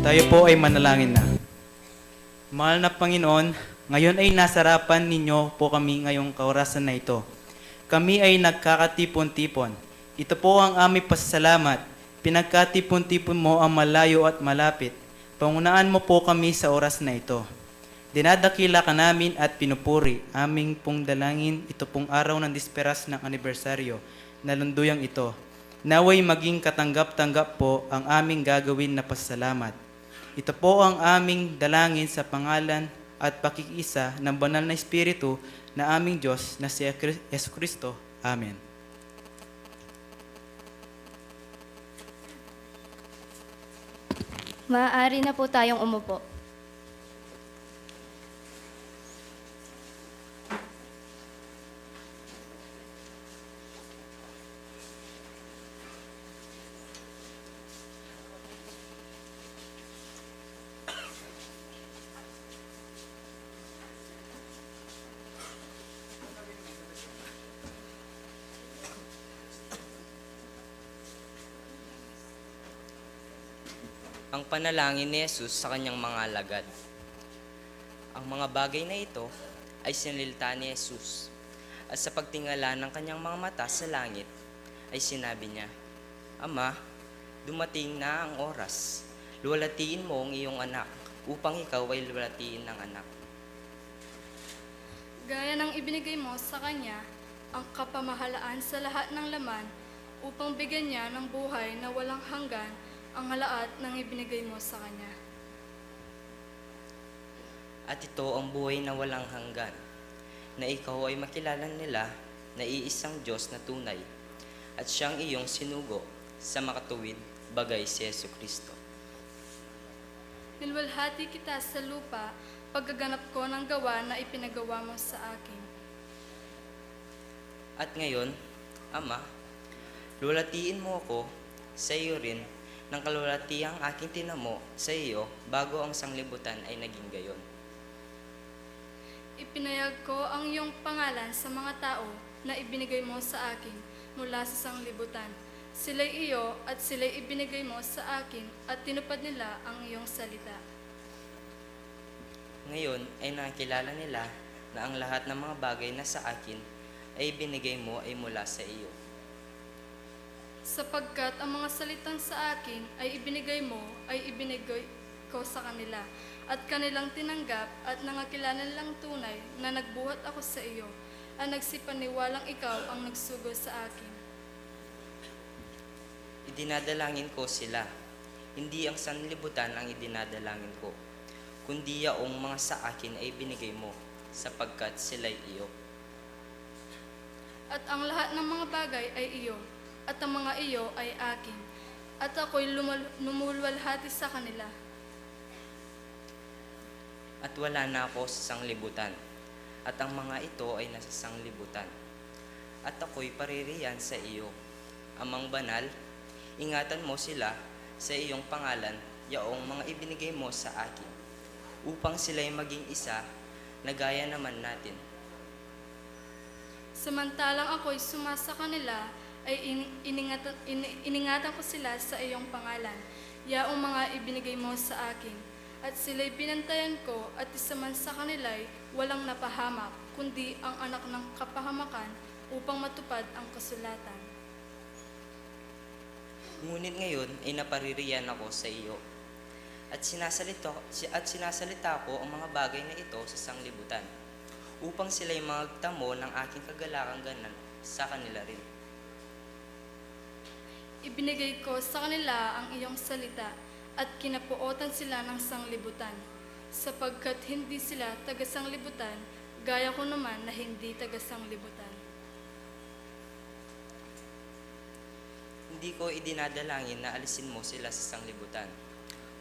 Tayo po ay manalangin na. Mahal na Panginoon, ngayon ay nasarapan ninyo po kami ngayong kaorasan na ito. Kami ay nagkakatipon-tipon. Ito po ang aming pasasalamat. Pinagkatipon-tipon mo ang malayo at malapit. Pangunaan mo po kami sa oras na ito. Dinadakila ka namin at pinupuri. Aming pong dalangin ito pong araw ng disperas ng anibersaryo na lunduyang ito. Naway maging katanggap-tanggap po ang aming gagawin na pasasalamat. Ito po ang aming dalangin sa pangalan at pakikiisa ng banal na Espiritu na aming Diyos na si Yesu Kristo. Amen. Maaari na po tayong umupo. Ang panalangin ni Jesus sa kanyang mga alagad. Ang mga bagay na ito ay sinilita ni Jesus, at sa pagtingala ng kanyang mga mata sa langit ay sinabi niya, Ama, dumating na ang oras. Luwalhatiin mo ang iyong anak upang ikaw ay luwalhatiin ng anak. Gaya ng ibinigay mo sa kanya ang kapamahalaan sa lahat ng laman upang bigyan niya ng buhay na walang hanggan ang halaat ng ibinigay mo sa kanya. At ito ang buhay na walang hanggan, na ikaw ay makilala nila na iisang Diyos na tunay, at siyang iyong sinugo sa makatuwid bagay si Yesu Kristo. Nilwalhati kita sa lupa paggaganap ko ng gawa na ipinagawa mo sa akin. At ngayon, Ama, lulatiin mo ako sa iyo rin ng kalulatiang aking tinamo sa iyo bago ang sanglibutan ay naging gayon. Ipinayag ko ang iyong pangalan sa mga tao na ibinigay mo sa akin mula sa sanglibutan. Sila'y iyo at sila'y ibinigay mo sa akin at tinupad nila ang iyong salita. Ngayon ay nakilala nila na ang lahat ng mga bagay na sa akin ay ibinigay mo ay mula sa iyo. Sapagkat ang mga salitang sa akin ay ibinigay mo, ay ibinigay ko sa kanila, at kanilang tinanggap at nangakilala nilang tunay na nagbuhat ako sa iyo, at nagsipaniwalang ikaw ang nagsugo sa akin. Idinadalangin ko sila, hindi ang sanlibutan ang idinadalangin ko, kundi yaong mga sa akin ay binigay mo, sapagkat sila'y iyo. At ang lahat ng mga bagay ay iyo, at ang mga iyo ay akin, at ako'y lumulwalhati sa kanila. At wala na ako sa sanglibutan, at ang mga ito ay nasa sanglibutan. At ako'y paririyan sa iyo. Amang banal, ingatan mo sila sa iyong pangalan, yaong mga ibinigay mo sa akin, upang sila'y maging isa na gaya naman natin. Samantalang ako'y sumasa kanila, ay iningatan ko sila sa iyong pangalan, yaong mga ibinigay mo sa akin. At sila'y binantayan ko, at isa man sa kanila'y walang napahamak, kundi ang anak ng kapahamakan upang matupad ang kasulatan. Ngunit ngayon ay napaririyan ako sa iyo, at sinasalita ko ang mga bagay na ito sa sanglibutan, upang sila'y magtamo ng aking kagalakang ganan sa kanila rin. Ibinigay ko sa kanila ang iyong salita, at kinapuotan sila ng sanglibutan, sapagkat hindi sila taga-sanglibutan, gaya ko naman na hindi taga-sanglibutan. Hindi ko idinadalangin na alisin mo sila sa sanglibutan,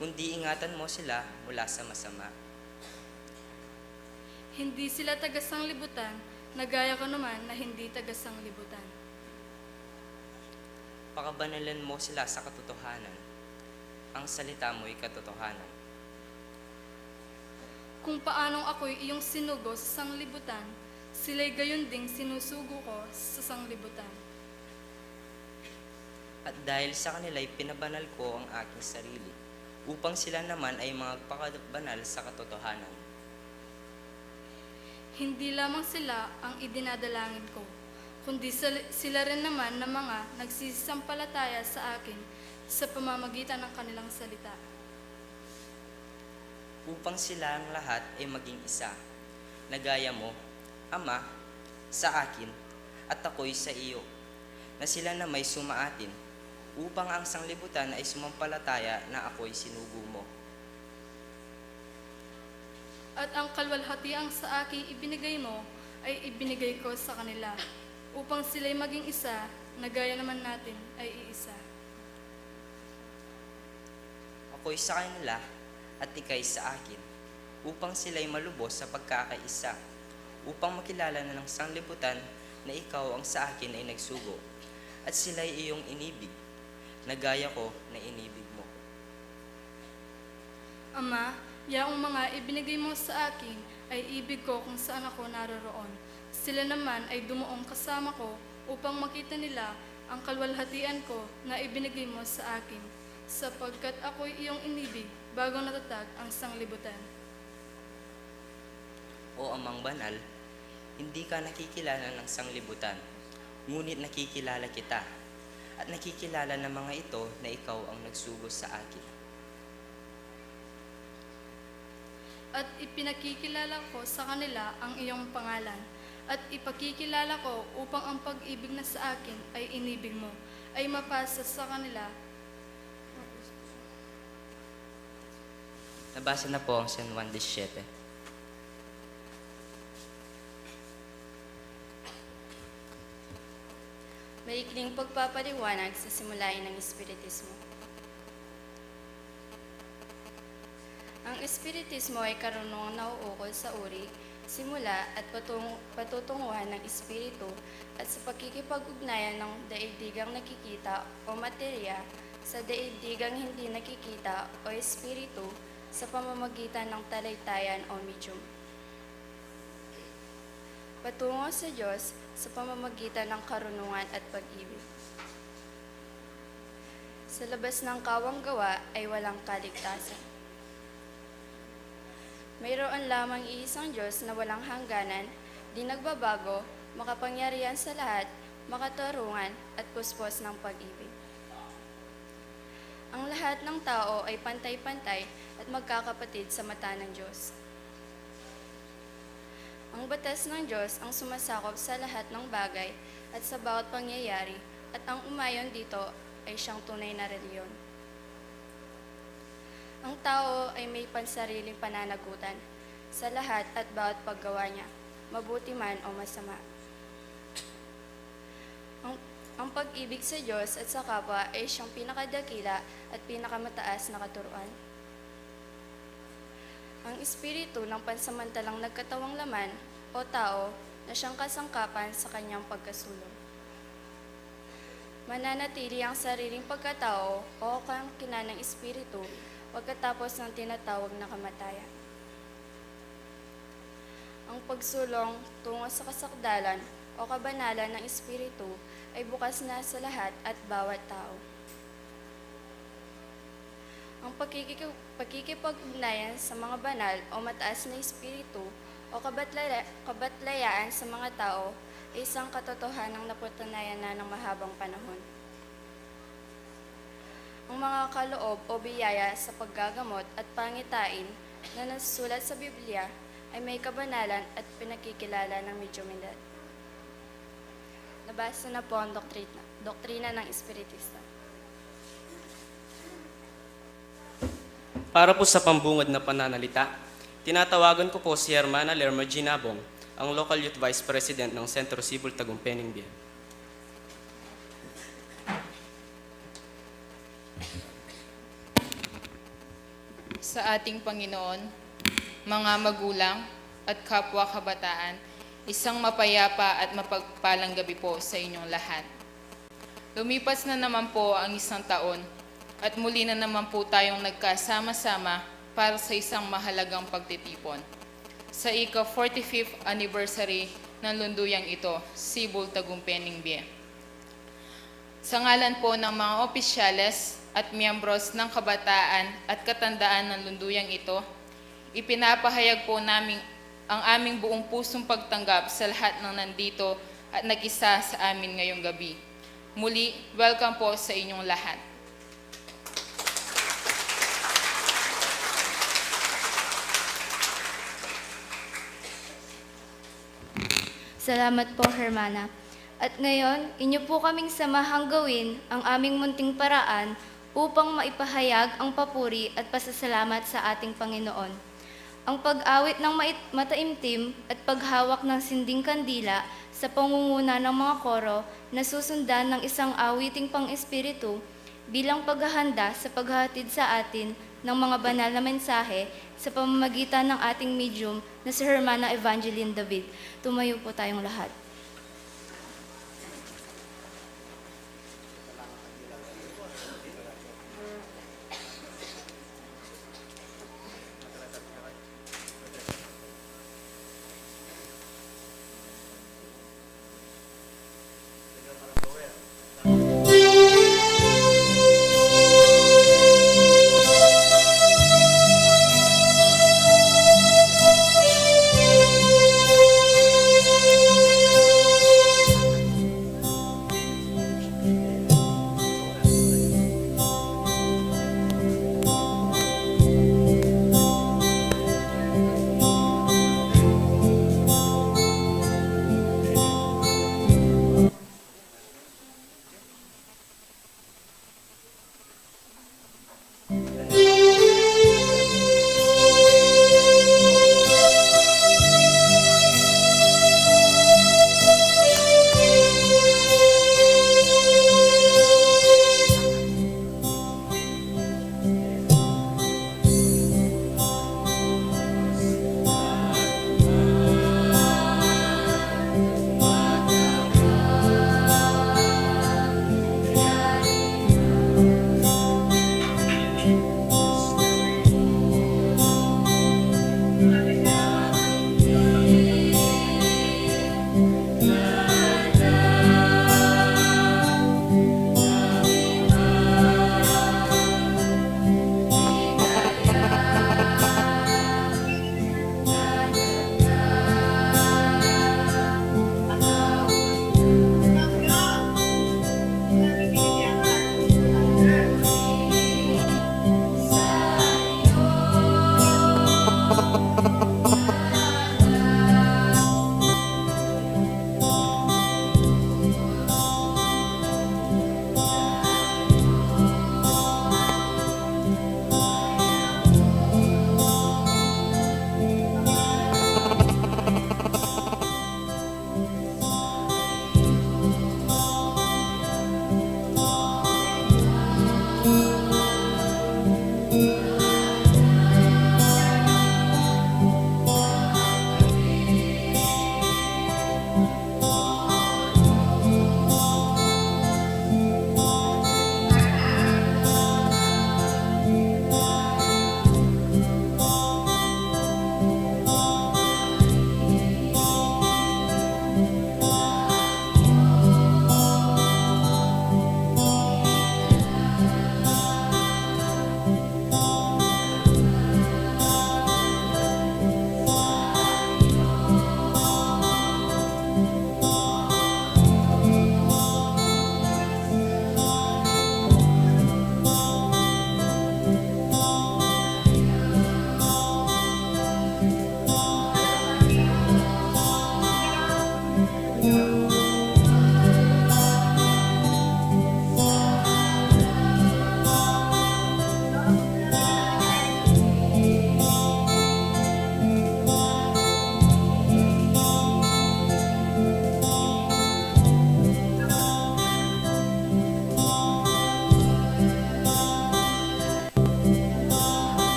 kundi ingatan mo sila mula sa masama. Hindi sila taga-sanglibutan, na gaya ko naman na hindi taga-sanglibutan. Pakabanalan mo sila sa katotohanan. Ang salita mo'y katotohanan. Kung paanong ako'y iyong sinugo sa sanglibutan, sila'y gayon ding sinusugo ko sa sanglibutan. At dahil sa kanila'y pinabanal ko ang aking sarili upang sila naman ay magpakabanal sa katotohanan. Hindi lamang sila ang idinadalangin ko, kundi sila rin naman na mga nagsisisampalataya sa akin sa pamamagitan ng kanilang salita. Upang sila ang lahat ay maging isa, na gaya mo, Ama, sa akin, at ako'y sa iyo, na sila na may sumaatin, upang ang sanglibutan ay sumampalataya na ako'y sinugo mo. At ang kalwalhatiang sa aking ibinigay mo ay ibinigay ko sa kanila, upang sila'y maging isa, na gaya naman natin ay iisa. Ako'y sa kanila at ika'y sa akin, upang sila'y malubos sa pagkakaisa, upang makilala na ng sanglibutan na ikaw ang sa akin ay nagsugo, at sila'y iyong inibig, na gaya ko na inibig mo. Ama, yaong mga ibinigay mo sa akin ay ibig ko kung saan ako naroroon. Sila naman ay dumuong kasama ko upang makita nila ang kalwalhatian ko na ibinigay mo sa akin, sapagkat ako'y iyong inibig bago natatag ang sanglibutan. O Amang Banal, hindi ka nakikilala ng sanglibutan, ngunit nakikilala kita, at nakikilala ng mga ito na ikaw ang nagsugo sa akin. At ipinakikilala ko sa kanila ang iyong pangalan, at ipakikilala ko upang ang pag-ibig na sa akin ay inibig mo, ay mapasa sa kanila. Nabasa na po ang San Juan 17. Maikling pagpapaliwanag sa simulain ng Espiritismo. Ang Espiritismo ay karunungang nauukol sa uri, simula at patutunguhan ng Espiritu at sa pakikipag-ugnayan ng daigdigang nakikita o materya sa daigdigang hindi nakikita o Espiritu sa pamamagitan ng talaytayan o medium. Patungo sa Diyos sa pamamagitan ng karunungan at pag-ibig. Sa labas ng kawang gawa ay walang kaligtasan. Mayroon lamang iisang Diyos na walang hangganan, di nagbabago, makapangyarihan sa lahat, makatarungan at puspos ng pag-ibig. Ang lahat ng tao ay pantay-pantay at magkakapatid sa mata ng Diyos. Ang batas ng Diyos ang sumasakop sa lahat ng bagay at sa bawat pangyayari, at ang umayon dito ay siyang tunay na reliyon. Ang tao ay may pansariling pananagutan sa lahat at bawat paggawa niya, mabuti man o masama. Ang pag-ibig sa Diyos at sa kapwa ay siyang pinakadakila at pinakamataas na katuruan. Ang espiritu ng pansamantalang nagkatawang laman o tao na siyang kasangkapan sa kanyang pagkasulong. Mananatili ang sariling pagkatao o kaangkinan ng espiritu pagkatapos ng tinatawag na kamatayan. Ang pagsulong tungo sa kasakdalan o kabanalan ng espiritu ay bukas na sa lahat at bawat tao. Ang pakikipag-ugnayan sa mga banal o mataas na espiritu o kabatlayaan sa mga tao ay isang katotohanang napatunayan na ng mahabang panahon. Ang mga kaloob o biyaya sa paggagamot at pangitain na nasusulat sa Biblia ay may kabanalan at pinakikilala ng medyumidad. Nabasa na po ang doktrina ng Espiritista. Para po sa pambungad na pananalita, tinatawagan ko po si Hermana Lerma Ginabong, ang Local Youth Vice President ng Sentro Sibol Tagumpeng Bien. Sa ating Panginoon, mga magulang at kapwa kabataan, isang mapayapa at mapagpalang gabi po sa inyong lahat. Lumipas na naman po ang isang taon at muli na naman po tayong nagkasama-sama para sa isang mahalagang pagtitipon. Sa ika-45th anniversary ng lunduyang ito, Sibol Tagumpeng Bien. Sa ngalan po ng mga opisyales at miyembros ng kabataan at katandaan ng lunduyang ito, ipinapahayag po namin ang aming buong pusong pagtanggap sa lahat ng nandito at nag-isa sa amin ngayong gabi. Muli, welcome po sa inyong lahat. Salamat po, Hermana. At ngayon, inyo po kaming samahang gawin ang aming munting paraan upang maipahayag ang papuri at pasasalamat sa ating Panginoon. Ang pag-awit ng mataimtim at paghawak ng sinding kandila sa pangunguna ng mga koro na susundan ng isang awiting pang-espiritu bilang paghahanda sa paghahatid sa atin ng mga banal na mensahe sa pamamagitan ng ating medium na si Hermana Evangeline David. Tumayo po tayong lahat.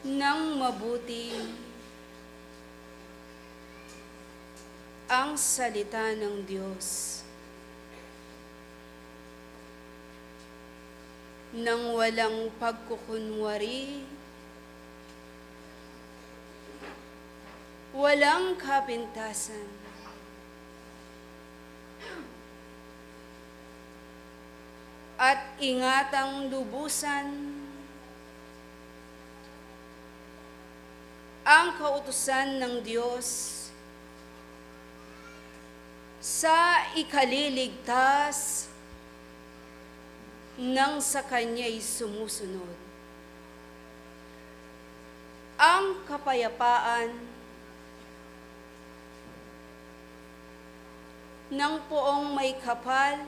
ng mabuti ang salita ng Diyos. Nang walang pagkukunwari, walang kapintasan, at ingatang lubusan ang kautusan ng Diyos sa ikaliligtas nang sa Kanya'y sumusunod. Ang kapayapaan ng poong may kapal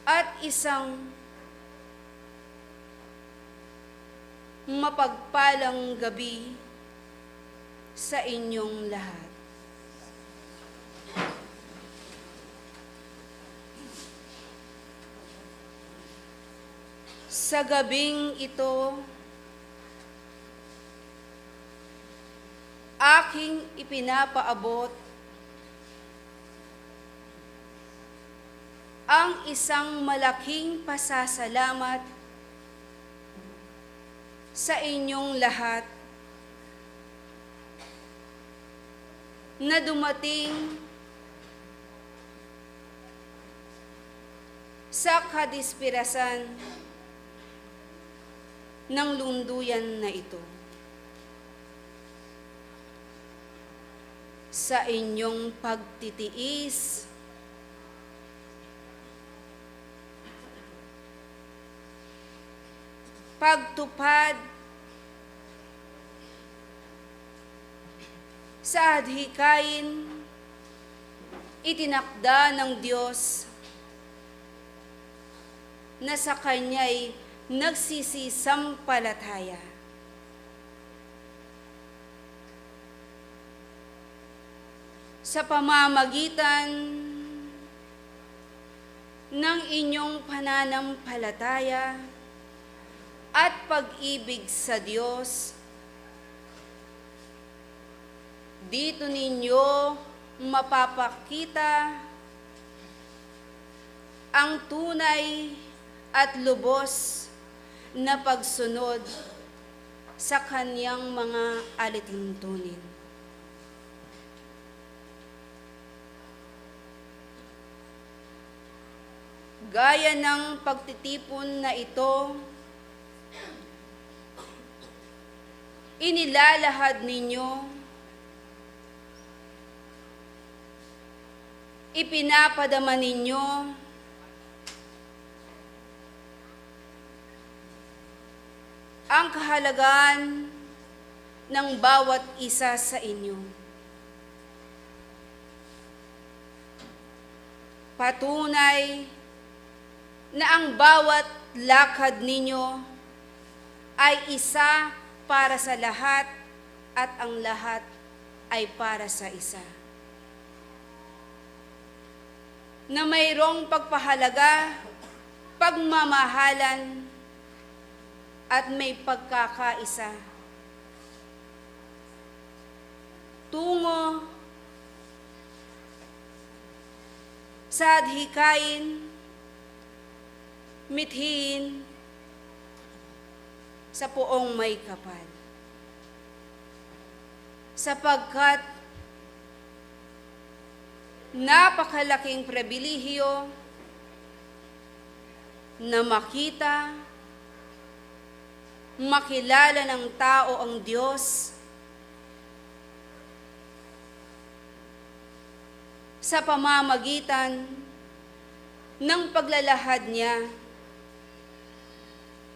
at isang mapagpalang gabi sa inyong lahat. Sa gabing ito, aking ipinapaabot ang isang malaking pasasalamat sa inyong lahat na dumating sa kadispirasan ng lunduyan na ito. Sa inyong pagtitiis, pagtupad sa adhikain itinakda ng Diyos na sa Kanya'y nagsisisampalataya. Sa pamamagitan ng inyong pananampalataya at pag-ibig sa Diyos, dito ninyo mapapakita ang tunay at lubos na pagsunod sa Kaniyang mga alituntunin. Gaya ng pagtitipon na ito, inilalahad ninyo, ipinapadama ninyo ang kahalagaan ng bawat isa sa inyo. Patunay na ang bawat lakad ninyo ay isa para sa lahat at ang lahat ay para sa isa. Na mayroong pagpahalaga, pagmamahalan, at may pagkakaisa tungo sa adhikain, mithiin sa poong may kapal. Sapagkat napakalaking pribilehiyo na makita, makilala ng tao ang Diyos sa pamamagitan ng paglalahad niya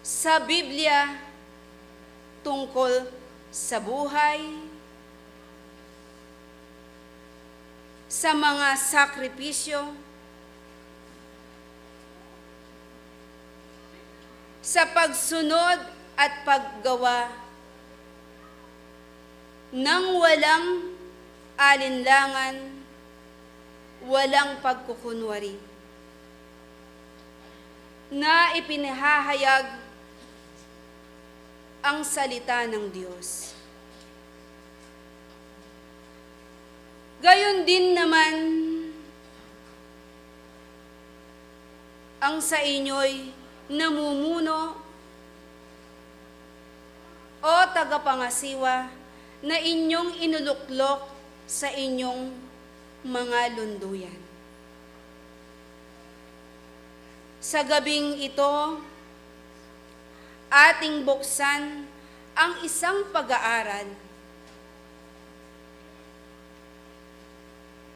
sa Biblia tungkol sa buhay, sa mga sakripisyo, sa pagsunod at paggawa ng walang alinlangan, walang pagkukunwari. na ipinahahayag ang salita ng Diyos. Gayon din naman ang sa inyo'y namumuno o tagapangasiwa na inyong inuluklok sa inyong mga lunduyan. Sa gabing ito, ating buksan ang isang pag-aaral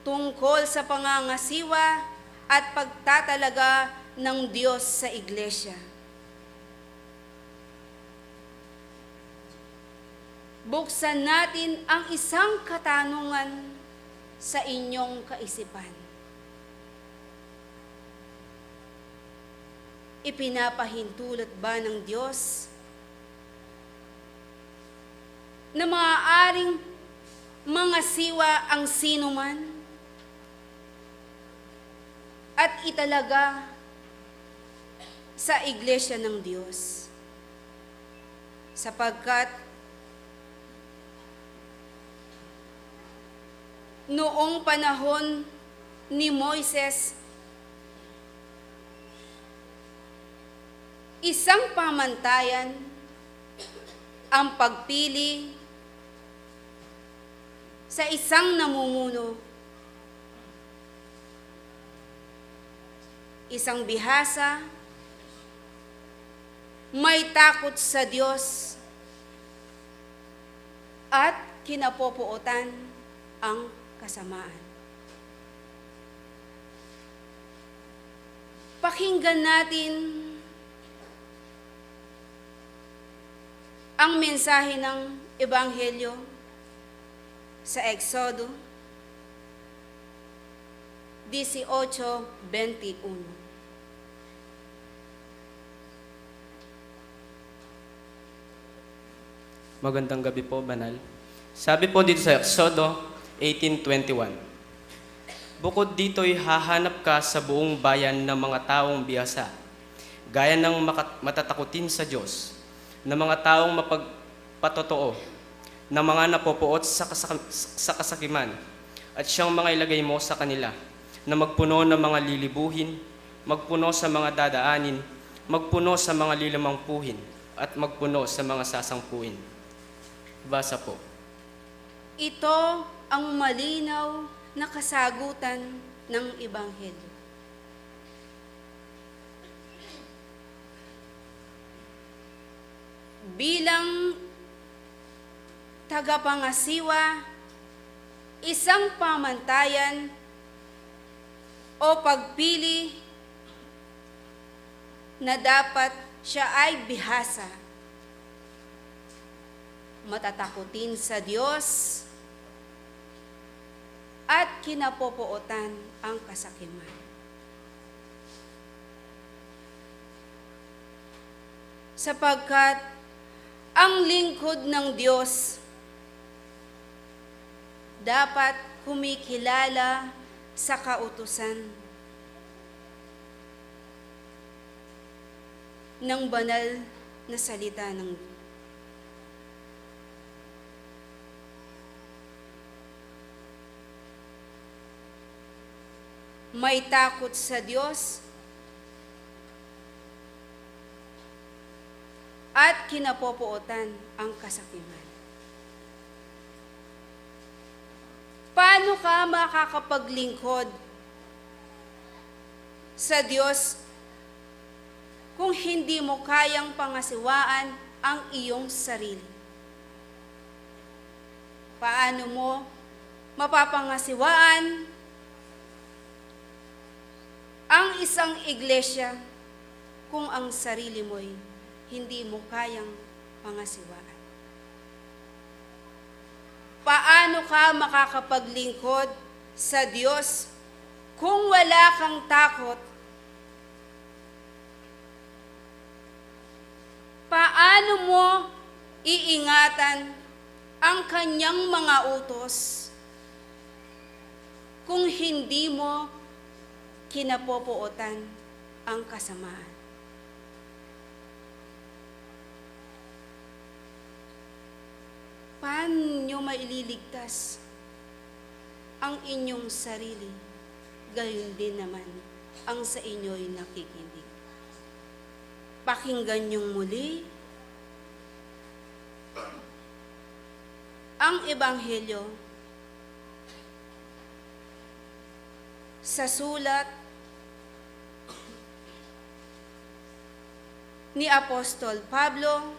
tungkol sa pangangasiwa at pagtatalaga ng Diyos sa Iglesia. Buksan natin ang isang katanungan sa inyong kaisipan. Ipinapahintulot ba ng Diyos na maaaring mangasiwa ang sinuman at italaga sa Iglesia ng Diyos? Sapagkat noong panahon ni Moises, isang pamantayan ang pagpili sa isang namumuno, isang bihasa, may takot sa Diyos at kinapopuotan ang kasamaan. Pakinggan natin ang mensahe ng Ebanghelyo sa Exodo 18:21. Magandang gabi po, Banal. Sabi po dito sa Exodo 18:21, bukod dito'y hahanap ka sa buong bayan ng mga taong bihasa, gaya ng matatakutin sa Diyos, ng mga taong mapagpatotoo, ng mga napopuot sa kasakiman, at siyang mga ilagay mo sa kanila, na magpuno ng mga lilibuhin, magpuno sa mga dadaanin, magpuno sa mga lilimangpuhin, at magpuno sa mga sasangpuin. Basa po. Ito ang malinaw na kasagutan ng Ebanghelyo. Bilang tagapangasiwa, isang pamantayan o pagpili na dapat siya ay bihasa, matatakutin sa Diyos, at kinapopuotan ang kasakiman. Sapagkat ang lingkod ng Diyos dapat kumikilala sa kautusan ng banal na salita ng Diyos. May takot sa Diyos at kinapopuotan ang kasakiman. Paano ka makakapaglingkod sa Diyos kung hindi mo kayang pangasiwaan ang iyong sarili? Paano mo mapapangasiwaan ang isang iglesia kung ang sarili mo'y hindi mo kayang pangasiwaan? Paano ka makakapaglingkod sa Diyos kung wala kang takot? Paano mo iingatan ang kanyang mga utos kung hindi mo kinapopuotan ang kasamaan? paano nyo maililigtas ang inyong sarili? Gayon din naman ang sa inyo'y nakikinig. Pakinggan niyong muli ang Ebanghelyo sa sulat ni Apostol Pablo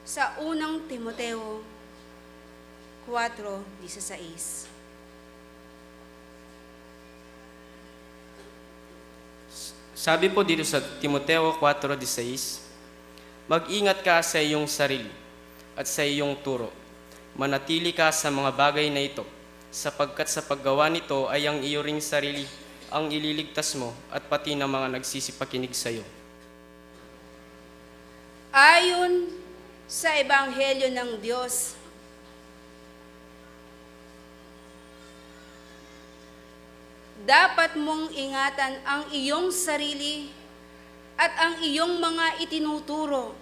sa unang Timoteo 4:16. Sabi po dito sa Timoteo 4:16, mag-ingat ka sa iyong sarili at sa iyong turo. Manatili ka sa mga bagay na ito, sapagkat sa paggawa nito ay ang iyo ring sarili ang ililigtas mo at pati ng mga nagsisipakinig sa iyo. Ayon sa Ebanghelyo ng Diyos, dapat mong ingatan ang iyong sarili at ang iyong mga itinuturo.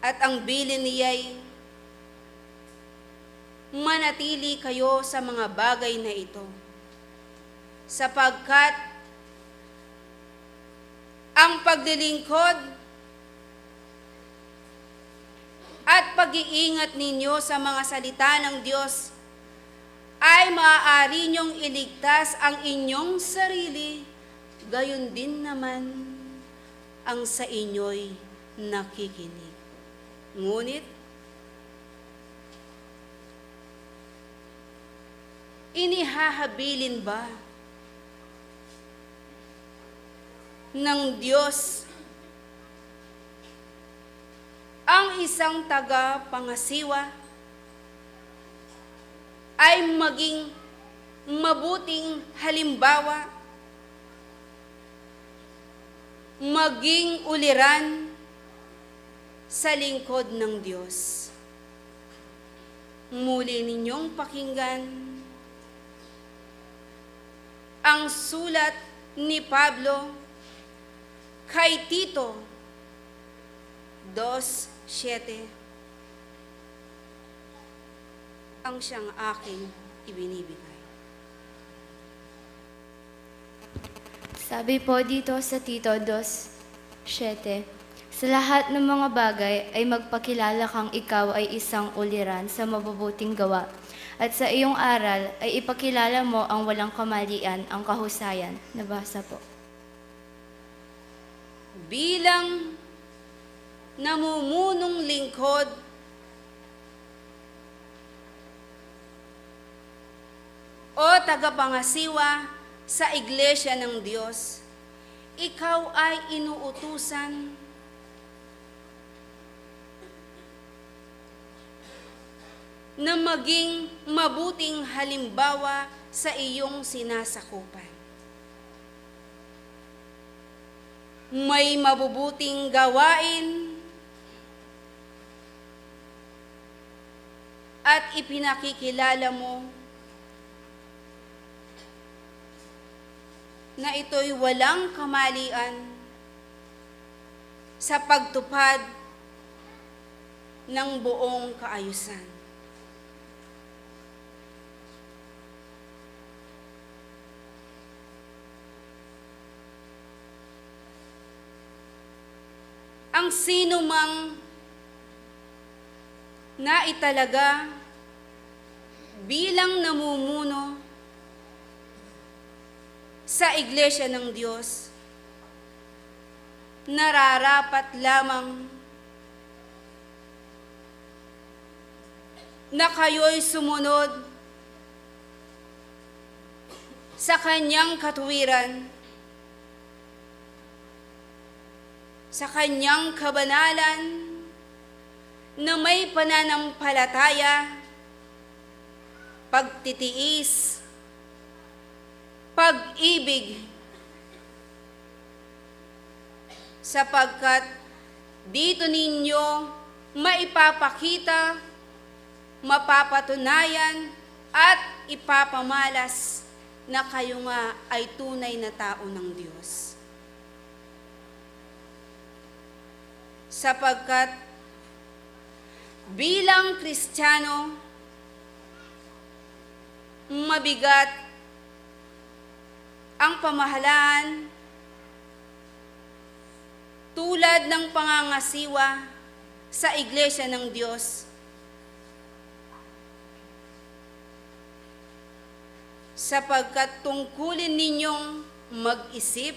At ang bilin niya'y manatili kayo sa mga bagay na ito, sapagkat ang paglilingkod at pag-iingat ninyo sa mga salita ng Diyos ay maaari niyong iligtas ang inyong sarili, gayon din naman ang sa inyo'y nakikinig. Ngunit, inihahabilin ba ng Diyos ang isang taga-pangasiwa ay maging mabuting halimbawa, maging uliran sa lingkod ng Diyos? Muli ninyong pakinggan ang sulat ni Pablo kay Tito 2:7, ang siyang aking ibinibigay. Sabi po dito sa Tito 2:7, sa lahat ng mga bagay ay magpakilala kang ikaw ay isang uliran sa mabubuting gawa, at sa iyong aral ay ipakilala mo ang walang kamalian, ang kahusayan. Nabasa po. Bilang namumunong lingkod o tagapangasiwa sa Iglesia ng Diyos, ikaw ay inuutusan na maging mabuting halimbawa sa iyong sinasakupan. May mabubuting gawain at ipinakikilala mo na ito'y walang kamalian sa pagtupad ng buong kaayusan. Ang sino mang naitalaga bilang namumuno sa Iglesia ng Diyos, nararapat lamang na kayo'y sumunod sa kanyang katuwiran, sa kanyang kabanalan na may pananampalataya, pagtitiis, pag-ibig, sapagkat dito ninyo maipapakita, mapapatunayan at ipapamalas na kayo nga ay tunay na tao ng Diyos. Sapagkat bilang Kristiyano, mabigat ang pamahalaan tulad ng pangangasiwa sa Iglesia ng Diyos. Sapagkat tungkulin ninyong mag-isip,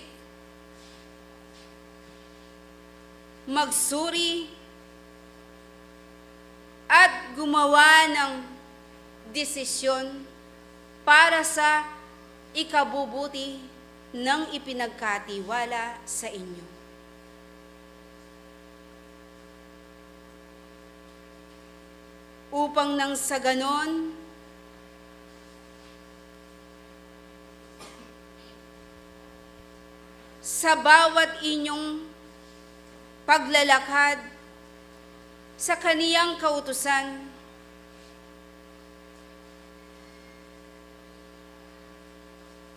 magsuri, at gumawa ng desisyon para sa ikabubuti ng ipinagkatiwala sa inyo. Upang nang sa ganon, sa bawat inyong paglalakad sa kaniyang kautusan,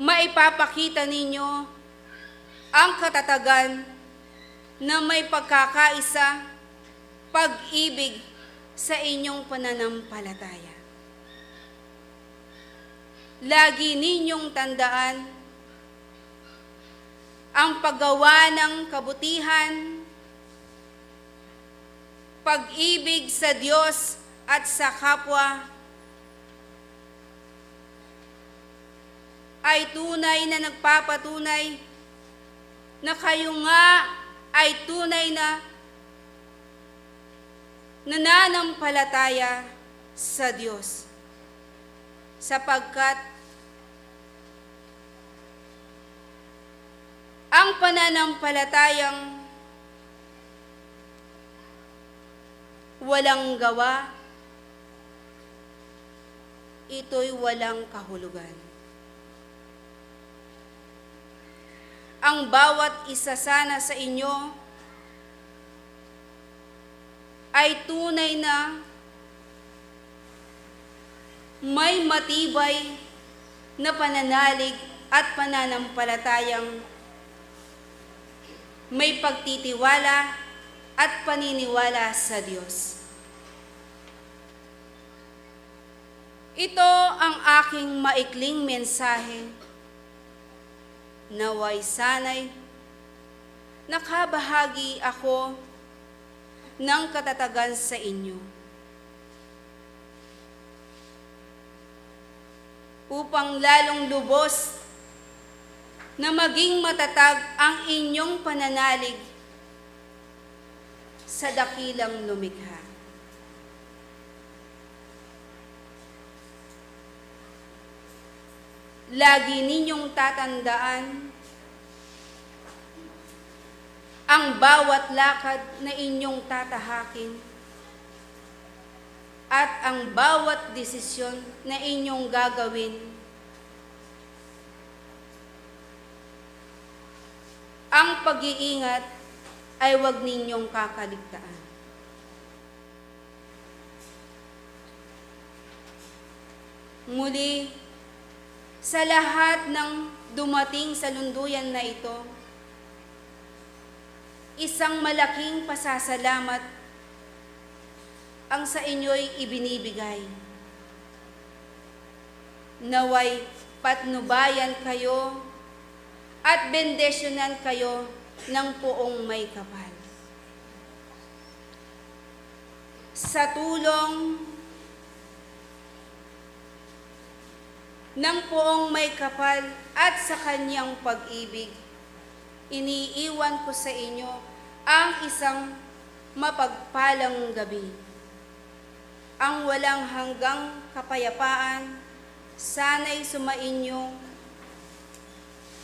maipapakita ninyo ang katatagan na may pagkakaisa, pag-ibig sa inyong pananampalataya. Lagi ninyong tandaan ang paggawa ng kabutihan, pag-ibig sa Diyos at sa kapwa ay tunay na nagpapatunay na kayo nga ay tunay na nananampalataya sa Diyos. Sapagkat ang pananampalatayang walang gawa, ito'y walang kahulugan. Ang bawat isa sana sa inyo ay tunay na may matibay na pananalig at pananampalatayang may pagtitiwala at paniniwala sa Diyos. Ito ang aking maikling mensahe. Naway sanay nakabahagi ako ng katatagan sa inyo upang lalong lubos na maging matatag ang inyong pananalig sa dakilang lumikha. Lagi ninyong tatandaan ang bawat lakad na inyong tatahakin at ang bawat desisyon na inyong gagawin. Ang pag-iingat ay huwag ninyong kakaligtaan. Muli, sa lahat ng dumating sa lunduyan na ito, isang malaking pasasalamat ang sa inyo'y ibinibigay. Naway patnubayan kayo at bendesyonan kayo ng Poong May Kapal. Sa tulong ng Poong May Kapal at sa kanyang pag-ibig, iniiwan ko sa inyo ang isang mapagpalang gabi. Ang walang hanggang kapayapaan, sana'y sumainyo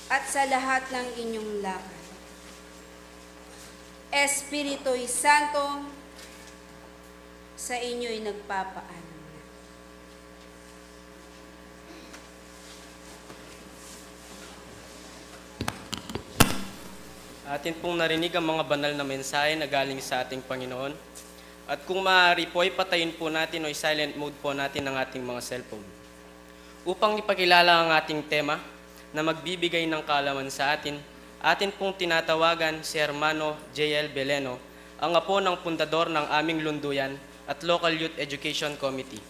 at sa lahat ng inyong lakad. Espiritu'y Santo, sa inyo'y nagpapaalam. Atin pong narinig ang mga banal na mensahe na galing sa ating Panginoon. At kung maaari po, ipatayin po natin o i-silent mode po natin ang ating mga cellphone. Upang ipakilala ang ating tema na magbibigay ng kaalaman sa atin, atin pong tinatawagan si Hermano J.L. Beleno, ang apo ng pundador ng aming lunduyan at Local Youth Education Committee.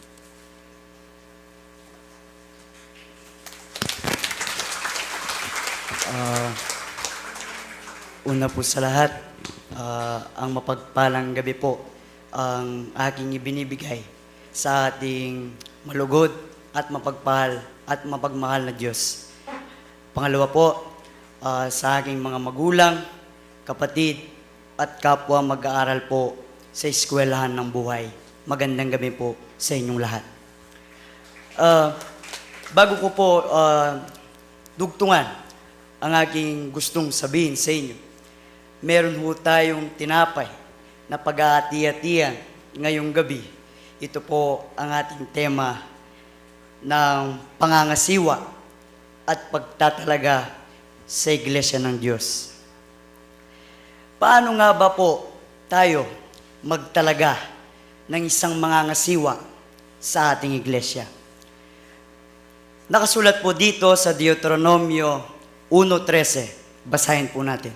Una po sa lahat, ang mapagpalang gabi po ang aking ibinibigay sa ating malugod at mapagpahal at mapagmahal na Diyos. Pangalawa po, sa aking mga magulang, kapatid, at kapwa mag-aaral po sa eskwelahan ng buhay. Magandang gabi po sa inyong lahat. Bago ko po dugtungan ang aking gustong sabihin sa inyo, meron ho tayong tinapay na pag-aati-atian ngayong gabi. Ito po ang ating tema ng pangangasiwa at pagtatalaga sa Iglesia ng Diyos. Paano nga ba po tayo magtalaga ng isang mangangasiwa sa ating iglesia? Nakasulat po dito sa Deuteronomio 1:13. Basahin po natin.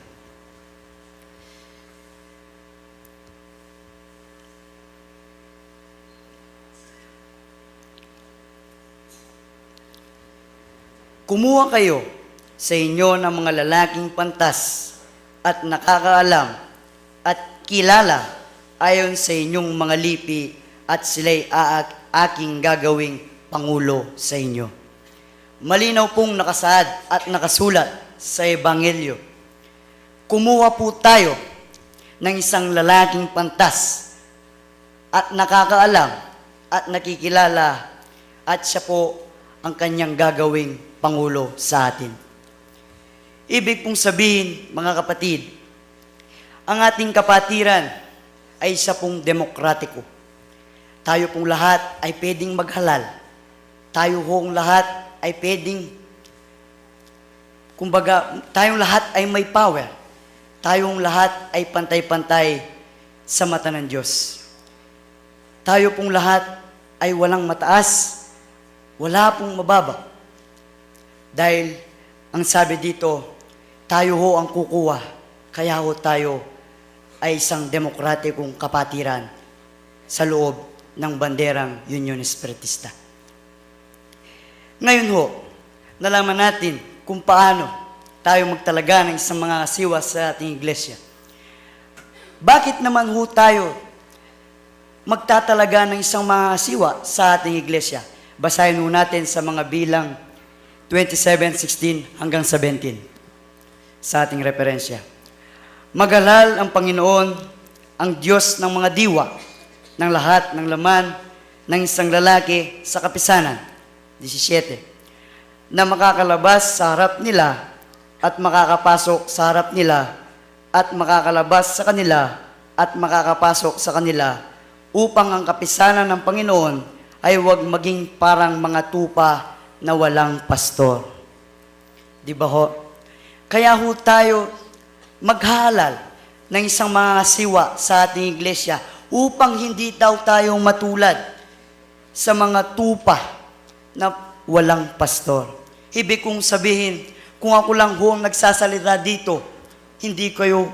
Kumuha kayo sa inyo ng mga lalaking pantas at nakakaalam at kilala ayon sa inyong mga lipi at sila'y aking gagawing pangulo sa inyo. Malinaw pong nakasaad at nakasulat sa Ebanghelyo. Kumuha po tayo ng isang lalaking pantas at nakakaalam at nakikilala at siya po ang kanyang gagawing pangulo sa atin. Ibig pong sabihin, mga kapatid, ang ating kapatiran ay isa pong demokratiko. Tayo pong lahat ay pwedeng maghalal. Tayo pong lahat ay pwedeng, kumbaga, tayong lahat ay may power. Tayong lahat ay pantay-pantay sa mata ng Diyos. Tayo pong lahat ay walang mataas, wala pong mababa. Dahil, ang sabi dito, tayo ho ang kukuha, kaya ho tayo ay isang demokratikong kapatiran sa loob ng banderang Union Espiritista. Ngayon ho, nalaman natin kung paano tayo magtalaga ng isang mga kasiwa sa ating iglesia. Bakit naman ho tayo magtatalaga ng isang mga kasiwa sa ating iglesia? Basahin ho natin sa mga bilang 27:16 hanggang 17 sa ating referensya. Magalal ang Panginoon, ang Diyos ng mga diwa, ng lahat ng laman ng isang lalaki sa kapisanan. 17. Na makakalabas sa harap nila at makakapasok sa harap nila at makakalabas sa kanila at makakapasok sa kanila upang ang kapisanan ng Panginoon ay huwag maging parang mga tupa na walang pastor. Di ba ho? Kaya ho tayo maghalal ng isang mga kasiwa sa ating iglesia upang hindi daw tayong matulad sa mga tupa na walang pastor. Ibig kong sabihin, kung ako lang ho ang nagsasalita dito, hindi kayo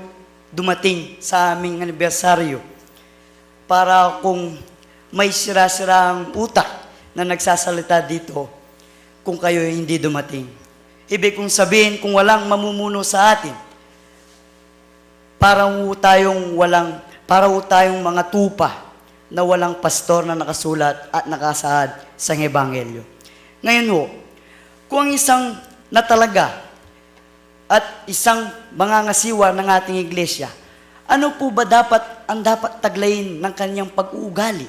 dumating sa aming anibersaryo para kung may sira-sirang utak na nagsasalita dito, kung kayo hindi dumating. Ibig kong sabihin, kung walang mamumuno sa atin, para ho tayong mga tupa na walang pastor na nakasulat at nakasaad sa Ebanghelyo. Ngayon ho, kung ang isang natalaga at isang mangangasiwa ng ating iglesia, ano po ba ang dapat taglayin ng kanyang pag-uugali?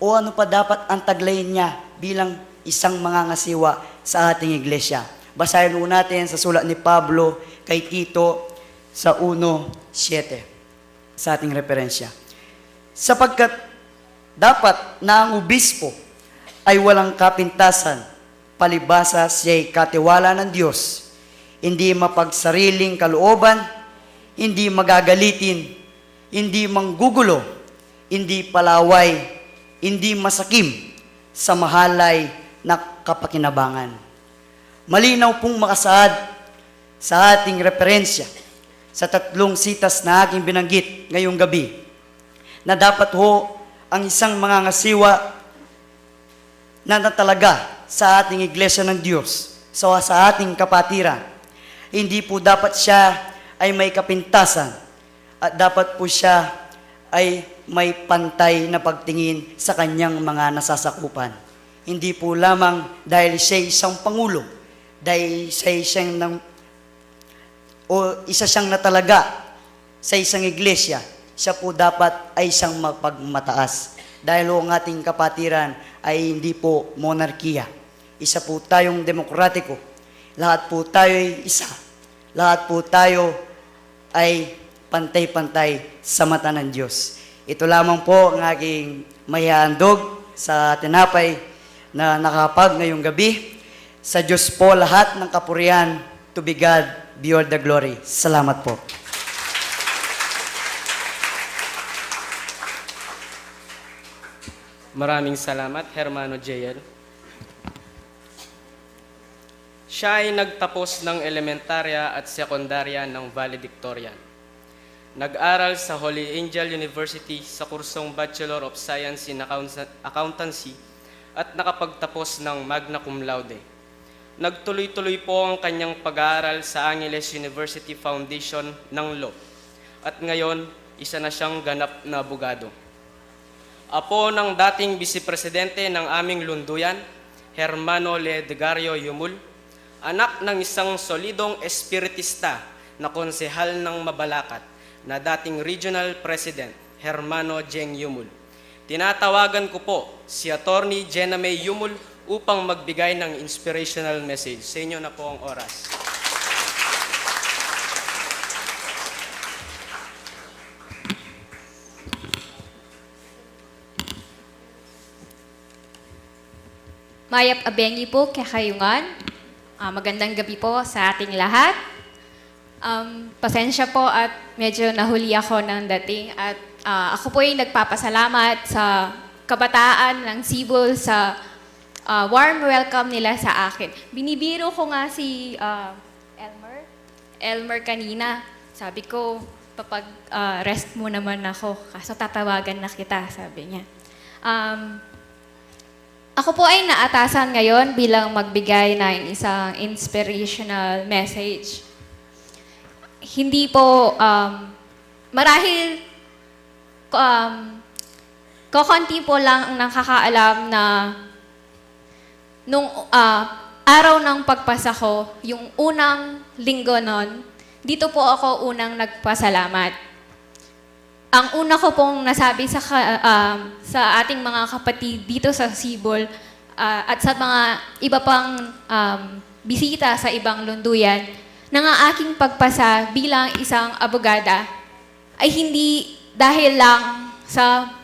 O ano pa dapat ang taglayin niya bilang isang mangangasiwa sa ating iglesia? Basahin po natin sa sulat ni Pablo kay Tito sa 1:7 sa ating referensya. Sapagkat dapat na ang obispo ay walang kapintasan, palibasa siya'y katiwala ng Diyos, hindi mapagsariling kalooban, hindi magagalitin, hindi manggugulo, hindi palaway, hindi masakim sa mahalay na kapakinabangan. Malinaw pong makasaad sa ating referensya sa 3 sitas na aking binanggit ngayong gabi na dapat ho ang isang mangangasiwa na talaga sa ating iglesia ng Diyos, sa ating kapatiran. Hindi po dapat siya ay may kapintasan at dapat po siya ay may pantay na pagtingin sa kanyang mga nasasakupan. Hindi po lamang dahil siya isang pangulo, dahil siya isa siyang natalaga sa isang iglesia, siya po dapat ay isang mapagmataas. Dahil ang ating kapatiran ay hindi po monarkiya. Isa po tayong demokratiko. Lahat po tayo ay isa. Lahat po tayo ay pantay-pantay sa mata ng Diyos. Ito lamang po ang aking mahihandog sa tinapay na nakapag ngayong gabi. Sa Diyos po lahat ng kapurihan, to be God, be all the glory. Salamat po. Maraming salamat, Hermano JL. Siya ay nagtapos ng elementarya at sekundarya ng valedictorian. Nag-aral sa Holy Angel University sa kursong Bachelor of Science in Accountancy at nakapagtapos ng Magna Cum Laude. Nagtuloy-tuloy po ang kanyang pag-aaral sa Angeles University Foundation ng Law at ngayon isa na siyang ganap na abogado. Apo ng dating Vice-Presidente ng aming lunduyan, Hermano Ledegario Yumul, anak ng isang solidong espiritista na konsehal ng Mabalacat na dating Regional President, Hermano Jeng Yumul. Tinatawagan ko po si Attorney Jenna May Yumul upang magbigay ng inspirational message. Sa inyo na po ang oras. Mayap abengi po kakayungan. Magandang gabi po sa ating lahat. Pasensya po at medyo nahuli ako ng dating at ako po ay nagpapasalamat sa kabataan ng Cebu sa warm welcome nila sa akin. Binibiro ko nga si Elmer kanina. Sabi ko, papag rest mo naman ako kaso tatawagan na kita, sabi niya. Ako po ay naatasan ngayon bilang magbigay ng isang inspirational message. Hindi po, marahil, kokonti po lang ang nakakaalam na nung araw ng pagpasa ko, yung unang linggo nun, dito po ako unang nagpasalamat. Ang una ko pong nasabi sa ating mga kapatid dito sa Sibol at sa mga iba pang bisita sa ibang lunduyan na ang aking pagpasa bilang isang abogada ay hindi dahil lang sa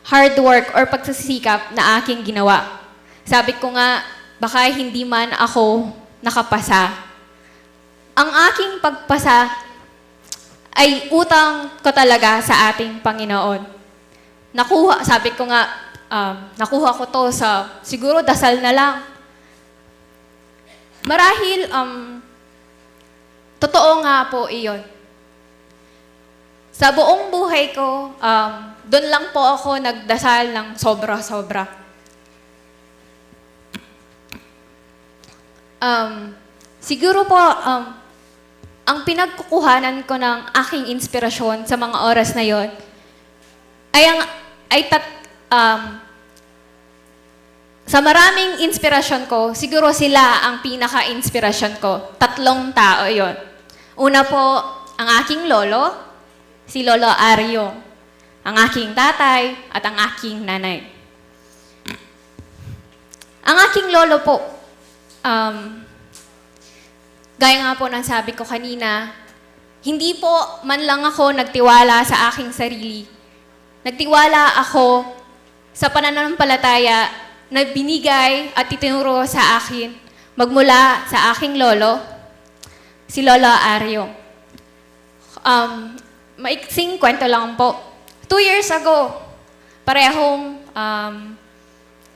hard work or pagsasikap na aking ginawa. Sabi ko nga, baka hindi man ako nakapasa. Ang aking pagpasa ay utang ko talaga sa ating Panginoon. Sabi ko nga, nakuha ko to sa, siguro dasal na lang. Marahil, totoo nga po iyon. Sa buong buhay ko, doon lang po ako nagdasal ng sobra-sobra. Siguro po, ang pinagkukuhanan ko ng aking inspirasyon sa mga oras na yon sa maraming inspirasyon ko, siguro sila ang pinaka-inspirasyon ko. 3 tao yon. Una po, ang aking lolo, si Lolo Ario, ang aking tatay, at ang aking nanay. Ang aking lolo po, gaya nga po ng sabi ko kanina, hindi po man lang ako nagtiwala sa aking sarili. Nagtiwala ako sa pananampalataya na binigay at itinuro sa akin magmula sa aking lolo, si Lolo Ario. Maiksing kwento lang po. 2 years ago, parehong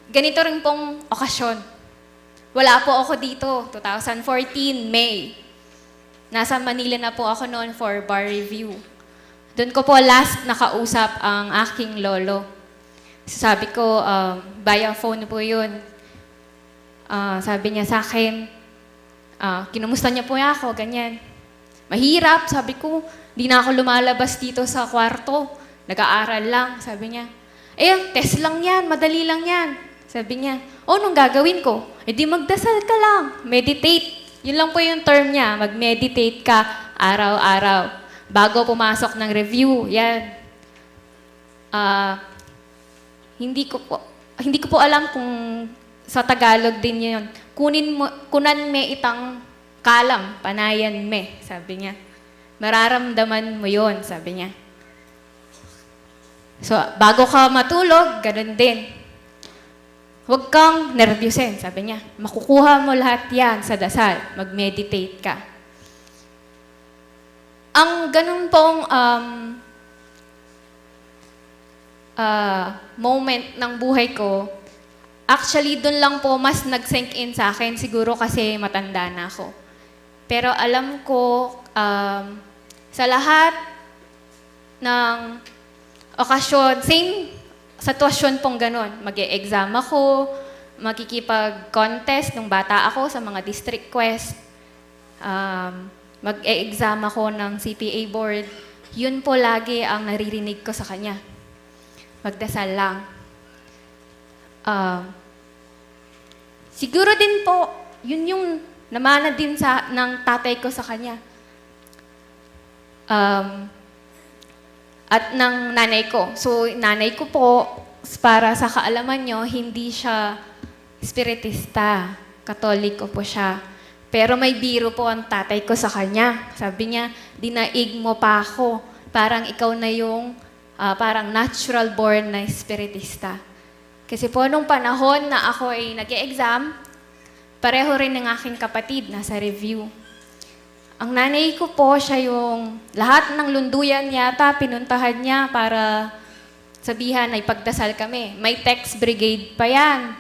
ganito rin pong okasyon. Wala po ako dito, 2014, May. Nasa Manila na po ako noon for bar review. Doon ko po last nakausap ang aking lolo. Sabi ko, via phone po yun. Sabi niya sa akin, kinumusta niya po ako, ganyan. Mahirap, sabi ko, di na ako lumalabas dito sa kwarto. Nag-aaral lang, sabi niya. Test lang yan, madali lang yan. Sabi niya, anong gagawin ko? Di magdasal ka lang, meditate. Yun lang po yung term niya, mag-meditate ka araw-araw. Bago pumasok ng review, yan. Hindi ko po alam kung sa Tagalog din yun. Kunan me itang kalam, panayan me, sabi niya. Mararamdaman mo yun, sabi niya. So, bago ka matulog, ganun din. Huwag kang nervyusin, sabi niya. Makukuha mo lahat yan sa dasal. Mag-meditate ka. Ang ganun pong moment ng buhay ko, actually, dun lang po mas nag-sink in sa akin. Siguro kasi matanda na ako. Pero alam ko, sa lahat ng okasyon, same sitwasyon pong ganun. Mag-e-exam ako, makikipag-contest nung bata ako sa mga district quest. Mag-e-exam ako ng CPA board. Yun po lagi ang naririnig ko sa kanya. Magdasal lang. Siguro din po, yun yung namana din ng tatay ko sa kanya. At ng nanay ko. So, nanay ko po, para sa kaalaman nyo, hindi siya spiritista. Katoliko po siya. Pero may biro po ang tatay ko sa kanya. Sabi niya, dinaig mo pa ako. Parang ikaw na yung parang natural born na spiritista. Kasi po, nung panahon na ako ay nag-e-exam, pareho rin ng aking kapatid nasa review. Ang nanay ko po, siya yung lahat ng lunduyan yata, pinuntahan niya para sabihan ay pagdasal kami. May text brigade pa yan.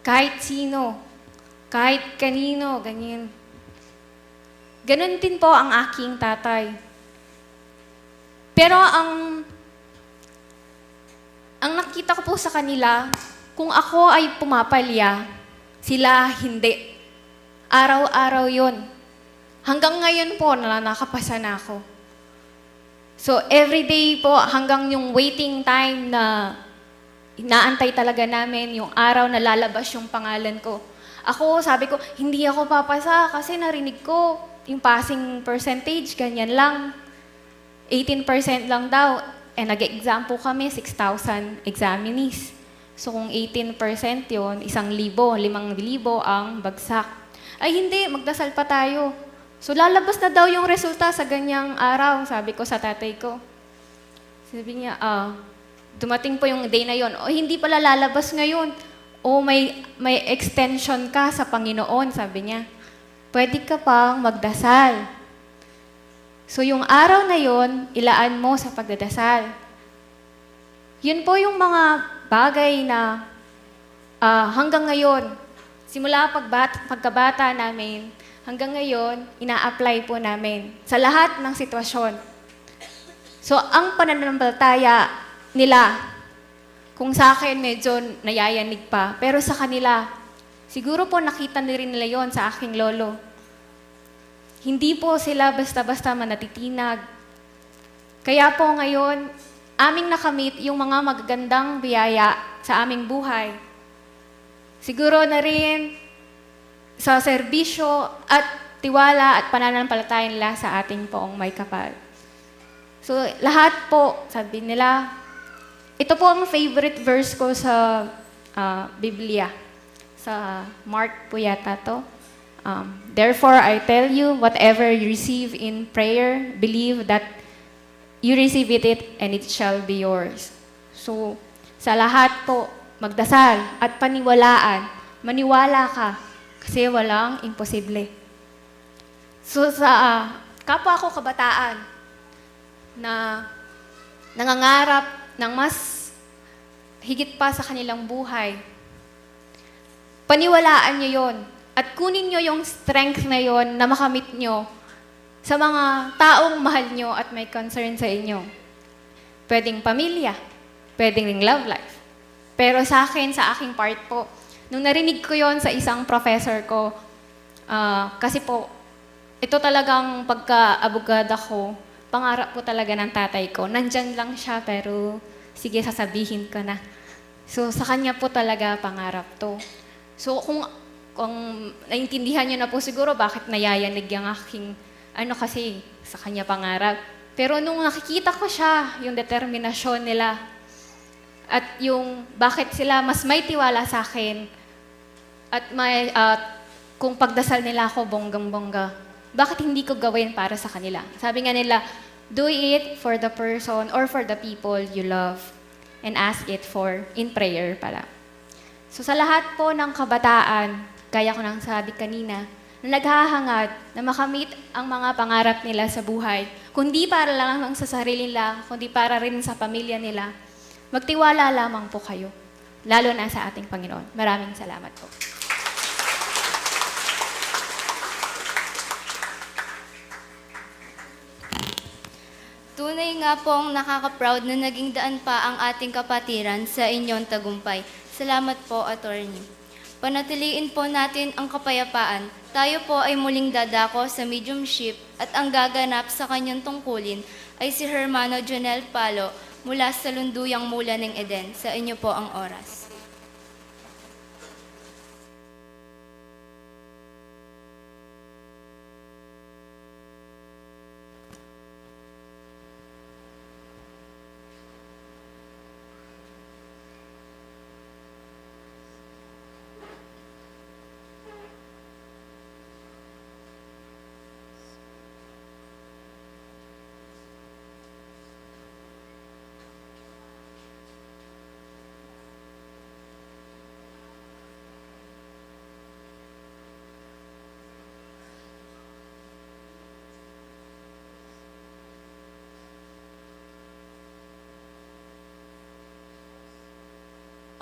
Kahit sino, kahit kanino, ganyan. Ganon din po ang aking tatay. Pero ang nakita ko po sa kanila, kung ako ay pumapalya, sila hindi. Araw-araw yon. Hanggang ngayon po, nakapasa na ako. So, everyday po, hanggang yung waiting time na inaantay talaga namin, yung araw na lalabas yung pangalan ko. Ako, sabi ko, hindi ako papasa kasi narinig ko yung passing percentage, ganyan lang. 18% lang daw. Nag-exam po kami, 6,000 examinees. So, kung 18% yun, 1,000, 5,000 ang bagsak. Ay hindi, magdasal pa tayo. So lalabas na daw yung resulta sa ganyang araw, sabi ko sa tatay ko. Sabi niya, dumating po yung day na yon. O hindi pala lalabas ngayon. O may extension ka sa Panginoon, sabi niya. Pwede ka pang magdasal. So yung araw na yon, ilaan mo sa pagdadasal. Yun po yung mga bagay na hanggang ngayon, simula pagkabata namin, hanggang ngayon, ina-apply po namin sa lahat ng sitwasyon. So, ang pananampalataya nila, kung sa akin medyo nayayanig pa, pero sa kanila, siguro po nakita na rin nila yon sa aking lolo. Hindi po sila basta-basta manatitinag. Kaya po ngayon, aming nakamit yung mga magagandang biyaya sa aming buhay. Siguro na rin sa serbisyo at tiwala at pananampalataya nila sa ating poong may kapal. So, lahat po, sabi nila, ito po ang favorite verse ko sa Biblia. Sa Mark po yata to. Therefore, I tell you, whatever you receive in prayer, believe that you receive it and it shall be yours. So, sa lahat po, magdasal at paniwalaan. Maniwala ka kasi walang imposible. So sa kapwa ko kabataan na nangangarap ng mas higit pa sa kanilang buhay, paniwalaan nyo yon at kunin nyo yung strength na yon na makamit nyo sa mga taong mahal nyo at may concern sa inyo. Pwedeng pamilya, pwedeng ring love life. Pero sa akin, sa aking part po, nung narinig ko yon sa isang professor ko, kasi po, ito talagang pagka-abogada ko, pangarap po talaga ng tatay ko. Nandyan lang siya, pero sige, sasabihin ko na. So, sa kanya po talaga pangarap to. So, kung naintindihan niyo na po siguro bakit nayayanig yung aking, kasi sa kanya pangarap. Pero nung nakikita ko siya, yung determinasyon nila, at yung bakit sila mas may tiwala sa akin, at kung pagdasal nila ako bonggang-bongga, bakit hindi ko gawin para sa kanila? Sabi nga nila, do it for the person or for the people you love and ask it for in prayer pala. So sa lahat po ng kabataan, gaya ko nang sabi kanina, na naghahangad na makamit ang mga pangarap nila sa buhay, kundi para lang sa sarili nila, kundi para rin sa pamilya nila, magtiwala lamang po kayo, lalo na sa ating Panginoon. Maraming salamat po. Tunay nga pong nakaka-proud na naging daan pa ang ating kapatiran sa inyong tagumpay. Salamat po, attorney. Panatiliin po natin ang kapayapaan. Tayo po ay muling dadako sa mediumship at ang gaganap sa kanyang tungkulin ay si Hermano Jonel Palo mula sa Lunduyang Mula ng Eden. Sa inyo po ang oras.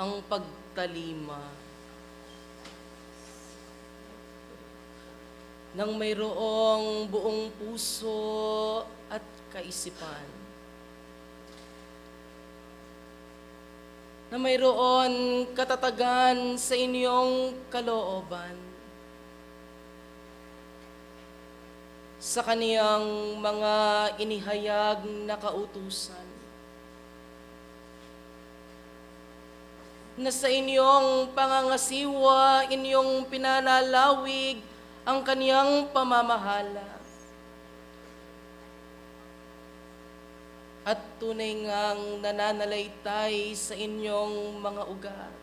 Ang pagtalima ng mayroong buong puso at kaisipan, na mayroon katatagan sa inyong kalooban, sa kaniyang mga inihayag na kautusan, na sa inyong pangangasiwa, inyong pinalalawig ang kaniyang pamamahala. At tunay ngang nananalaytay sa inyong mga ugat.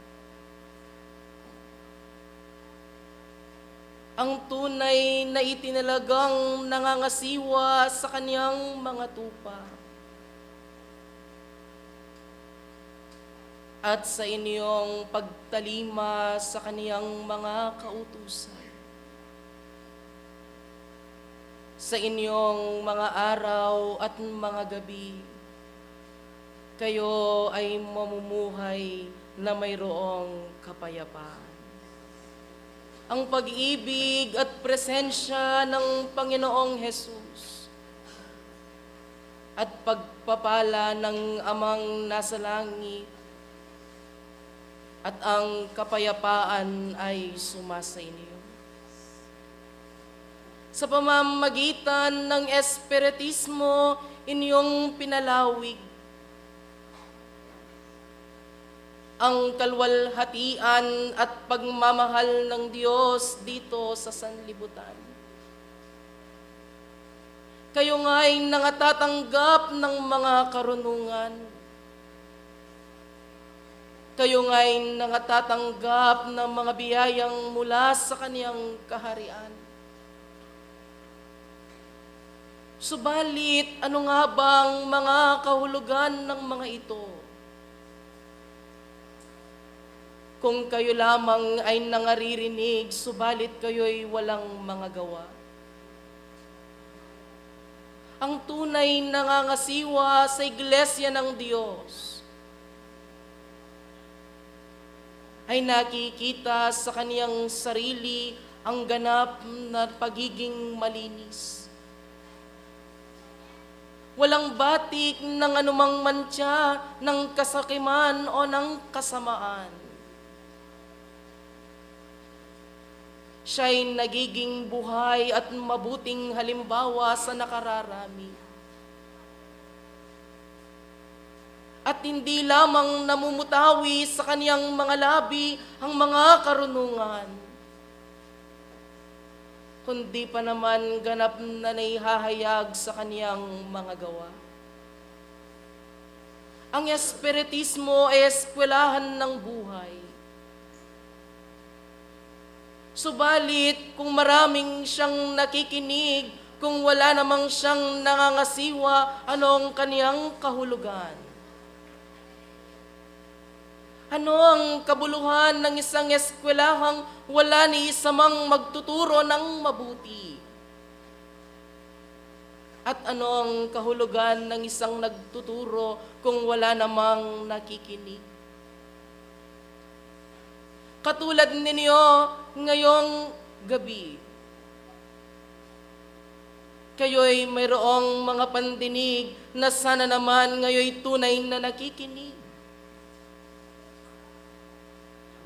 Ang tunay na itinalagang nangangasiwa sa kaniyang mga tupa. At sa inyong pagtalima sa kaniyang mga kautusan. Sa inyong mga araw at mga gabi, kayo ay mamumuhay na mayroong kapayapaan. Ang pag-ibig at presensya ng Panginoong Hesus at pagpapala ng Amang nasa langit at ang kapayapaan ay sumasa inyo. Sa pamamagitan ng espiritismo, inyong pinalawig ang kalwalhatian at pagmamahal ng Diyos dito sa sanlibutan. Kayo nga'y nangatatanggap ng mga karunungan. Kayo nga'y nangatatanggap ng mga biyayang mula sa kaniyang kaharian. Subalit, ano nga bang mga kahulugan ng mga ito? Kung kayo lamang ay nangaririnig, subalit kayo'y walang mga gawa. Ang tunay nangangasiwa sa Iglesia ng Diyos ay nakikita sa kaniyang sarili ang ganap na pagiging malinis. walang batik ng anumang mantsa, ng kasakiman o ng kasamaan. Siya'y nagiging buhay at mabuting halimbawa sa nakararami. At hindi lamang namumutawi sa kaniyang mga labi ang mga karunungan, kundi pa naman ganap na naihahayag sa kaniyang mga gawa. Ang espiritismo ay eskwelahan ng buhay. Subalit, kung maraming siyang nakikinig, kung wala namang siyang nangangasiwa, anong kaniyang kahulugan? Ano ang kabuluhan ng isang eskwelahang wala ni isa mang magtuturo ng mabuti? At ano ang kahulugan ng isang nagtuturo kung wala namang nakikinig? Katulad ninyo ngayong gabi, kayo'y mayroong mga pandinig na sana naman ngayo'y tunay na nakikinig.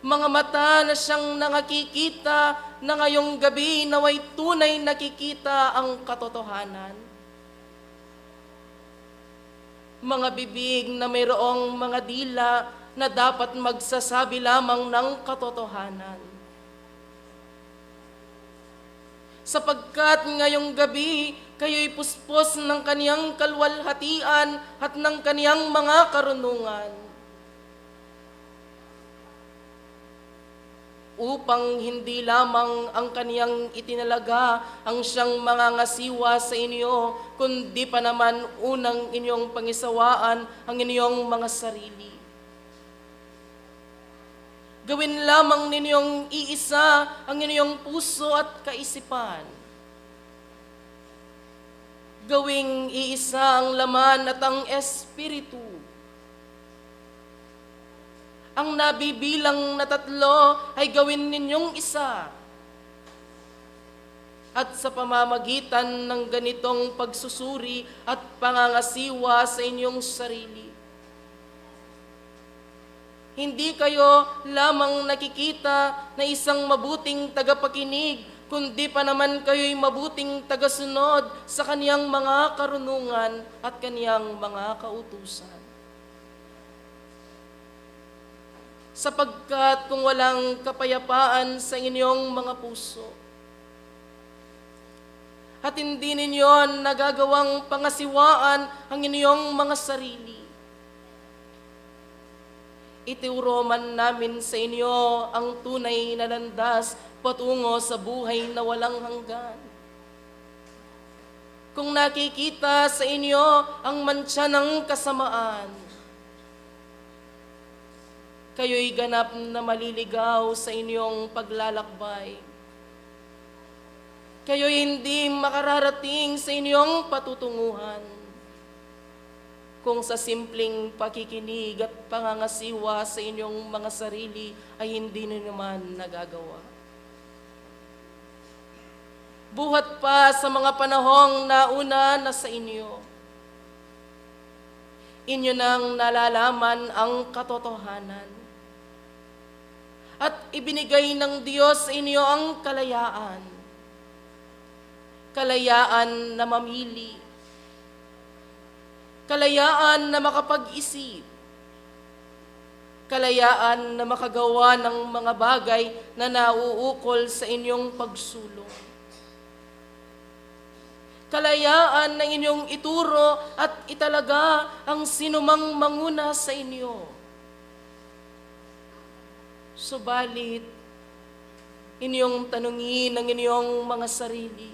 Mga mata na siyang nakikita na ngayong gabi naway tunay nakikita ang katotohanan. Mga bibig na mayroong mga dila na dapat magsasabi lamang ng katotohanan. Sapagkat ngayong gabi, kayo'y puspos ng kaniyang kalwalhatian at ng kaniyang mga karunungan, upang hindi lamang ang kaniyang itinalaga ang siyang mangangasiwa sa inyo, kundi pa naman unang inyong pangisawaan ang inyong mga sarili. Gawin lamang ninyong iisa ang inyong puso at kaisipan. Gawing iisa ang laman at ang espiritu. Ang nabibilang na 3 ay gawin ninyong isa. At sa pamamagitan ng ganitong pagsusuri at pangangasiwa sa inyong sarili, hindi kayo lamang nakikita na isang mabuting tagapakinig, kundi pa naman kayo'y mabuting tagasunod sa kaniyang mga karunungan at kaniyang mga kautusan. Sapagkat kung walang kapayapaan sa inyong mga puso, at hindi ninyo nagagawang pangasiwaan ang inyong mga sarili, ituro man namin sa inyo ang tunay na landas patungo sa buhay na walang hanggan. Kung nakikita sa inyo ang mantsa ng kasamaan, kayo'y ganap na maliligaw sa inyong paglalakbay. Kayo'y hindi makararating sa inyong patutunguhan kung sa simpleng pakikinig at pangangasiwa sa inyong mga sarili ay hindi nyo naman nagagawa. Buhat pa sa mga panahong nauna na sa inyo, inyo nang nalalaman ang katotohanan. At ibinigay ng Diyos sa inyo ang kalayaan. Kalayaan na mamili. Kalayaan na makapag-isip. Kalayaan na makagawa ng mga bagay na nauukol sa inyong pagsulong. Kalayaan na inyong ituro at italaga ang sinumang manguna sa inyo. Subalit, inyong tanungin ang inyong mga sarili.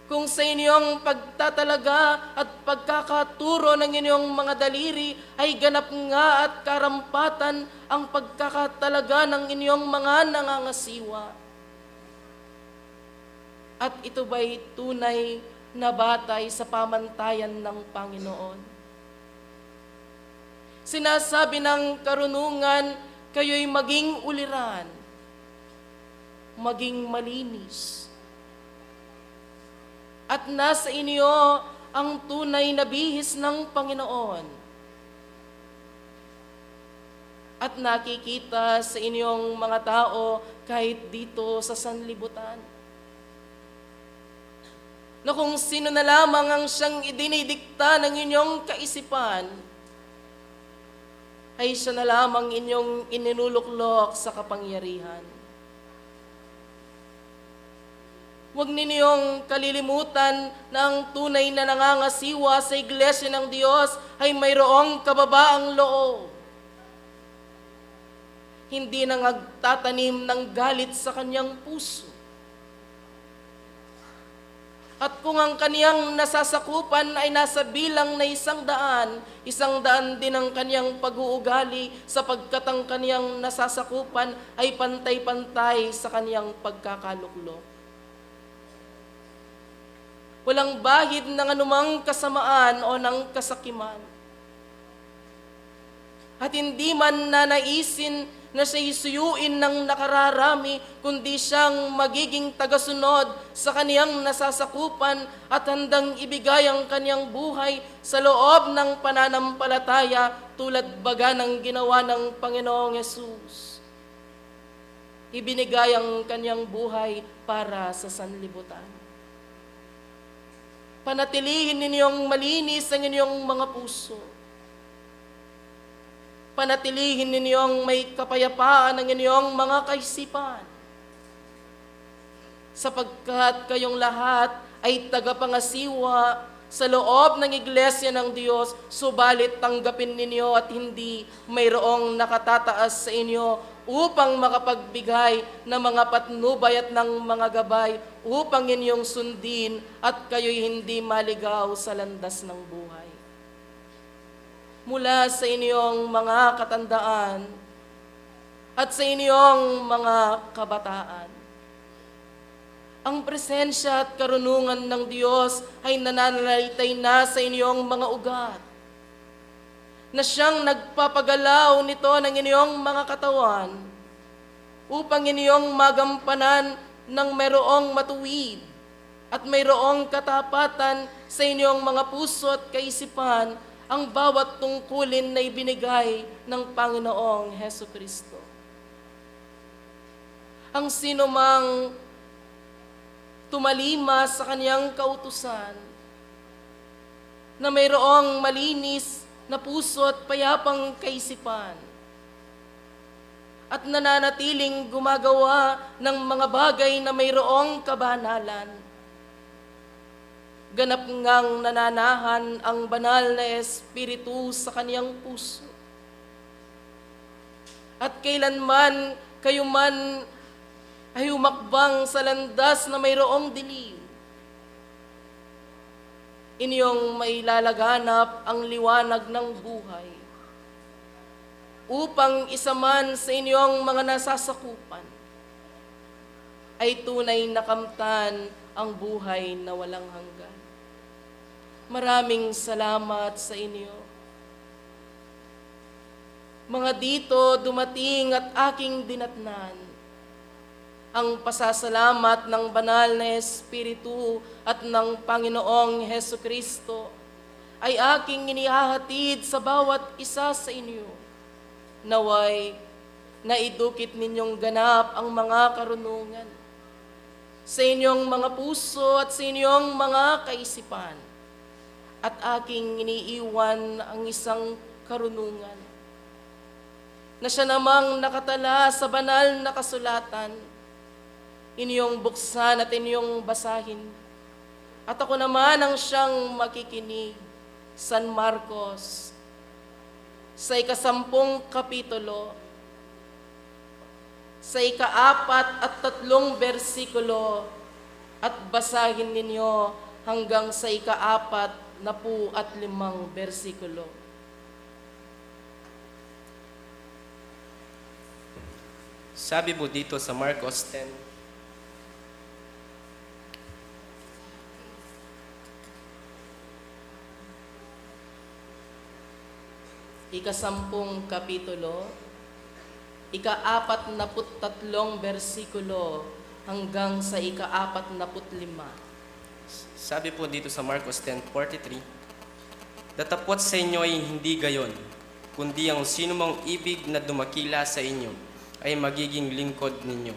Kung sa inyong pagtatalaga at pagkakaturo ng inyong mga daliri ay ganap nga at karampatan ang pagkakatalaga ng inyong mga nangangasiwa. At ito ba'y tunay na batay sa pamantayan ng Panginoon? Sinasabi ng karunungan, kayo'y maging uliran, maging malinis, at nasa inyo ang tunay na bihis ng Panginoon. At nakikita sa inyong mga tao kahit dito sa sanlibutan, na kung sino na lamang ang siyang idinidikta ng inyong kaisipan, ay siya na lamang inyong ininuluklok sa kapangyarihan. Huwag ninyong kalilimutan na ang tunay na nangangasiwa sa Iglesia ng Diyos ay mayroong kababaang loob. Hindi na nagtatanim ng galit sa kanyang puso. At kung ang kaniyang nasasakupan ay nasa bilang na 100, 100 din ang kaniyang pag-uugali sapagkat ang kaniyang nasasakupan ay pantay-pantay sa kaniyang pagkakaluklok. Walang bahid ng anumang kasamaan o ng kasakiman. At hindi man nanaisin na siya'y suyuin ng nakararami, kundi siyang magiging tagasunod sa kaniyang nasasakupan at handang ibigay ang kaniyang buhay sa loob ng pananampalataya tulad baga ng ginawa ng Panginoong Yesus. Ibinigay ang kaniyang buhay para sa sanlibutan. Panatilihin ninyong malinis ang inyong mga puso. Panatilihin ninyong may kapayapaan ang inyong mga kaisipan. Sapagkat kayong lahat ay tagapangasiwa sa loob ng Iglesia ng Diyos, subalit tanggapin ninyo at hindi mayroong nakatataas sa inyo upang makapagbigay ng mga patnubay at ng mga gabay upang inyong sundin at kayo'y hindi maligaw sa landas ng buhay. Mula sa inyong mga katandaan at sa inyong mga kabataan, ang presensya at karunungan ng Diyos ay nananalaytay na sa inyong mga ugat, na siyang nagpapagalaw nito ng inyong mga katawan upang inyong magampanan ng mayroong matuwid at mayroong katapatan sa inyong mga puso at kaisipan ang bawat tungkulin na ibinigay ng Panginoong Hesukristo. Ang sinumang tumalima sa kaniyang kautusan, na mayroong malinis na puso at payapang kaisipan, at nananatiling gumagawa ng mga bagay na mayroong kabanalan, ganap ngang nananahan ang banal na Espiritu sa kaniyang puso. At kailanman kayo man ay humakbang sa landas na mayroong dilim, inyong mailalaganap ang liwanag ng buhay upang isa man sa inyong mga nasasakupan ay tunay na kamtan ang buhay na walang hanggan. Maraming salamat sa inyo. Mga dito dumating at aking dinatnan ang pasasalamat ng banal na Espiritu at ng Panginoong Hesukristo ay aking inihahatid sa bawat isa sa inyo. Naway naidukit ninyong ganap ang mga karunungan sa inyong mga puso at sa inyong mga kaisipan. At aking iniiwan ang isang karunungan na siya namang nakatala sa banal na kasulatan. Inyong buksan at inyong basahin. At ako naman ang siyang makikinig. San Marcos, sa 10 kapitulo, sa 4 at 3 bersikulo, at basahin ninyo hanggang sa 4 na po at 5 bersikulo. Sabi po dito sa Marcos 10, ika-10 kapitulo, 4 bersikulo hanggang sa 45. Sabi po dito sa Marcos 10:43, datapot sa inyo ay hindi gayon, kundi ang sinumang ibig na dumakila sa inyo ay magiging lingkod ninyo.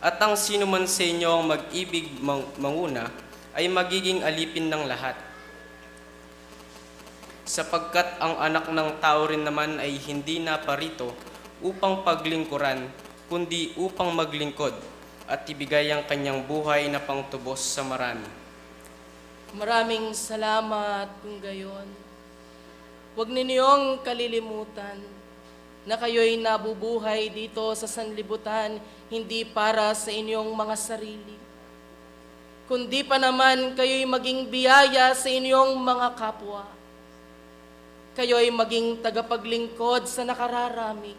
At ang sinuman sa inyo ang mag-ibig manguna ay magiging alipin ng lahat. Sapagkat ang anak ng tao rin naman ay hindi naparito upang paglingkuran, kundi upang maglingkod at ibigay ang kanyang buhay na pangtubos sa marami. Maraming salamat kung gayon. Huwag ninyong kalilimutan na kayo'y nabubuhay dito sa sanlibutan hindi para sa inyong mga sarili, kundi pa naman kayo'y maging biyaya sa inyong mga kapwa. Kayo'y maging tagapaglingkod sa nakararami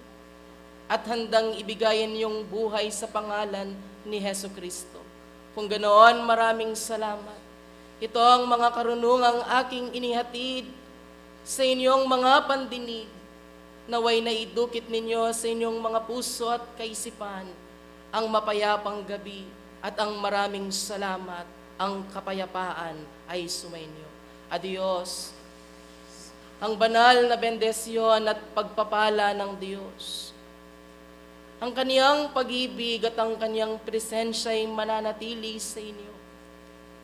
at handang ibigayin yung buhay sa pangalan ni Heso Kristo. Kung ganoon, maraming salamat. Ito ang mga karunungang aking inihatid sa inyong mga pandinig, naway naidukit ninyo sa inyong mga puso at kaisipan ang mapayapang gabi at ang maraming salamat, ang kapayapaan ay sumainyo. Adios, ang banal na bendesyon at pagpapala ng Diyos, ang kaniyang pag-ibig at ang kaniyang presensya ay mananatili sa inyo.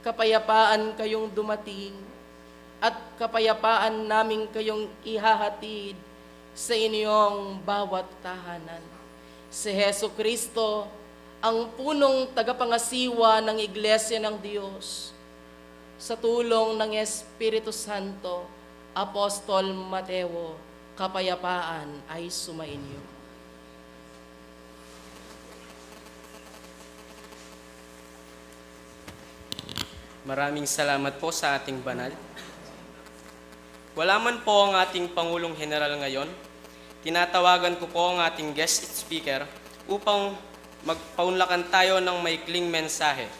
Kapayapaan kayong dumating at kapayapaan namin kayong ihahatid sa inyong bawat tahanan. Si Heso Kristo, ang punong tagapangasiwa ng Iglesia ng Diyos, sa tulong ng Espiritu Santo, Apostol Mateo, kapayapaan ay sumainyo. Maraming salamat po sa ating banal. Wala man po ang ating Pangulong General ngayon, tinatawagan ko po ang ating guest speaker upang magpaunlakan tayo ng maikling mensahe.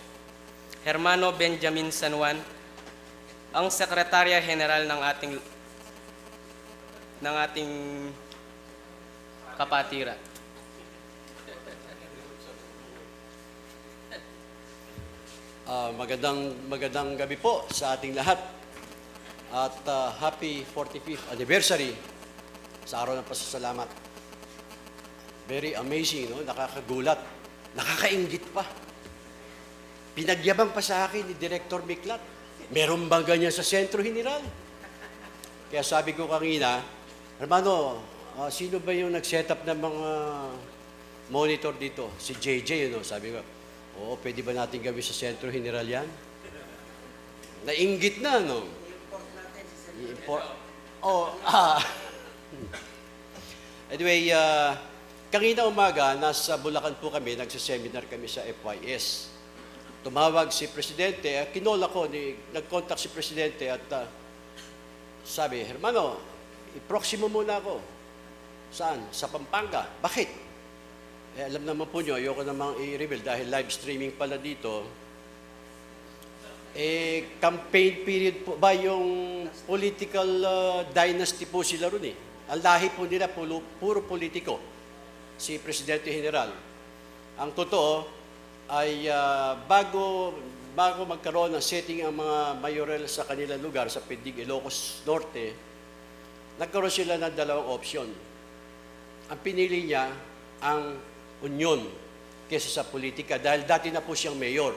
Hermano Benjamin San Juan, ang Sekretarya General ng ating kapatiran. Magandang gabi po sa ating lahat at happy 45th anniversary sa araw ng pasasalamat. Very amazing, no? Nakakagulat, nakakainggit pa. Pinagyabang pa sa akin ni Director Miklat, meron bang ganyan sa Sentro General? Kaya sabi ko kanina, hermano, sino ba yung nag-set up ng mga monitor dito? Si JJ, no? Sabi ko, oo, pwede ba natin gawin sa Sentro General yan? Nainggit na, no? I-import. Anyway, kanina umaga, nasa Bulacan po kami, nagsiseminar kami sa FYS. Tumawag si Presidente, kinola ko, nag-contact si Presidente at sabi, hermano, i-proxy mo muna ako. Saan? Sa Pampanga. Bakit? Alam naman po nyo, ayoko namang i-reveal dahil live streaming pala dito. Campaign period po ba yung political dynasty po sila ron eh. Ang lahi po nila, puro politiko. Si Presidente General. Ang totoo ay bago magkaroon ng setting ang mga mayoral sa kanilang lugar, sa Pindig, Ilocos Norte, nagkaroon sila ng dalawang option. Ang pinili niya, ang union kesa sa politika dahil dati na po siyang mayor.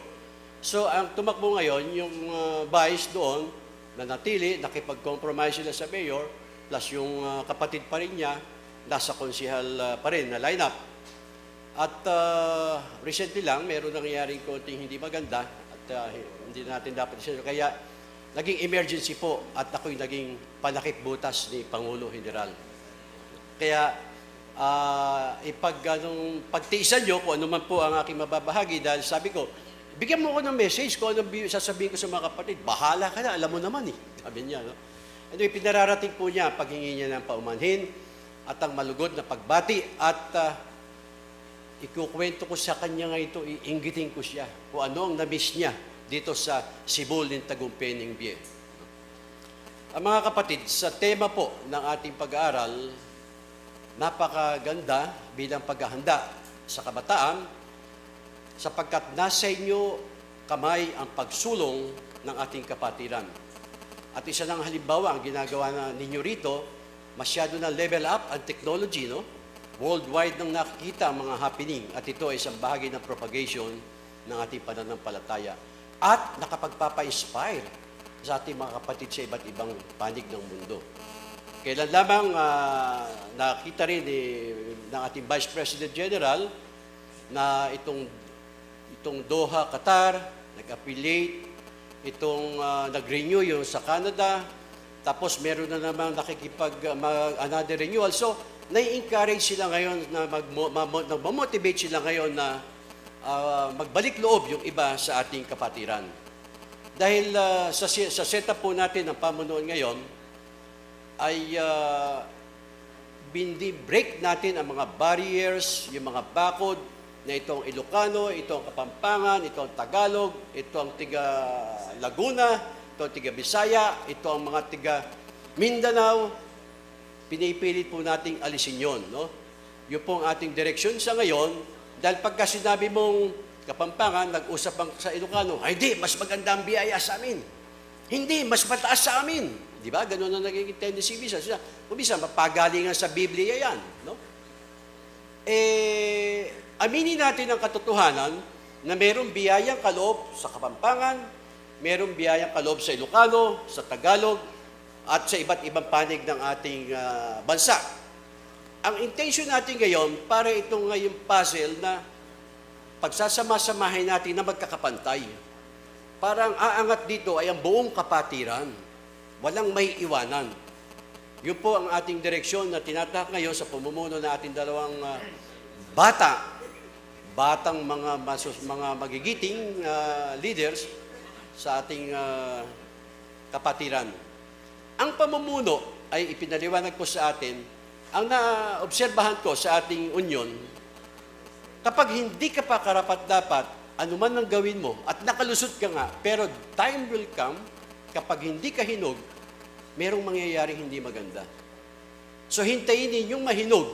So, ang tumakbo ngayon, yung vice doon, nanatili, nakipag-compromise sila sa mayor, plus yung kapatid pa rin niya, nasa konsihal pa rin na lineup. At recently lang, meron nangyaring konting hindi maganda at hindi natin dapat isipin. Kaya, naging emergency po at ako'y naging panakip butas ni Pangulo General. Kaya, pagtiisan nyo kung ano man po ang aking mababahagi dahil sabi ko, bigyan mo ko ng message kung ano sasabihin ko sa mga kapatid. Bahala ka na, alam mo naman eh. Sabi niya, no? Anyway, pinararating po niya paghingi niya ng paumanhin at ang malugod na pagbati at ikukwento ko sa kanya nga ito, iinggitin ko siya kung ano ang na-miss niya dito sa Cebu, Tagumpay, Bie. Ang mga kapatid, sa tema po ng ating pag-aaral, napakaganda bilang paghahanda sa kabataan sapagkat nasa inyo kamay ang pagsulong ng ating kapatiran. At isa ng halimbawa, ang ginagawa na ninyo rito, masyado na level up ang technology, no? Worldwide nang nakikita ang mga happening at ito ay isang bahagi ng propagation ng ating pananampalataya. At nakapagpapa-inspire sa ating mga kapatid sa iba't ibang panig ng mundo. Kailan lamang nakita rin ng ating Vice President General na itong Doha, Qatar, nag-affiliate, itong nag-renew yung sa Canada, tapos meron na namang another renewal. So, nai-encourage sila ngayon na mag-motivate sila ngayon na magbalik loob yung iba sa ating kapatiran. Dahil sa setup po natin ng pamunuan ngayon, ay break natin ang mga barriers, yung mga bakod, na itong Ilocano, itong Kapampangan, itong Tagalog, itong tiga Laguna, itong tiga Bisaya, ito ang mga tiga Mindanao, pinipilit po nating alisin yun. No? Yun po ang ating direksyon sa ngayon, dahil pagka sinabi mong Kapampangan, nag-usap sa Ilocano, ay di, mas maganda ang biyaya sa amin. Hindi, mas mataas sa amin. Di ba? Ganun ang naging tendency visa. Kumisa, mapagalingan sa Biblia yan. No? Aminin natin ang katotohanan na mayroong biyayang kaloob sa Kapampangan, mayroong biyayang kaloob sa Ilocano, sa Tagalog, at sa iba't ibang panig ng ating bansa. Ang intention natin ngayon, para itong ngayong puzzle na pagsasama-samahin natin na magkakapantay. Parang aangat dito ay ang buong kapatiran. Walang may iwanan. Yun po ang ating direksyon na tinatahak ngayon sa pamumuno na ating dalawang batang mga magigiting leaders sa ating kapatiran. Ang pamumuno ay ipinaliwanag ko sa atin, ang naobserbahan ko sa ating union, kapag hindi ka pa karapat-dapat, anuman ang gawin mo, at nakalusot ka nga, pero time will come, kapag hindi ka hinog, merong mangyayaring hindi maganda. So hintayin ninyong mahinog,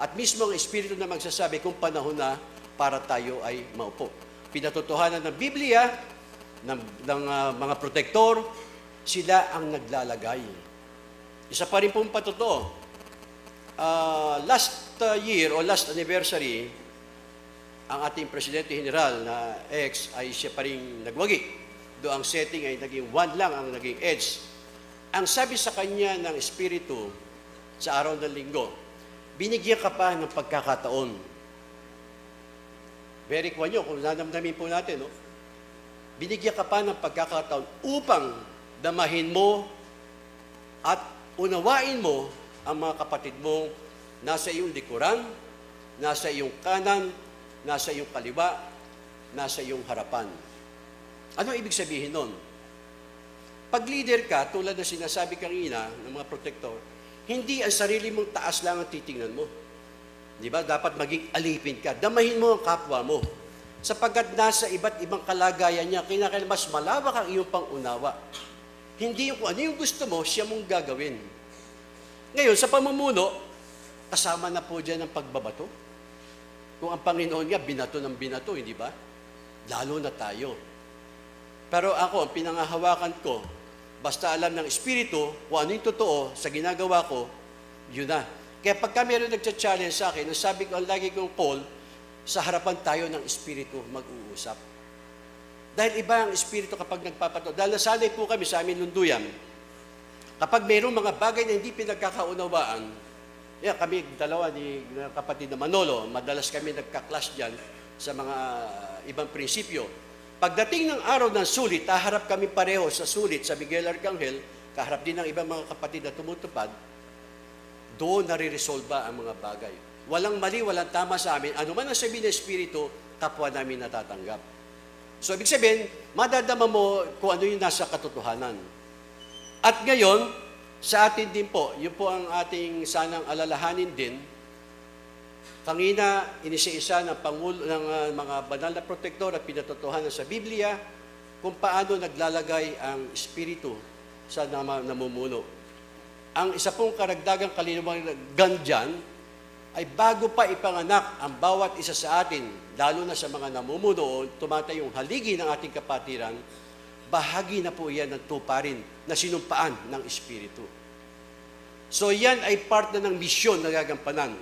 at mismo ang Espiritu na magsasabi kung panahon na para tayo ay maupo. Pinatotohanan ng Biblia, ng mga protektor, sila ang naglalagay. Isa pa rin pong patotoo. Last year o last anniversary, ang ating Presidente General na ex ay siya pa rin nagwagi. Doon ang setting ay naging one lang ang naging edge. Ang sabi sa kanya ng Espiritu sa araw ng linggo, binigyan ka pa ng pagkakataon. Very kwan nyo, kung nanamdamin po natin, no? Binigyan ka pa ng pagkakataon upang damahin mo at unawain mo ang mga kapatid mo nasa iyong likuran, nasa iyong kanan, nasa iyong kaliwa, nasa iyong harapan. Ano ibig sabihin nun? Pag leader ka, tulad na sinasabi kanina ng mga protector, hindi ang sarili mong taas lang ang titingnan mo. Di ba? Dapat maging alipin ka. Damahin mo ang kapwa mo. Sapagkat nasa iba't ibang kalagayan niya, kinakailangan mas malawak ang iyong pangunawa. Hindi yung kung ano yung gusto mo, siya mong gagawin. Ngayon, sa pamumuno, kasama na po dyan ang pagbabato. Kung ang Panginoon nga, binato ng binato, hindi ba? Lalo na tayo. Pero ako, ang pinangahawakan ko, basta alam ng Espiritu kung ano yung totoo sa ginagawa ko, yun na. Kaya pagka meron nagcha-challenge sa akin, ang sabi ko, ang lagi kong call, sa harapan tayo ng Espiritu mag-uusap. Dahil iba ang Espiritu kapag nagpapato. Dahil nasanay po kami sa aming lunduyan, kapag mayroong mga bagay na hindi pinagkakaunawaan, kami dalawa ni kapatid na Manolo, madalas kami nagka-clash dyan sa mga ibang prinsipyo. Pagdating ng araw ng sulit, haharap kami pareho sa sulit sa Miguel Arcangel, kaharap din ng ibang mga kapatid na tumutupad, doon nare-resolba ang mga bagay. Walang mali, walang tama sa amin. Ano man ang sabihin ng Espiritu, kapwa namin natatanggap. So, ibig sabihin, madadama mo kung ano yung nasa katotohanan. At ngayon, sa atin din po, yun po ang ating sanang alalahanin din. Kanina, inisa-isa ng mga banal na protektor at pinatotohanan sa Biblia kung paano naglalagay ang Espiritu sa namumuno. Ang isa pong karagdagang kalinawagan dyan ay bago pa ipanganak ang bawat isa sa atin, lalo na sa mga namumuno, tumatayong haligi ng ating kapatiran, bahagi na po yan ng tuparin na sinumpaan ng Espiritu. So yan ay part na ng misyon na gagampanan.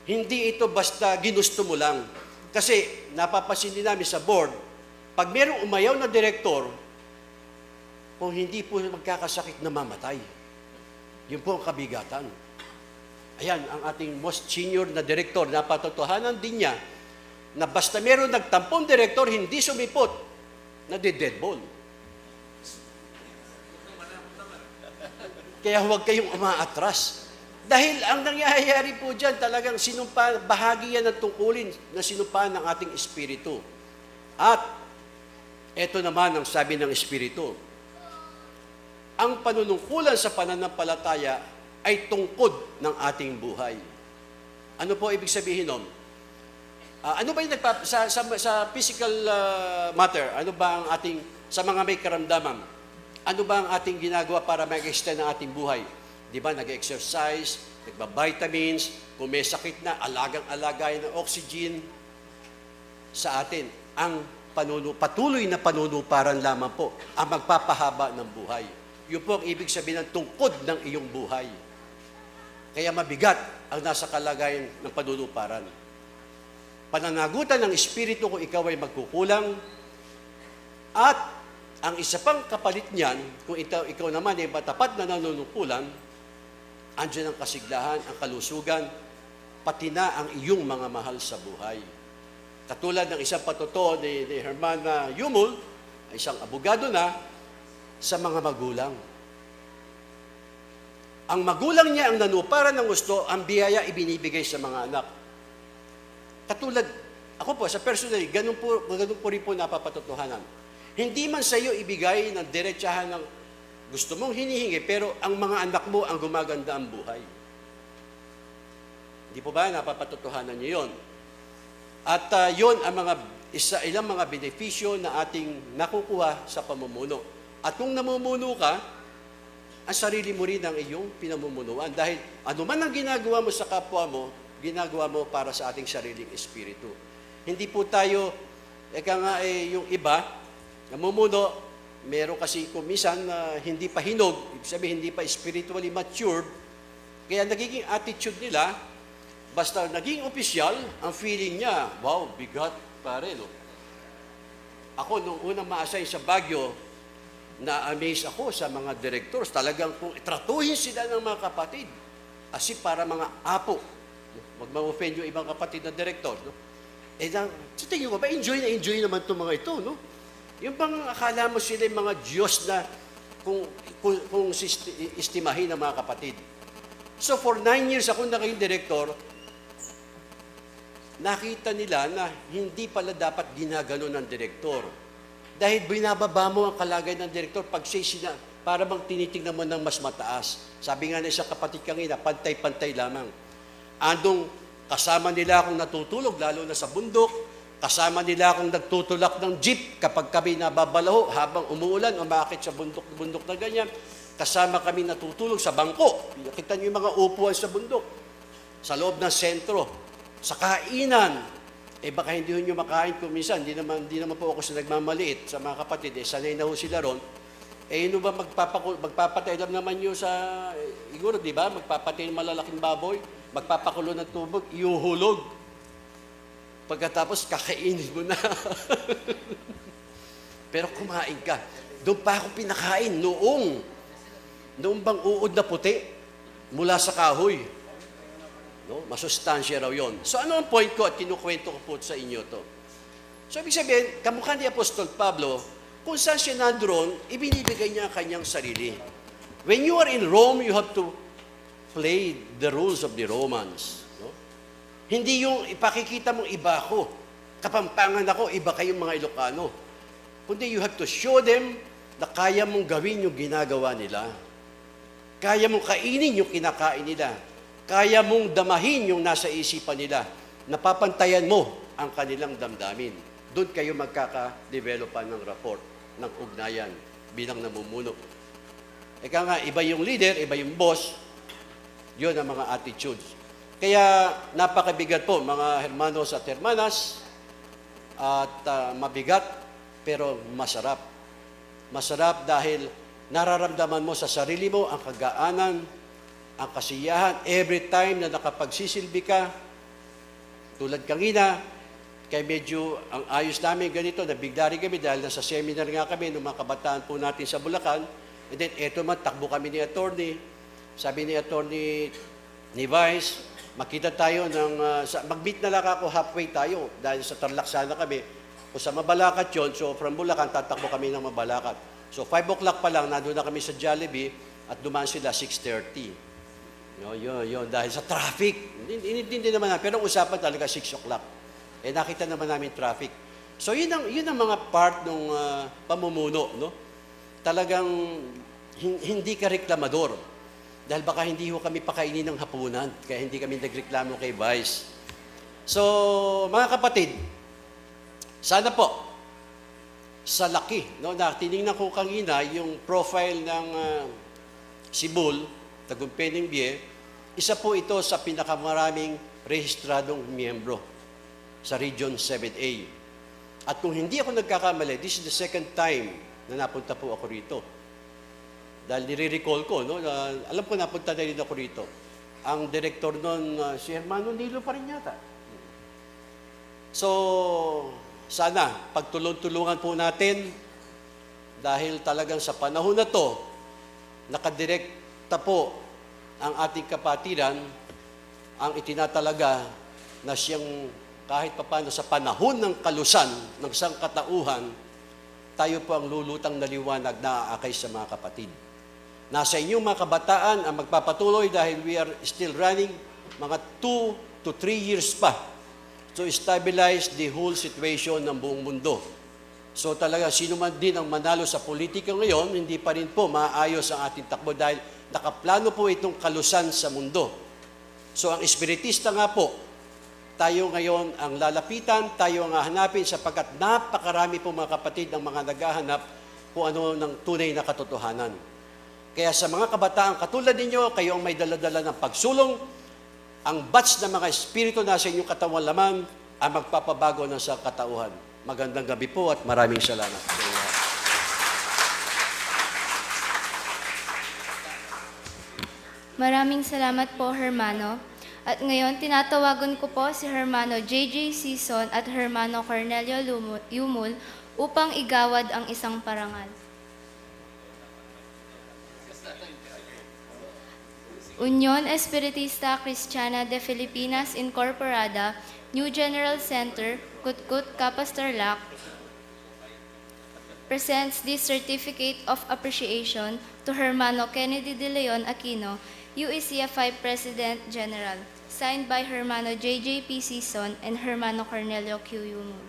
Hindi ito basta ginusto mo lang. Kasi napapansin din namin sa board, pag merong umayaw na direktor, kung hindi po magkakasakit, namamatay. Yun po ang kabigatan. Ayan, ang ating most senior na direktor, napatotohanan din niya na basta meron nagtampong direktor, hindi sumipot, na deadball. Kaya huwag kayong umaatras. Dahil ang nangyayari po dyan, talagang sinumpa, bahagi yan ng tungkulin na sinumpaan ng ating Espiritu. At eto naman ang sabi ng Espiritu, ang panunungkulan sa pananampalataya ay tungkod ng ating buhay. Ano po ibig sabihin nun? Ano ba yung sa physical matter? Ano ba ang ating, sa mga may karamdaman? Ano ba ang ating ginagawa para mag-extend ang ating buhay? Di ba, nag-exercise, nagba-vitamins, kung may sakit na, alagang-alagayan ng oxygen sa atin. Ang patuloy na panunuparan lamang po ang magpapahaba ng buhay. Yun po ang ibig sabihin ng tungkod ng iyong buhay. Kaya mabigat ang nasa kalagayan ng panunuparan. Pananagutan ng Espiritu kung ikaw ay magkukulang, at ang isa pang kapalit niyan, kung ikaw naman ay matapat na nanunungkulan, andyan ang kasiglahan, ang kalusugan, pati na ang iyong mga mahal sa buhay. Katulad ng isang patotoo ni Hermana Yumul, isang abogado na, sa mga magulang. Ang magulang niya ang nanuparan ng gusto, ang biyaya ibinibigay sa mga anak. Katulad, ako po, sa personally, ganun po rin po napapatotohanan. Hindi man sa iyo ibigay ng diretsahan ng gusto mong hinihingi, pero ang mga anak mo ang gumaganda ang buhay. Hindi po ba napapatotohanan niyo yun? At yun ang ilang mga benepisyo na ating nakukuha sa pamumuno. At kung namumuno ka, ang sarili mo rin ang iyong pinamumunuan. Dahil ano man ang ginagawa mo sa kapwa mo, ginagawa mo para sa ating sariling espiritu. Hindi po tayo, yung iba, namumuno, meron kasi kumisan na hindi pa hinog, ibig sabihin hindi pa spiritually matured, kaya nagiging attitude nila, basta naging opisyal, ang feeling niya, wow, bigat pare, no? Ako, nung unang ma-assign sa Baguio, na-amaze ako sa mga directors. Talagang kung tratuhin sila ng mga kapatid, as if para mga apo. Huwag ma-offend yung ibang kapatid na director. No? Sa tingin ko ba, enjoy naman itong mga ito. No? Yung bang akala mo sila yung mga Diyos na kung istimahin ng mga kapatid. So for 9 years ako naging director, nakita nila na hindi pala dapat ginagano ng direktor. Dahil binababa mo ang kalagayan ng direktor pag siya para bang tinitingnan mo ng mas mataas. Sabi nga na isang kapatid kanina, pantay-pantay lamang. Andong kasama nila akong natutulog, lalo na sa bundok. Kasama nila akong nagtutulak ng jeep kapag kami nababalaho habang umuulan, umakit sa bundok na ganyan. Kasama kami natutulog sa bangko. Nakita niyo yung mga upuan sa bundok. Sa loob ng sentro. Sa kainan. Baka hindi nyo makain kung minsan, hindi naman po ako sa nagmamaliit sa mga kapatid, sanay na ho sila ron. Yun ba magpapatay lang naman nyo sa, siguro, di ba, magpapatay ng malalaking baboy, magpapakulo ng tubig, iuhulog. Pagkatapos, kakainin mo na. Pero kumain ka. Doon pa ako pinakain noong bang uod na puti, mula sa kahoy. No? Masustansya raw yon. So ano ang point ko at kinukwento ko po sa inyo to? So ibig sabihin, kamukha ni Apostol Pablo, kung saan siya nandoon, ibinibigay niya ang kanyang sarili. When you are in Rome, you have to play the rules of the Romans. No? Hindi yung ipakikita mong iba ako, Kapampangan ako, iba kayong mga Ilocano. Kundi you have to show them na kaya mong gawin yung ginagawa nila. Kaya mong kainin yung kinakain nila. Kaya mong damahin yung nasa isipan nila. Napapantayan mo ang kanilang damdamin. Doon kayo magkaka-developan ng rapport, ng ugnayan bilang namumuno. Eka nga, iba yung leader, iba yung boss. Yun ang mga attitudes. Kaya napakabigat po mga hermanos at hermanas at mabigat pero masarap. Masarap dahil nararamdaman mo sa sarili mo ang kagaanan, ang kasiyahan every time na nakapagsisilbi ka. Tulad kanina, kaya medyo ang ayos namin ganito, nabigla rin kami dahil nasa seminar nga kami ng mga kabataan po natin sa Bulacan. And then eto man, takbo kami ni attorney. Sabi ni attorney ni Vice, makita tayo mag-meet na lang ako, halfway tayo dahil sa Tarlac sana kami. O sa Mabalacat yun, so from Bulacan, tatakbo kami ng Mabalacat. So 5 o'clock pa lang, nandun na kami sa Jollibee at dumaan sila 6:30. Yun, dahil sa traffic. Hindi naman na, pero usapan talaga 6 o'clock. Nakita naman namin traffic. So yun ang mga part ng pamumuno, no? Talagang hindi ka reklamador. Dahil baka hindi ho kami pakainin ng hapunan, kaya hindi kami nagreklamo kay Vice. So, mga kapatid, sana po, sa laki, no, na tinignan ko kanina yung profile ng Sibul, Tagumpay ng Bie, isa po ito sa pinakamaraming rehistradong miyembro sa Region 7A. At kung hindi ako nagkakamali, this is the second time na napunta po ako rito. Dahil nire-recall ko, no, alam ko napunta na rin ako rito. Ang direktor nun, si Hermano Nilo pa rin yata. So, sana, pagtulong-tulungan po natin, dahil talagang sa panahon na to, nakadirekta po ang ating kapatiran, ang itinatalaga na siyang kahit papano sa panahon ng kalusan, ng sangkatauhan, tayo po ang lulutang na liwanag na aakay sa mga kapatid. Nasa inyong mga kabataan ang magpapatuloy dahil we are still running mga 2 to 3 years pa to stabilize the whole situation ng buong mundo. So talaga, sino man din ang manalo sa politika ngayon, hindi pa rin po maayos ang ating takbo dahil nakaplano po itong kalusan sa mundo. So ang espiritista nga po, tayo ngayon ang lalapitan, tayo ang hahanapin sapagkat napakarami po mga kapatid ng mga naghahanap kung ano ng tunay na katotohanan. Kaya sa mga kabataan katulad ninyo, kayo ang may daladala ng pagsulong, ang batch ng mga espiritu na sa inyong katawan laman ang magpapabago ng sa katauhan. Magandang gabi po at maraming salamat. Maraming salamat po, Hermano. At ngayon, tinatawagan ko po si Hermano J.J. Sison at Hermano Cornelio Yumul upang igawad ang isang parangal. Unión Espiritista Cristiana de Filipinas Incorporada, New General Center, Cutkut, Capas Tarlac, presents this certificate of appreciation to Hermano Kennedy de Leon Aquino, UECFI President General, signed by Hermano J.J. P. Sison and Hermano Cornelio Q. Yumul.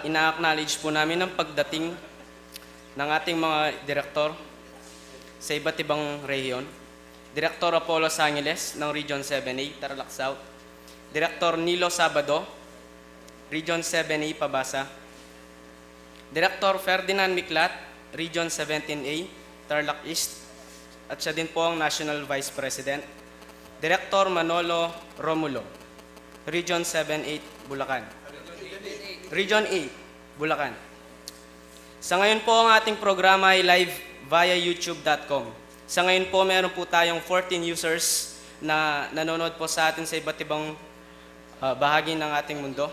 Ina-acknowledge po namin ang pagdating ng ating mga direktor sa iba't ibang rehiyon. Direktor Apollo Sangiles ng Region 7A, Tarlac South. Direktor Nilo Sabado, Region 7A, Pabasa. Direktor Ferdinand Miklat, Region 17A, Tarlac East. At siya din po ang National Vice President. Direktor Manolo Romulo, Region 7-8, Bulacan. Region 8, Bulacan. Sa ngayon po ang ating programa ay live via youtube.com. Sa ngayon po meron po tayong 14 users na nanonood po sa atin sa iba't ibang bahagi ng ating mundo.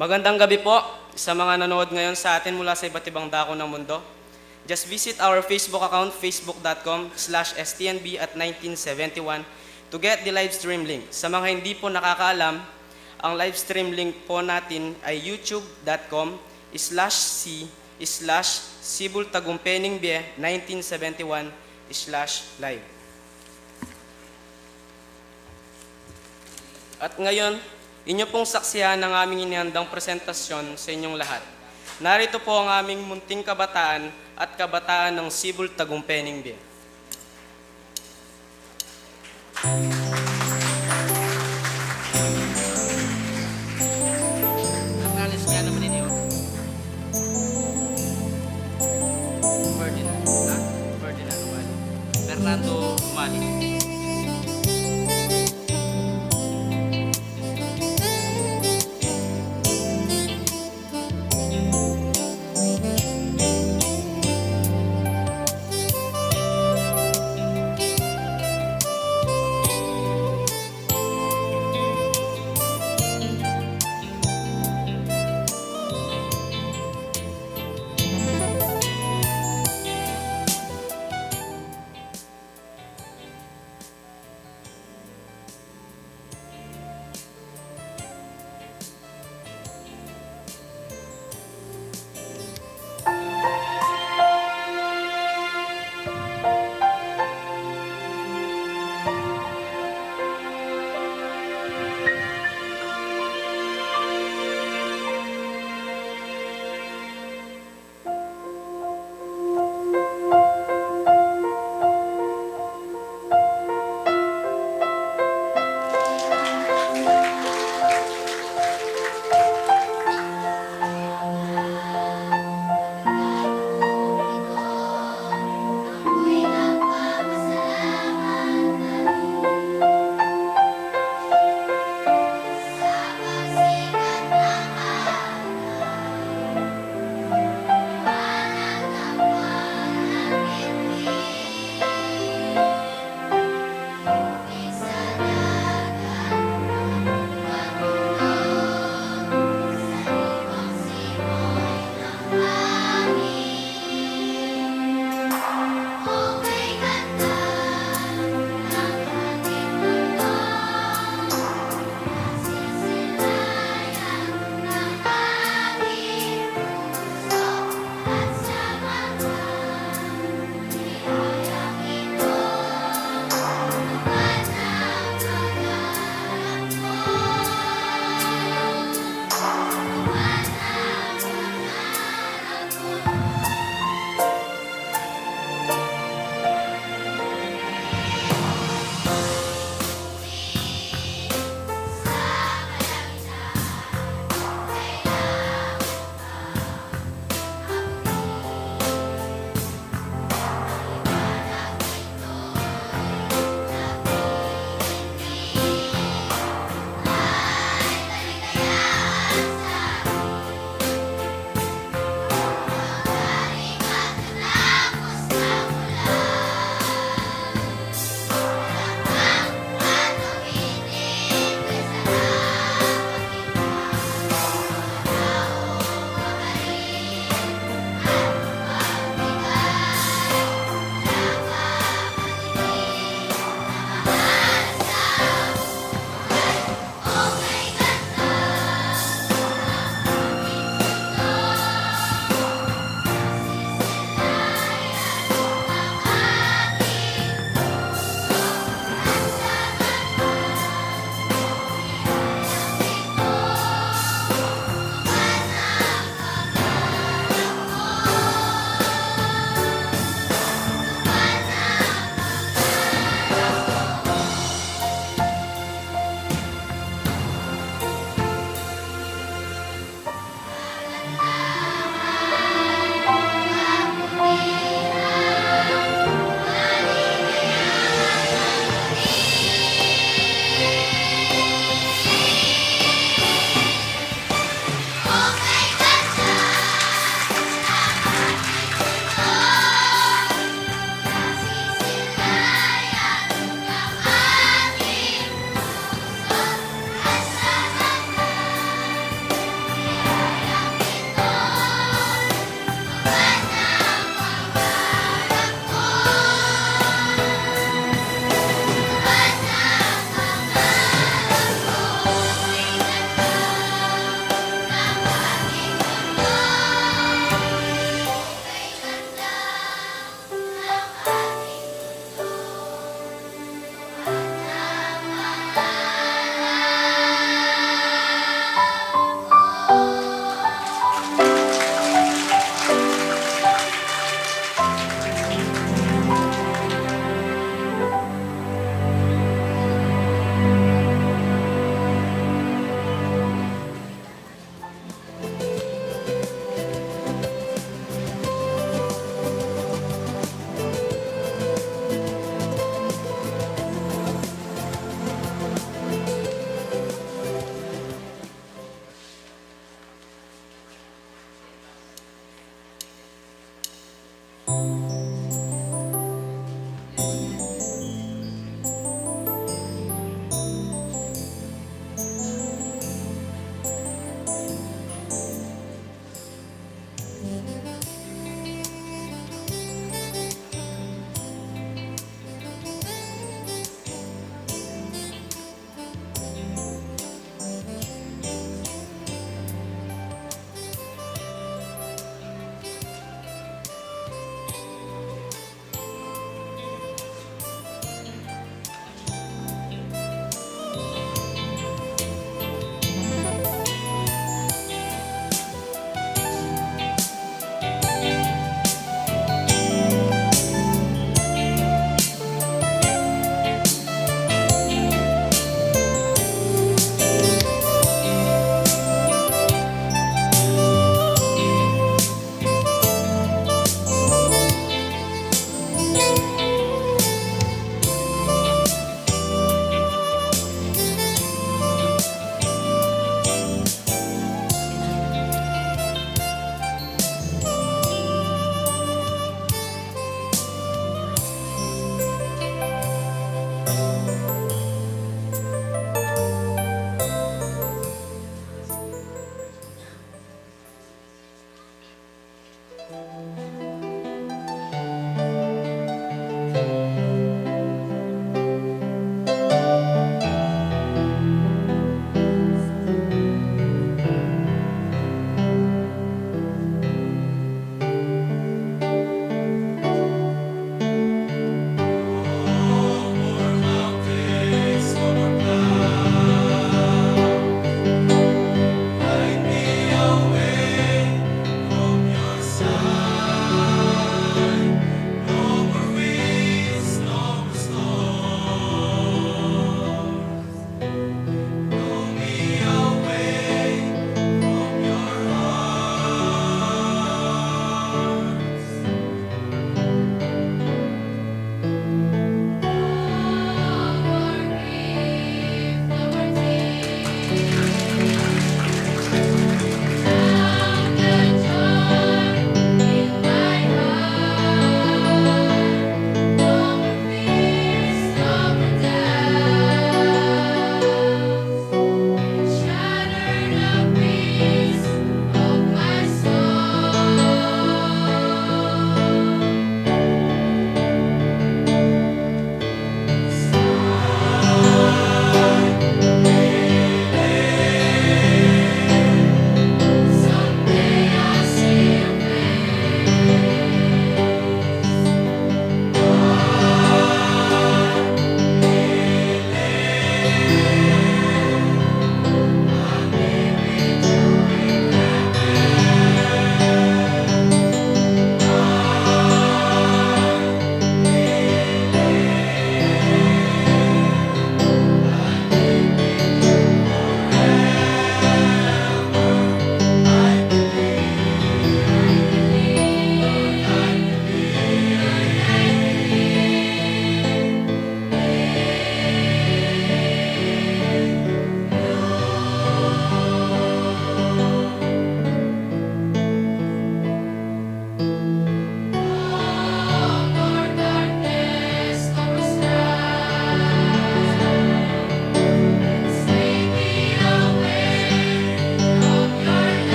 Magandang gabi po sa mga nanonood ngayon sa atin mula sa iba't ibang dako ng mundo. Just visit our Facebook account, facebook.com/stnb at 1971 to get the live stream link. Sa mga hindi po nakakaalam, ang live stream link po natin ay youtube.com/stnb /C/Sibul-Tagumpenigbie 1971/live. At ngayon, inyo pong saksihan ang aming inihandang presentasyon sa inyong lahat. Narito po ang aming munting kabataan at kabataan ng Sibul-Tagumpenigbie. Fernando Umali.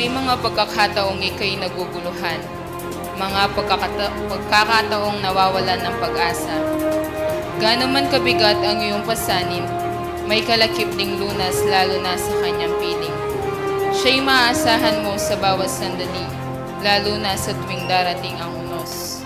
may mga pagkakataong ika'y naguguluhan, mga pagkakataong nawawalan ng pag-asa. Gaano man kabigat ang iyong pasanin, may kalakip ding lunas lalo na sa kanyang piling. Siya'y maaasahan mo sa bawat sandali, lalo na sa tuwing darating ang unos.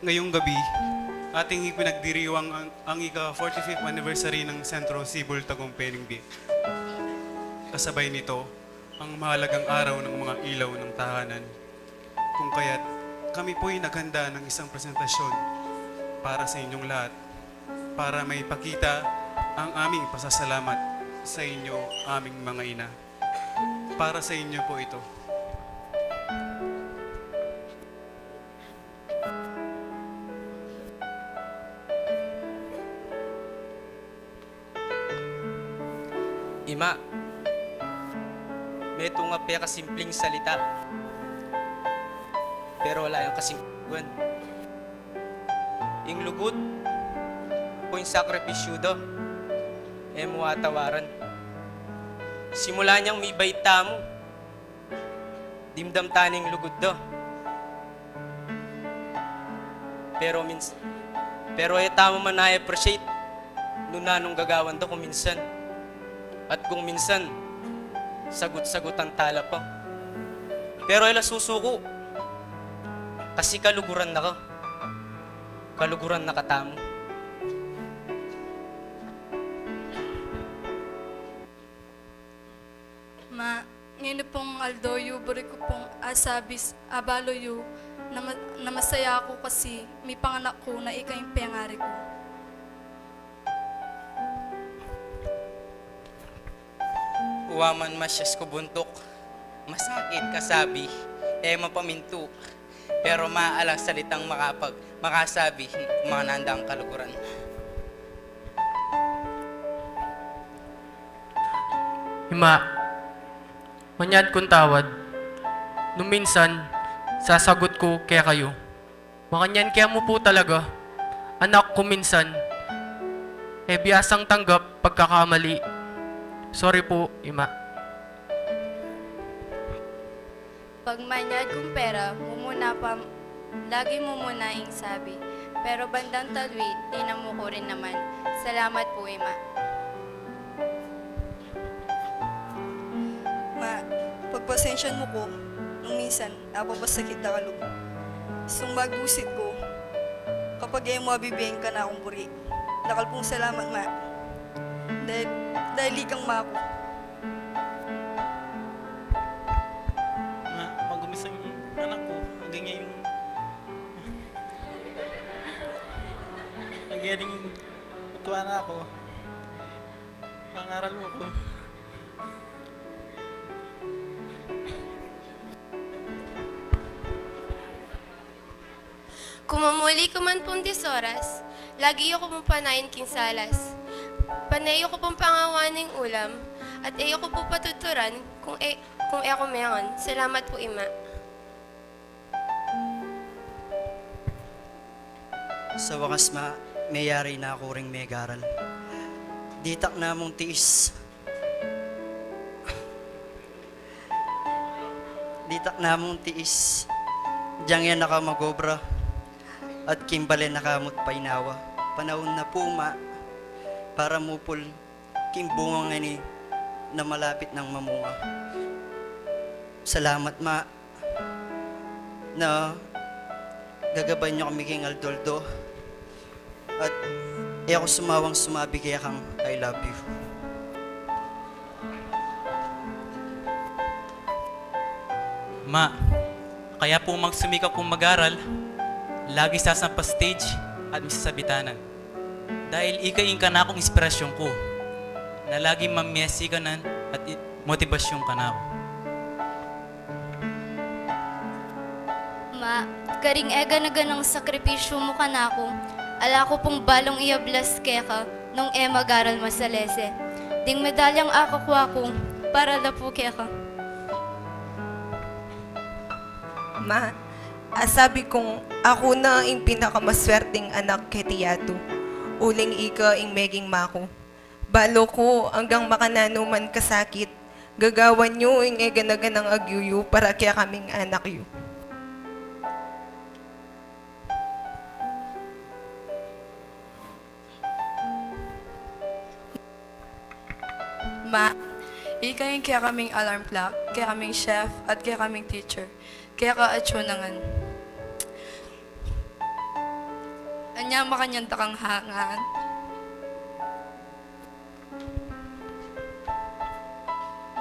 Ngayong gabi, ating ipinagdiriwang ang ika-45th anniversary ng Sentro Sibol Tagumpay B. Kasabay nito, ang mahalagang araw ng mga ilaw ng tahanan. Kung kaya't kami po'y naghanda ng isang presentasyon para sa inyong lahat, para may pakita ang aming pasasalamat sa inyo, aming mga ina. Para sa inyo po ito. Ima, may nga pa kasimpleng salita. Pero wala yung kasingkuan. Yung lugod, o yung sakripisyo do, mo atawaran. Simula niyang may baita mo, dimdam taning lugod do. Pero tamo man na-appreciate nung nanong gagawan do kung minsan. At kung minsan, sagot-sagot ang tala pa. Pero ila susuko. Kasi kaluguran na ka. Kaluguran na katamo. Ngayon pong Aldoyo, buri ko pong asabis, abaloyo, na masaya ako kasi may panganak ko na ikaw yung pangari ko. Uwaman masyas ko buntok, masakit kasabi, mapaminto, pero maalang salitang makasabi, mga nandang kaluguran. Hima, manyad kong tawad. Nung minsan, sasagot ko kaya kayo. Makanyan kaya mo po talaga. Anak ko minsan, biyasang tanggap pagkakamali. Sorry po, Ima. Pag manyad kong pera, lagi mo muna ing sabi. Pero bandang talwid, tinan mo ko rin naman. Salamat po, Ima. Pagpasensyan mo ko, nung minsan, napapasakit na kalug. Sumagbusit ko, kapag ay mabibigyan ka na akong puri. Lakal pong salamat, ma. Dahil ikang ma ako. Ma, magumisang anak ko, hanggang ngayon. Hanggang matuwa na ako. Pangaral mo ko. Kumamuli ko man pong 10 oras, lagi ako pong panayin kinsalas. Panayo ko pong pangawaning ulam, at iyo ko po patuturan kung ako meron. Salamat po, Ima. Sa wakas mayari na ako ring megaral. Ditak na mong tiis. Ditak na mong tiis. Diyang yan nakamagobra. At kimbale nakamot painawa. Panahon na po, ma, para mupul kimbunga nga ni na malapit ng mamunga. Salamat, ma, na gagabay niyo kami king Aldoldo. At ako sumawang sumabi kaya kang I love you. Ma, kaya po magsumikap kong mag-aral, lagi sasampa stage at misasabitanan. Dahil ikain ka na akong inspirasyon ko, na lagi mamiyasi ka nan at motivasyon ka na ako. Ma, karing ega na ganang sakripisyo mo ka na ako, ala ko pong balong iablas kaya ka nung mag-aral mo sa lese. Ding medalyang ako para la po kaya ka. Ma, sabi kong ako na ang pinakamaswerteng anak kay Tiyato. Uling ika ang meging mako. Balo ko hanggang makananuman kasakit. Gagawan nyo ang eganaganang agyuyo para kaya kaming anak yu. Ma, ika yung kaya kaming alarm clock, kaya kaming chef, at kaya kaming teacher. Kaya ka atsyunangan. Anya makanyang takang hangaan.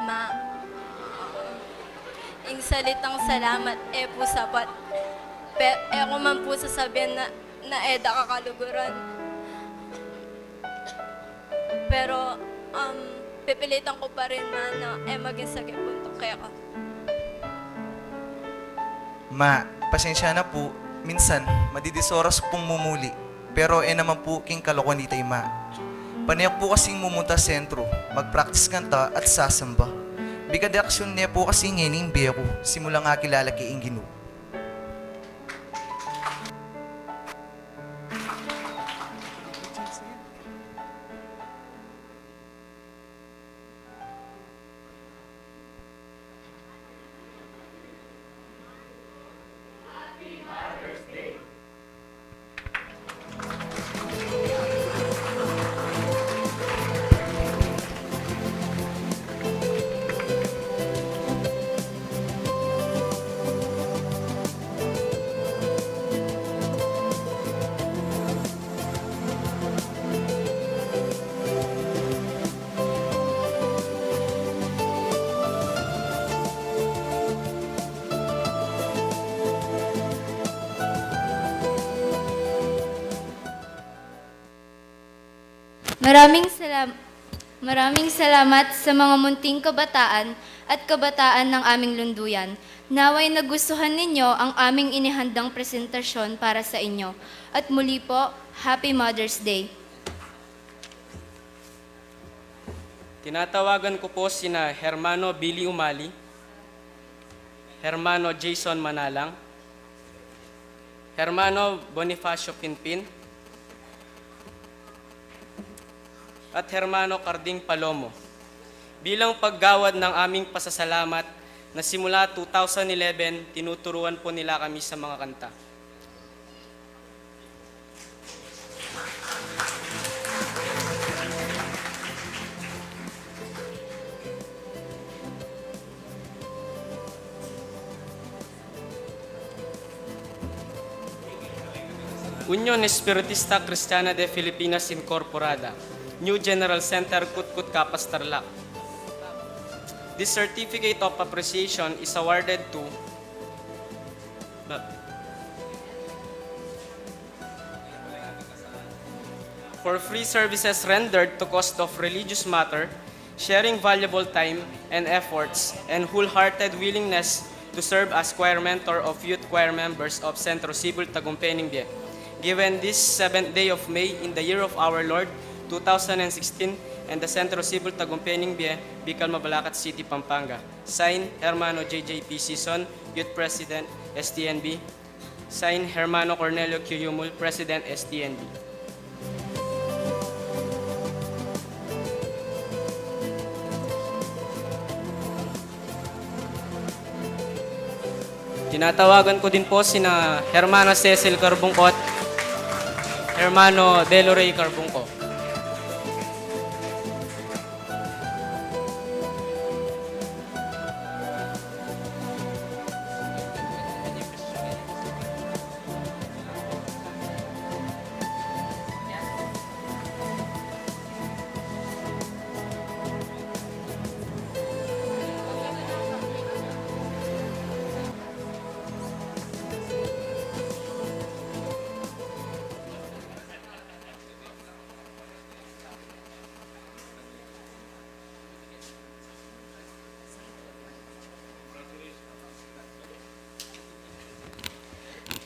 Ma, ing salitang salamat po sapat. Ako man po sasabihan na eda kakaluguran. Pero, pipilitan ko pa rin na maging sagip punto kaya ka. Ma, pasensya na po. Minsan, madidisoras pong mumuli. Pero naman po king kalokohan dito, ma. Panayak po kasing mumunta sentro, mag-practice kanta at sasamba. Bigad aksyon niya po kasing ngining biyako, simulang nga kilala kay Inginu. Maraming salamat sa mga munting kabataan at kabataan ng aming lunduyan. Naway nagustuhan ninyo ang aming inihandang presentasyon para sa inyo. At muli po, Happy Mother's Day. Tinatawagan ko po sina Hermano Billy Umali, Hermano Jason Manalang, Hermano Bonifacio Pinpin, at Hermano Carding Palomo bilang paggawad ng aming pasasalamat na simula 2011 tinuturuan po nila kami sa mga kanta. Unión Espiritista Cristiana de Filipinas Incorporada, New General Center, Kutkut, Kapas, Tarlac. This certificate of appreciation is awarded to for free services rendered to cost of religious matter, sharing valuable time and efforts, and wholehearted willingness to serve as choir mentor of youth choir members of Centro Cibul Tagumpay-Ningbe, given this 7th day of May in the year of our Lord 2016 and the Centro Cibul Tagumpay-Ningbe, Bicol, Mabalacat City, Pampanga. Signed, Hermano JJP Sison, Youth President, STNB. Signed, Hermano Cornelio Q. Yumul, President, STNB. Tinatawagan ko din po sina Hermano Cecil Carbungco at Hermano Delo Rey Carbungco.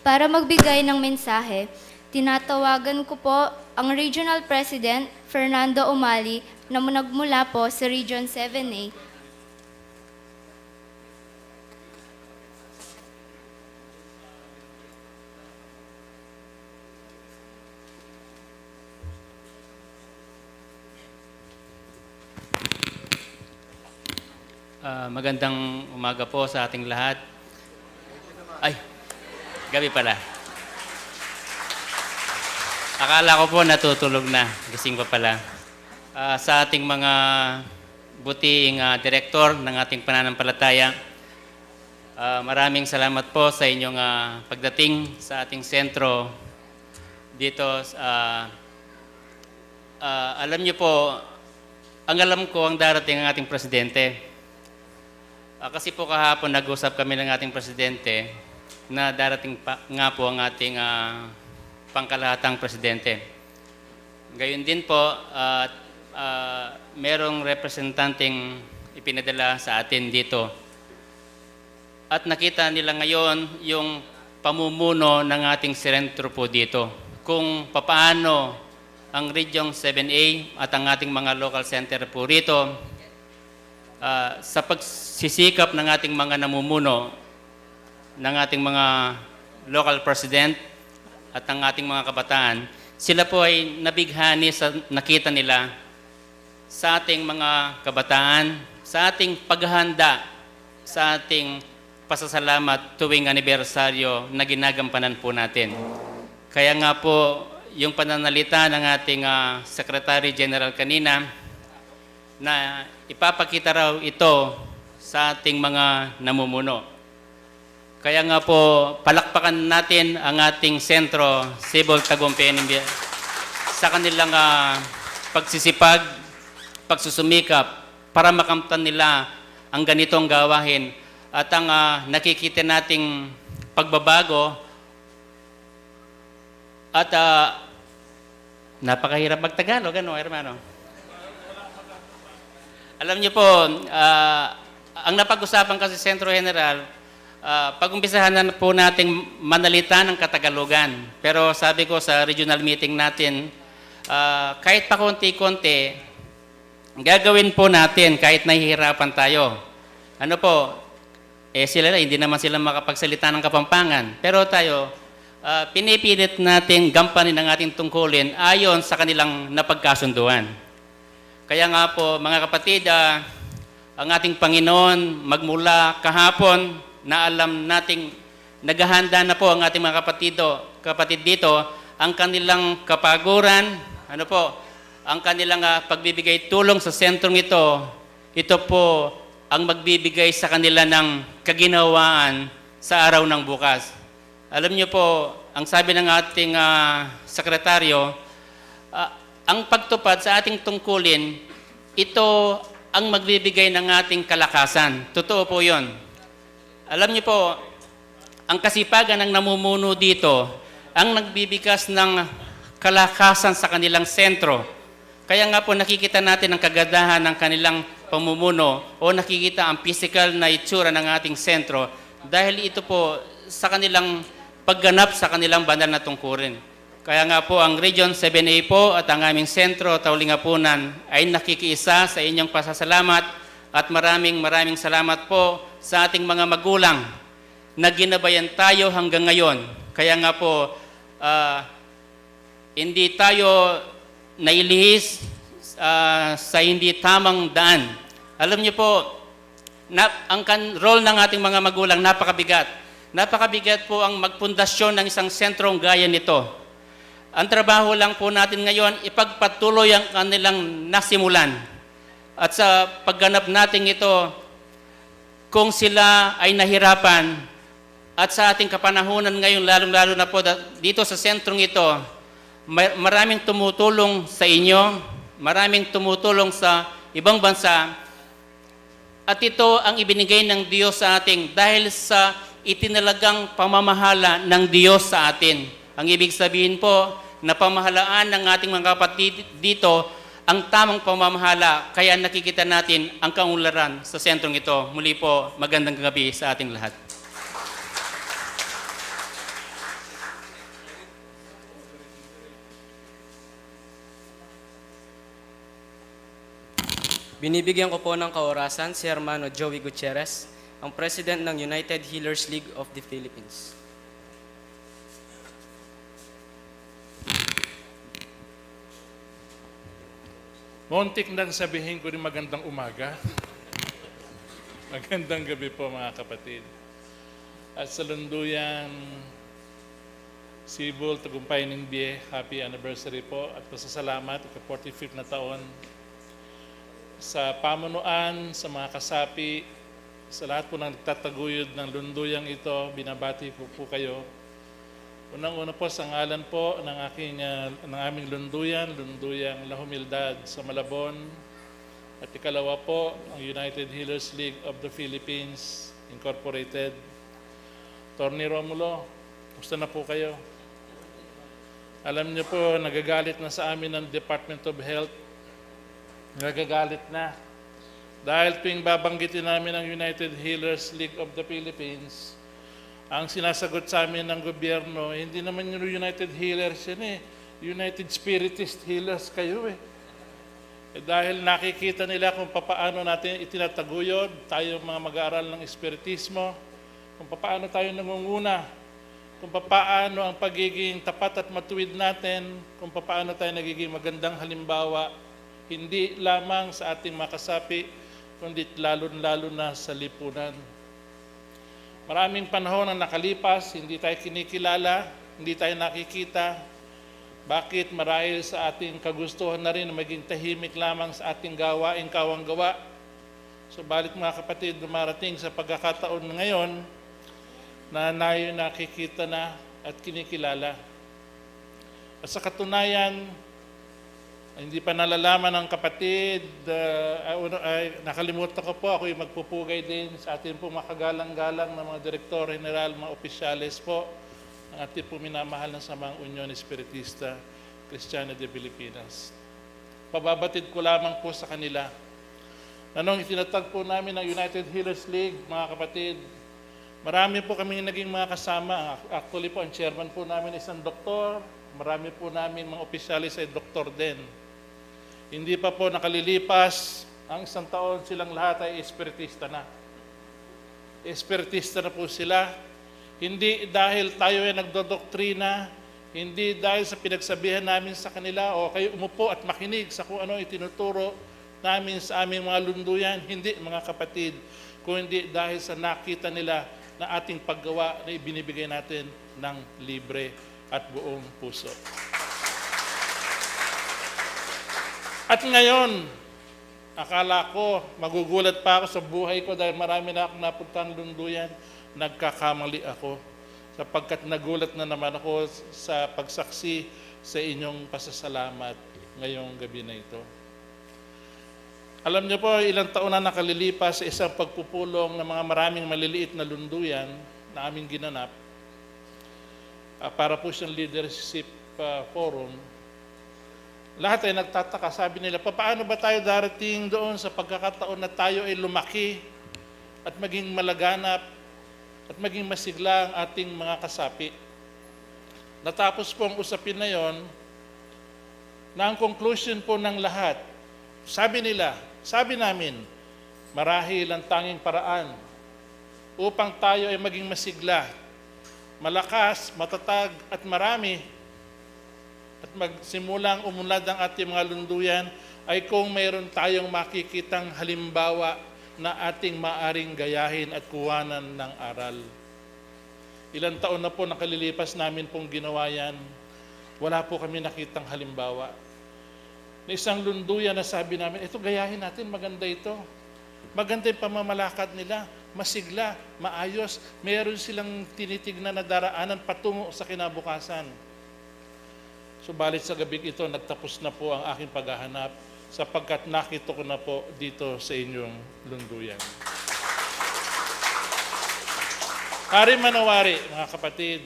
Para magbigay ng mensahe, tinatawagan ko po ang Regional President Fernando Umali na nagmula po sa Region 7A. Magandang umaga po sa ating lahat. Ay, gabi pala. Akala ko po natutulog na. Gising pa pala. Sa ating mga butiing direktor ng ating pananampalataya, maraming salamat po sa inyong pagdating sa ating sentro dito. Alam niyo po, ang alam ko ang darating ang ating presidente. Kasi po kahapon nag-usap kami ng ating presidente na darating pa nga po ang ating pangkalahatang presidente. Gayon din po, merong representanteng ipinadala sa atin dito. At nakita nila ngayon yung pamumuno ng ating sentro po dito. Kung papaano ang Region 7A at ang ating mga local center po rito sa pagsisikap ng ating mga namumuno, ng ating mga local president at ng ating mga kabataan, sila po ay nabighani sa nakita nila sa ating mga kabataan, sa ating paghahanda, sa ating pasasalamat tuwing anibersaryo na ginagampanan po natin. Kaya nga po, yung pananalita ng ating Secretary General kanina, na ipapakita raw ito sa ating mga namumuno. Kaya nga po, palakpakan natin ang ating sentro, Cibol Tagumpay NBI, sa kanilang pagsisipag, pagsusumikap, para makamtan nila ang ganitong gawain at ang nakikita nating pagbabago at napakahirap magtagalog, ano, hermano? Alam niyo po, ang napag-usapan kasi Sentro General, pag-umpisahan na po nating manalita ng Katagalogan. Pero sabi ko sa regional meeting natin, kahit pa konti-konti, gagawin po natin kahit nahihirapan tayo. Ano po, sila hindi naman sila makapagsalita ng Kapampangan. Pero tayo, pinipilit natin gampanin ang ating tungkulin ayon sa kanilang napagkasunduan. Kaya nga po, mga kapatid, ang ating Panginoon magmula kahapon na alam nating naghahanda na po ang ating mga kapatid dito, ang kanilang kapaguran, ano po, ang kanilang pagbibigay tulong sa sentrong ito po ang magbibigay sa kanila ng kaginawaan sa araw ng bukas. Alam niyo po, ang sabi ng ating sekretaryo, ang pagtupad sa ating tungkulin, ito ang magbibigay ng ating kalakasan. Totoo po yun. Alam niyo po, ang kasipagan ng namumuno dito, ang nagbibigkas ng kalakasan sa kanilang sentro. Kaya nga po nakikita natin ang kagandahan ng kanilang pamumuno o nakikita ang physical na itsura ng ating sentro dahil ito po sa kanilang pagganap sa kanilang banal na tungkulin. Kaya nga po ang Region 7A po at ang aming sentro, Taulingapunan, ay nakikiisa sa inyong pasasalamat at maraming salamat po sa ating mga magulang na ginabayan tayo hanggang ngayon. Kaya nga po, hindi tayo nailihis sa hindi tamang daan. Alam niyo po, ang role ng ating mga magulang napakabigat. Napakabigat po ang magpundasyon ng isang sentrong gaya nito. Ang trabaho lang po natin ngayon, ipagpatuloy ang kanilang nasimulan. At sa pagganap natin ito, kung sila ay nahirapan, at sa ating kapanahunan ngayon, lalong-lalo na po dito sa sentrong ito, maraming tumutulong sa inyo, maraming tumutulong sa ibang bansa, at ito ang ibinigay ng Diyos sa atin dahil sa itinalagang pamamahala ng Diyos sa atin. Ang ibig sabihin po, na pamahalaan ng ating mga kapatid dito ang tamang pamamahala, kaya nakikita natin ang kaunlaran sa sentrong ito. Muli po, magandang gabi sa ating lahat. Binibigyan ko po ng kaorasan si Hermano Joey Gutierrez, ang President ng United Healers League of the Philippines. Muntik nang sabihin ko rin magandang umaga. Magandang gabi po mga kapatid. At sa lunduyan, Cibol Tagumpay NBI, happy anniversary po at pasasalamat at 45th na taon sa pamunuan, sa mga kasapi, sa lahat po ng nagtataguyod ng lunduyang ito, binabati po kayo. Unang-una po sa ngalan po ng aming lunduyang La Humildad sa Malabon. At ikalawa po, ang United Healers League of the Philippines Incorporated. Torny Romulo, gusto na po kayo? Alam niyo po, nagagalit na sa amin ng Department of Health. Nagagalit na. Dahil tuwing babanggitin namin ang United Healers League of the Philippines, ang sinasagot sa amin ng gobyerno, hindi naman yung United Healers yan eh. United Spiritist Healers kayo eh. Dahil nakikita nila kung paano natin itinataguyod, tayo mga mag-aaral ng Espiritismo, kung paano tayo nangunguna, kung paano ang pagiging tapat at matuwid natin, kung paano tayo nagiging magandang halimbawa, hindi lamang sa ating makasapi, kundi lalo-lalo na sa lipunan. Maraming panahon ang nakalipas, hindi tayo kinikilala, hindi tayo nakikita. Bakit? Marahil sa ating kagustuhan na rin na maging tahimik lamang sa ating gawaing kawang-gawa. Subalit mga kapatid, dumarating sa pagkakataon ngayon na tayo nakikita na at kinikilala. At sa katunayan, hindi pa nalalaman ng kapatid, nakalimutan ko po, ako yung magpupugay din sa ating po makagalang-galang na mga direktor general, mga opisyales po, ang ating po minamahal ng Samang Union Espiritista Cristiana de Pilipinas. Pababatid ko lamang po sa kanila na nung itinatag po namin ang United Healers League, mga kapatid, marami po kami naging mga kasama. Actually po, ang chairman po namin isang doktor, marami po namin mga opisyalis ay doktor din. Hindi pa po nakalilipas, ang isang taon silang lahat ay espiritista na. Espiritista na po sila. Hindi dahil tayo ay nagdodoktrina, hindi dahil sa pinagsabihan namin sa kanila o kayo umupo at makinig sa kung ano itinuturo namin sa aming mga lunduyan. Hindi mga kapatid, kundi dahil sa nakita nila na ating paggawa na ibinibigay natin ng libre at buong puso. At ngayon, akala ko, magugulat pa ako sa buhay ko dahil marami na akong napuntang lunduyan. Nagkakamali ako sapagkat nagulat na naman ako sa pagsaksi sa inyong pasasalamat ngayong gabi na ito. Alam niyo po, ilang taon na nakalilipas sa isang pagpupulong ng mga maraming maliliit na lunduyan na aming ginanap para po siyang leadership forum. Lahat ay nagtataka, sabi nila, paano ba tayo darating doon sa pagkakataon na tayo ay lumaki at maging malaganap at maging masigla ang ating mga kasapi. Natapos po ang usapin na yon, na ang conclusion po ng lahat, sabi nila, sabi namin, marahil ang tanging paraan upang tayo ay maging masigla, malakas, matatag at marami, at magsimulang umunlad ang ating mga lunduyan, ay kung mayroon tayong makikitang halimbawa na ating maaring gayahin at kuwanan ng aral. Ilang taon na po nakalilipas namin pong ginawa yan, wala po kami nakitang halimbawa. Na isang lunduyan na sabi namin, ito gayahin natin, maganda ito. Maganda yung pamamalakad nila, masigla, maayos, meron silang tinitignan na daraanan patungo sa kinabukasan. Subalit sa gabing ito, nagtapos na po ang aking paghahanap sapagkat nakita ko na po dito sa inyong lunduyan. Hari manawari, mga kapatid,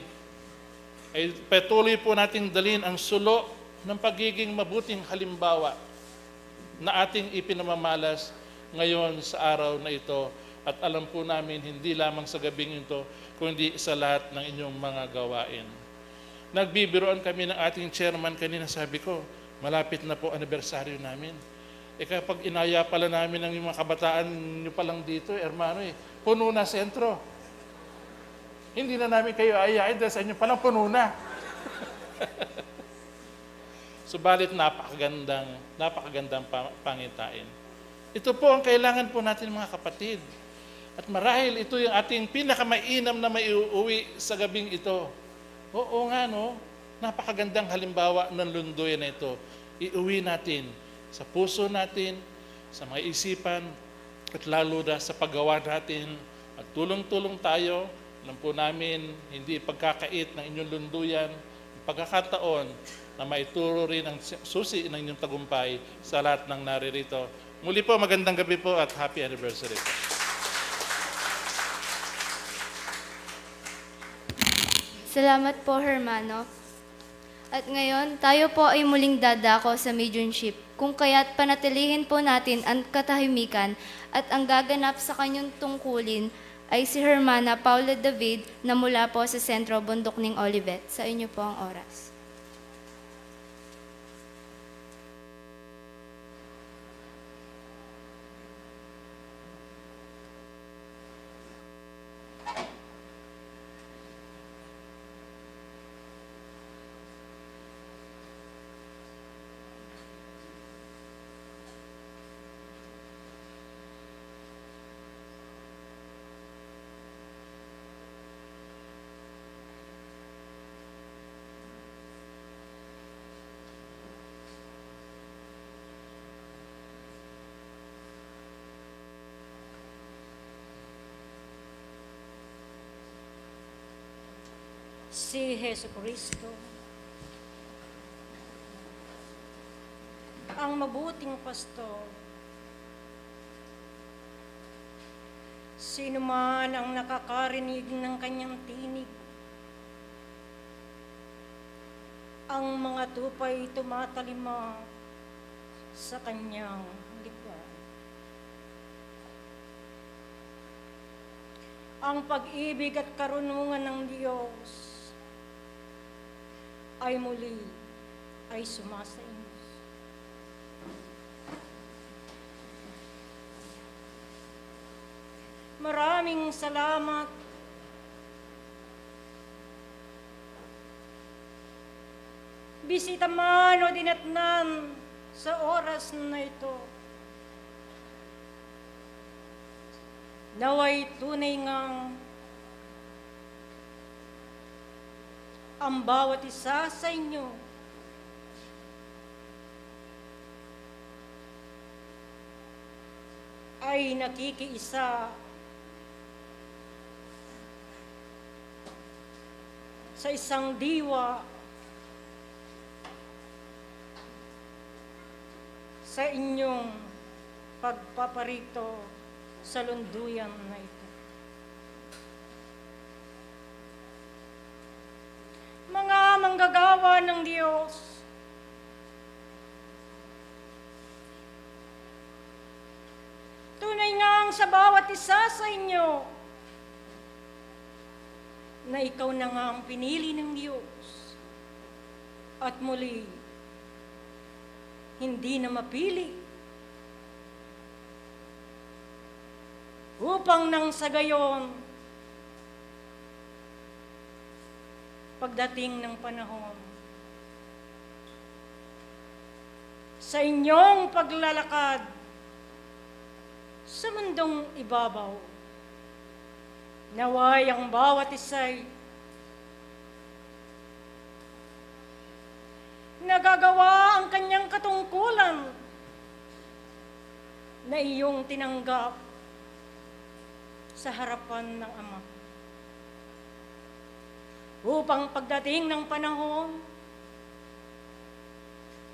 ay patuloy po nating dalhin ang sulo ng pagiging mabuting halimbawa na ating ipinamamalas ngayon sa araw na ito. At alam po namin, hindi lamang sa gabing ito, kundi sa lahat ng inyong mga gawain. Nagbibiroan kami ng ating chairman kanina, sabi ko, malapit na po anibersaryo namin. Kapag inaya pala namin ng mga kabataan nyo palang dito, hermano, puno na sentro. Hindi na namin kayo ayayin dahil sa inyo palang puno na. Subalit napakagandang pangitain. Ito po ang kailangan po natin mga kapatid. At marahil ito yung ating pinakamainam na maiuwi sa gabing ito. Oo nga no, napakagandang halimbawa ng lunduyan na ito. Iuwi natin sa puso natin, sa mga isipan, at lalo na sa paggawa natin. At tulong-tulong tayo, alam po namin, hindi pagkakait ng inyong lunduyan, pagkakataon na maituro rin ang susi ng inyong tagumpay sa lahat ng naririto. Muli po, magandang gabi po at happy anniversary po. Salamat po, Hermano. At ngayon, tayo po ay muling dadako sa mediumship, kung kaya't panatilihin po natin ang katahimikan at ang gaganap sa kanyang tungkulin ay si Hermana Paula David na mula po sa Sentro Bundok ng Olivet. Sa inyo po ang oras. si Jesucristo, ang mabuting pastor. Sino man ang nakakarinig ng kanyang tinig, ang mga tupay tumatalima sa kanyang likod. Ang pag-ibig at karunungan ng Diyos ay muli ay sumasainyo. Maraming salamat. Bisita man o dinatnan sa oras na ito. Naway tunay ngang ang bawat isa sa inyo ay nakikiisa sa isang diwa sa inyong pagpaparito sa lunduyan na ito. Mga manggagawa ng Diyos, tunay ngang sa bawat isa sa inyo na ikaw na nga ang pinili ng Diyos at muli hindi na mapili upang nang sa gayon pagdating ng panahon sa inyong paglalakad sa mundong ibabaw, naway ang bawat isa'y nagagawa ang kanyang katungkulan na iyong tinanggap sa harapan ng Ama. Upang pagdating ng panahon,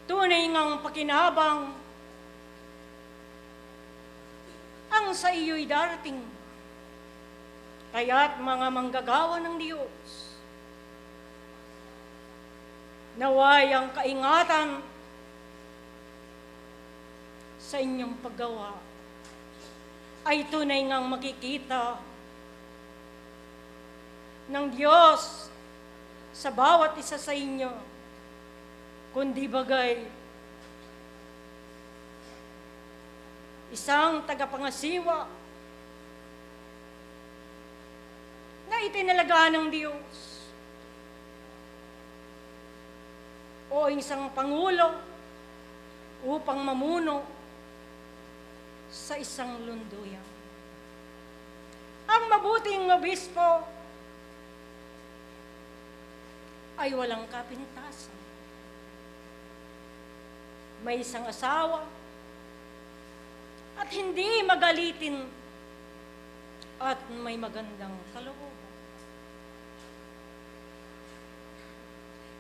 tunay ngang pakinabang ang sa iyo'y darating. Kaya't mga manggagawa ng Diyos, naway ang kaingatan sa inyong paggawa ay tunay ngang makikita ng Diyos sa bawat isa sa inyo, kundi bagay isang tagapangasiwa na itinalaga ng Diyos o isang pangulo upang mamuno sa isang lunduyan. Ang mabuting obispo ay walang kapintasan. May isang asawa at hindi magalitin at may magandang kalooban.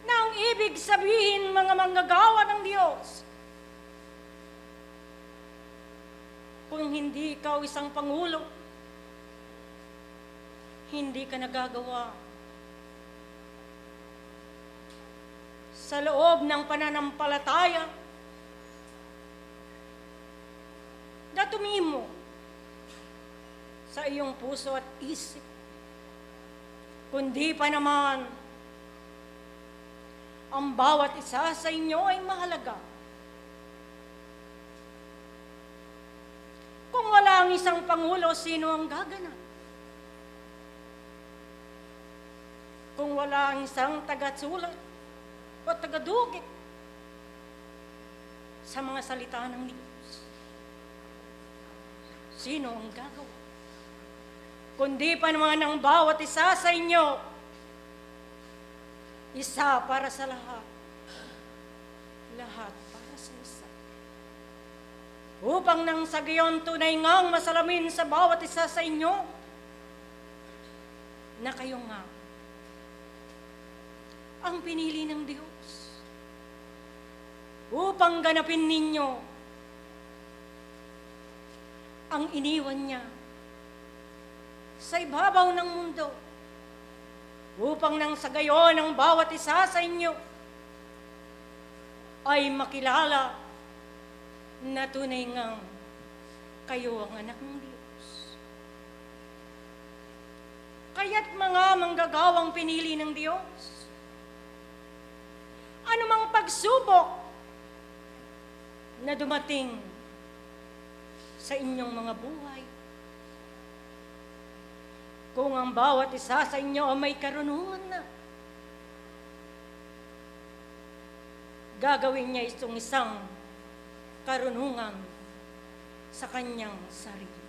Na ang ibig sabihin, mga manggagawa ng Diyos, kung hindi ikaw isang pangulo, hindi ka nagagawa sa loob ng pananampalataya na tumimo sa iyong puso at isip, kundi pa naman ang bawat isa sa inyo ay mahalaga. Kung wala ang isang pangulo, sino ang gaganap? Kung wala ang isang taga-sulat o taga-dugit sa mga salita ng Diyos, sino ang gagawa? Kundi pa naman ang bawat isa sa inyo, isa para sa lahat, lahat para sa isa. Upang nang sa gayon tunay ngang masalamin sa bawat isa sa inyo, na kayo nga ang pinili ng Diyos upang ganapin ninyo ang iniwan niya sa ibabaw ng mundo upang nang sa gayon ang bawat isa sa inyo ay makilala na tunay ngang kayo ang anak ng Diyos. Kaya't mga manggagawang pinili ng Diyos, anumang pagsubok na dumating sa inyong mga buhay, kung ang bawat isa sa inyo ay may karunungan na, gagawin niya itong isang karunungan sa kanyang sarili.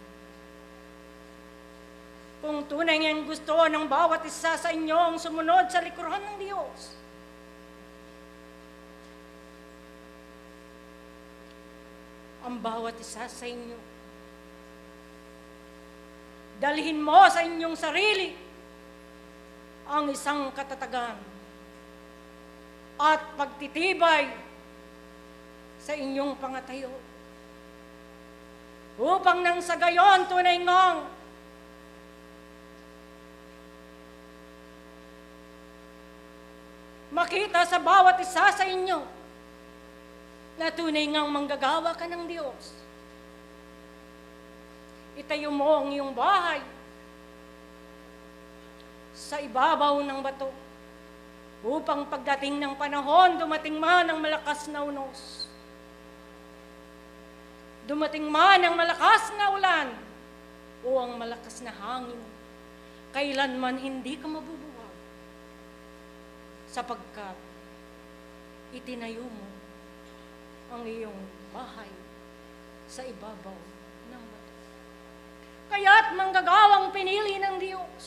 Kung tunay niyang gusto ng bawat isa sa inyo ang sumunod sa likuran ng Diyos, ang bawat isa sa inyo, dalhin mo sa inyong sarili ang isang katatagan at pagtitibay sa inyong pangatayo upang nang sa gayon tunay ngang makita sa bawat isa sa inyo na tunay ngang manggagawa ka ng Diyos. Itayo mo ang iyong bahay sa ibabaw ng bato upang pagdating ng panahon, dumating man ang malakas na unos, dumating man ang malakas na ulan o ang malakas na hangin, kailanman hindi ka mabubuwag sapagkat itinayo mo ang iyong bahay sa ibabaw ng bato. Kaya't manggagawang pinili ng Diyos,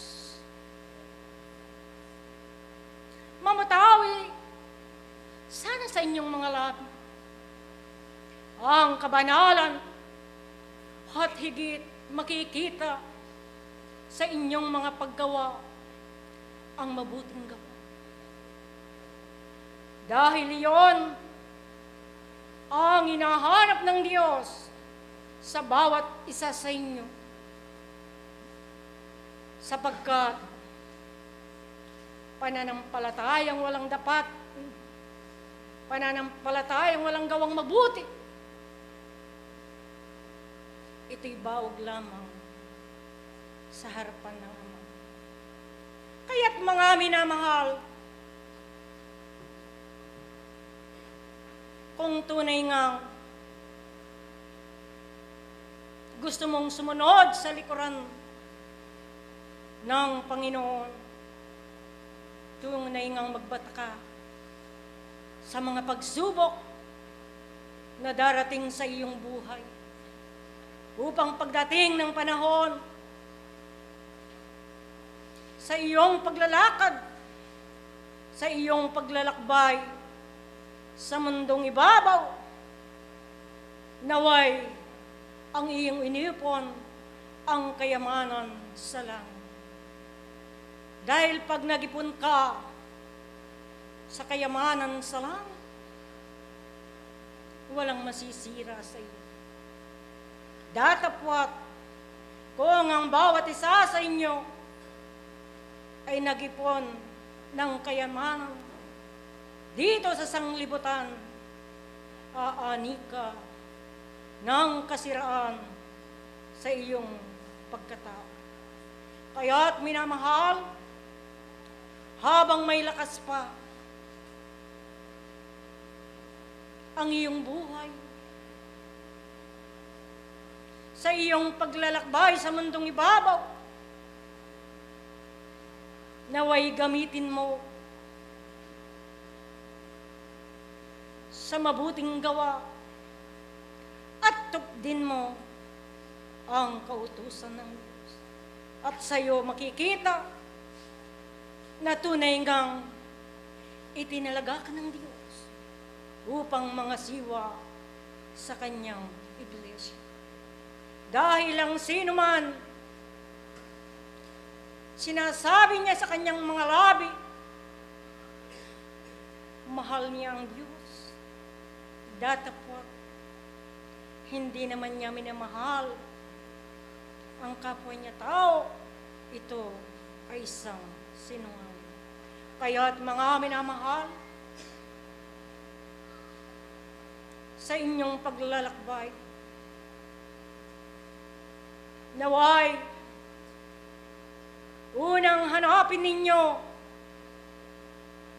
mamatawi sana sa inyong mga labi ang kabanalan at higit makikita sa inyong mga paggawa ang mabuting gawa. Dahil iyon ang hinahanap ng Diyos sa bawat isa sa inyo, sapagkat pananampalatayang walang dapat, pananampalatayang walang gawang mabuti, ito'y bawog lamang sa harapan ng Ama. Kaya't mga minamahal, kung tunay nga gusto mong sumunod sa likuran ng Panginoon, tunay ngang magbata ka sa mga pagsubok na darating sa iyong buhay, upang pagdating ng panahon, sa iyong paglalakad, sa iyong paglalakbay sa mundong ibabaw, naway ang iyong inipon ang kayamanan sa langit. Dahil pag nag-ipon ka sa kayamanan sa langit, walang masisira sa iyo. Datapwat kung ang bawat isa sa inyo ay nag-ipon ng kayamanan dito sa sanglibutan, aani ka ng kasiraan sa iyong pagkatao. Kaya't minamahal, habang may lakas pa ang iyong buhay, sa iyong paglalakbay sa mundong ibabaw, naway gamitin mo sa mabuting gawa at tupdin mo ang kautusan ng Diyos. At sa iyo makikita na tunay ngang itinalaga ka ng Diyos upang mangasiwa sa kanyang iglesia. Dahil ang sino man sinasabi niya sa kanyang mga labi mahal niya ang Diyos. Datapwat, hindi naman niya minamahal ang kapwa niya tao. Ito ay isang sinungaling. Kaya't mga minamahal, sa inyong paglalakbay, naway, unang hanapin ninyo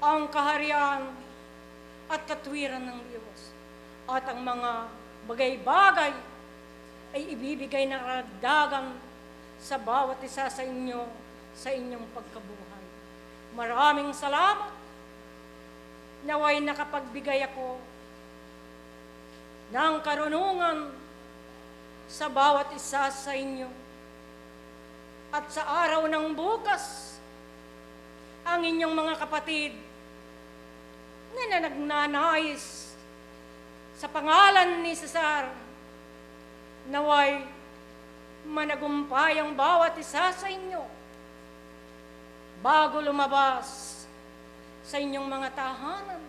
ang kaharian at katwiran ng Diyos. At ang mga bagay-bagay ay ibibigay na karagdagan sa bawat isa sa inyo sa inyong pagkabuhay. Maraming salamat. Naway nakapagbigay ako ng karunungan sa bawat isa sa inyo. At sa araw ng bukas, ang inyong mga kapatid na nagnanais sa pangalan ni Cesar, naway managumpay ang bawat isa sa inyo bago lumabas sa inyong mga tahanan.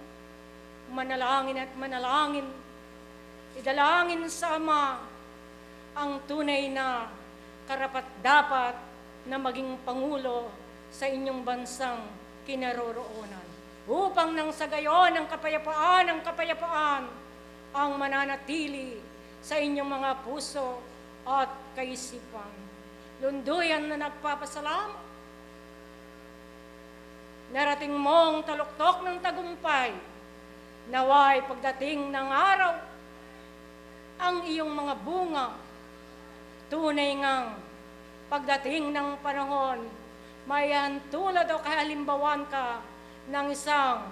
Manalangin at manalangin, idalangin sa Ama ang tunay na karapat-dapat na maging Pangulo sa inyong bansang kinaroroonan, upang nang sa gayon ang kapayapaan ang mananatili sa inyong mga puso at kaisipan. Lunduyan na nagpapasalamat. Narating mong taluktok ng tagumpay, naway pagdating ng araw, ang iyong mga bunga, tunay ngang pagdating ng panahon, may tulad o kahalimbawan ka ng isang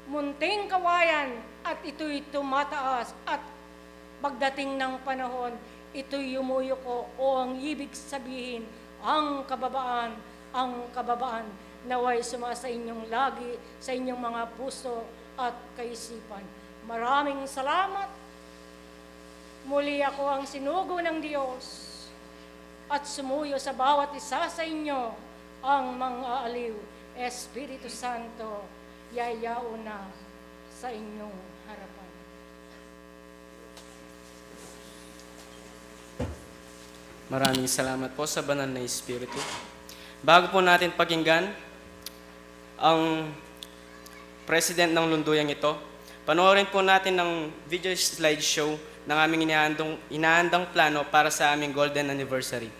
munting kawayan at ito'y tumataas at pagdating ng panahon, ito'y yumuyuko o ang ibig sabihin, ang kababaan naway sumasa inyong lagi sa inyong mga puso at kaisipan. Maraming salamat. Muli ako ang sinugo ng Diyos at sumuyo sa bawat isa sa inyo ang mga aliw. Espiritu Santo, yayao na sa inyong harapan. Maraming salamat po sa banal na Espiritu. Bago po natin pakinggan ang president ng lunduyang ito, panoorin po natin ng video slideshow ng aming inahandang plano para sa aming golden anniversary.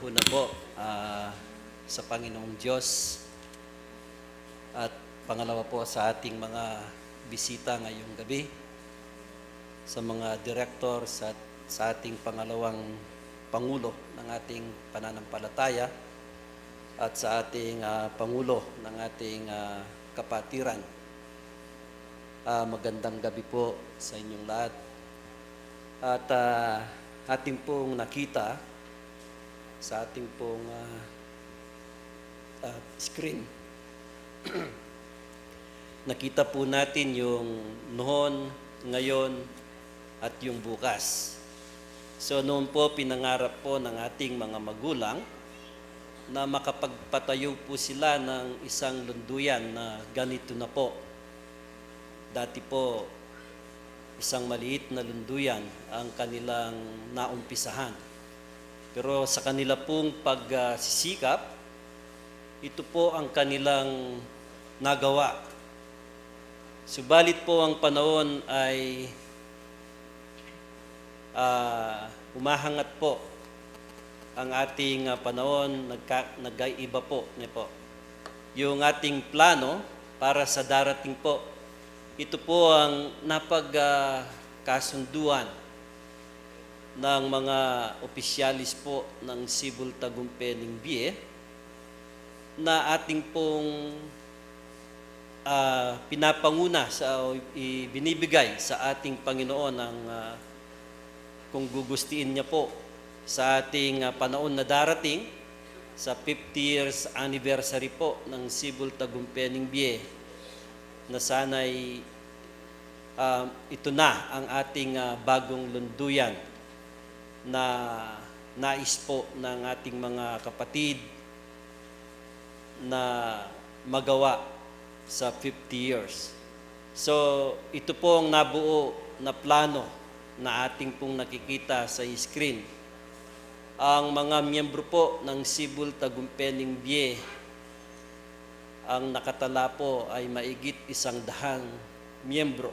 una po sa Panginoong Diyos at pangalawa po sa ating mga bisita ngayong gabi, sa mga director, sa ating pangalawang Pangulo ng ating pananampalataya at sa ating Pangulo ng ating kapatiran. Magandang gabi po sa inyong lahat. At ating pong nakita sa ating pong screen, nakita po natin yung noon, ngayon, at yung bukas. So noon po, pinangarap po ng ating mga magulang na makapagpatayo po sila ng isang lunduyan na ganito na po. Dati po, isang maliit na lunduyan ang kanilang naumpisahan. Pero sa kanila pong pagsisikap, ito po ang kanilang nagawa. Subalit po ang panahon ay umahangat po ang ating panahon, nag-iiba po. Yung ating plano para sa darating po, ito po ang napagkasunduan ng mga opisyalis po ng Sibol Tagumpay Ningbyé na ating pong pinapanguna binibigay sa ating Panginoon ang kung gugustiin niya po sa ating panahon na darating sa 50 years anniversary po ng Sibol Tagumpay Ningbyé, na sana'y ito na ang ating bagong lunduyan na nais po ng ating mga kapatid na magawa sa 50 years. So, ito po ang nabuo na plano na ating pong nakikita sa screen. Ang mga miyembro po ng Sibol Tagumpay Ningbyé, ang nakatala po ay maigit 100 miyembro.